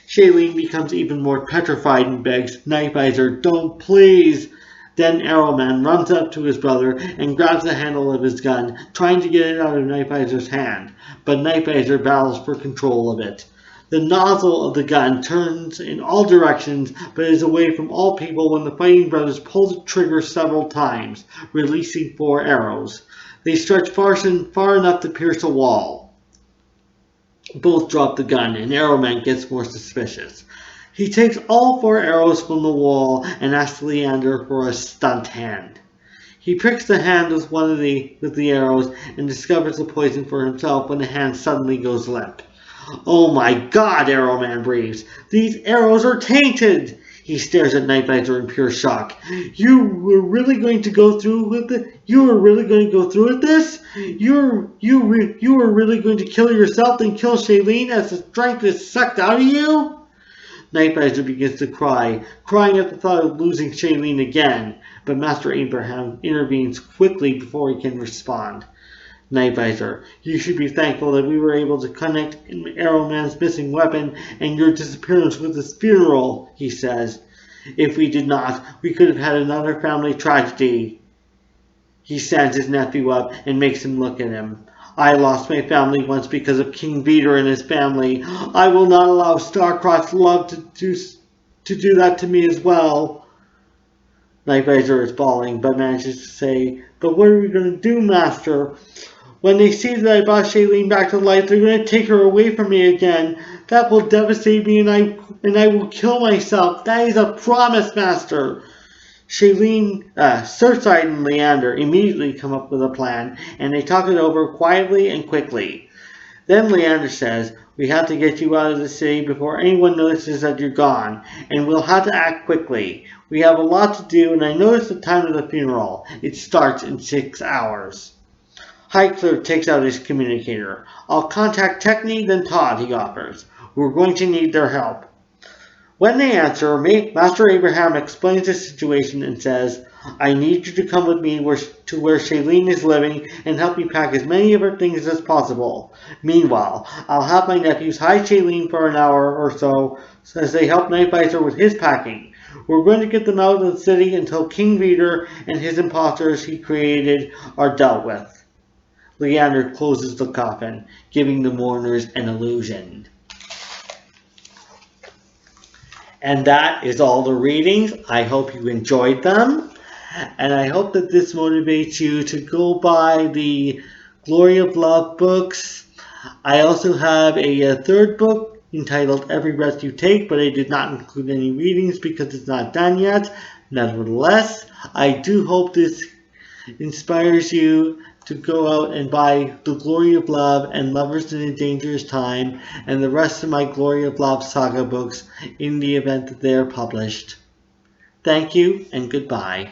Speaker 1: Shailene becomes even more petrified and begs, Nightbiter, don't please. Then Arrowman runs up to his brother and grabs the handle of his gun, trying to get it out of Nightbiter's hand, but Nightbiter battles for control of it. The nozzle of the gun turns in all directions, but is away from all people when the fighting brothers pull the trigger several times, releasing 4 arrows. They stretch far enough to pierce a wall. Both drop the gun, and Arrowman gets more suspicious. He takes all 4 arrows from the wall and asks Leander for a stunt hand. He pricks the hand with one of the arrows and discovers the poison for himself when the hand suddenly goes limp. Oh my God, Arrowman breathes. These arrows are tainted! He stares at Nightbiter in pure shock. You were really going to go through with it? You were really going to go through with this? You were really going to kill yourself and kill Shailene as the strength is sucked out of you? Nightbiter begins to cry, crying at the thought of losing Shailene again, but Master Abraham intervenes quickly before he can respond. Nightbiter, you should be thankful that we were able to connect Arrowman's missing weapon and your disappearance with his funeral, he says. If we did not, we could have had another family tragedy. He stands his nephew up and makes him look at him. I lost my family once because of King Vidor and his family. I will not allow Star-Crossed love to do that to me as well. Nightbiter is bawling, but manages to say, but what are we going to do, Master? When they see that I brought Shailene back to life, they're going to take her away from me again. That will devastate me, and I will kill myself. That is a promise, Master. Shailene, Surfside and Leander immediately come up with a plan, and they talk it over quietly and quickly. Then Leander says, we have to get you out of the city before anyone notices that you're gone, and we'll have to act quickly. We have a lot to do, and I noticed the time of the funeral. It starts in 6 hours. Highclere takes out his communicator. I'll contact Techne, then Todd, he offers. We're going to need their help. When they answer, Master Abraham explains the situation and says, I need you to come with me to where Shailene is living and help me pack as many of her things as possible. Meanwhile, I'll have my nephews hide Shailene for an hour or so as they help Nightbiter with his packing. We're going to get them out of the city until King Vidor and his imposters he created are dealt with. Leander closes the coffin, giving the mourners an illusion. And that is all the readings. I hope you enjoyed them. And I hope that this motivates you to go buy the Glory of Love books. I also have a third book entitled Every Breath You Take, but I did not include any readings because it's not done yet. Nevertheless, I do hope this inspires you to go out and buy The Glory of Love and Lovers in a Dangerous Time and the rest of my Glory of Love saga books in the event that they are published. Thank you and goodbye.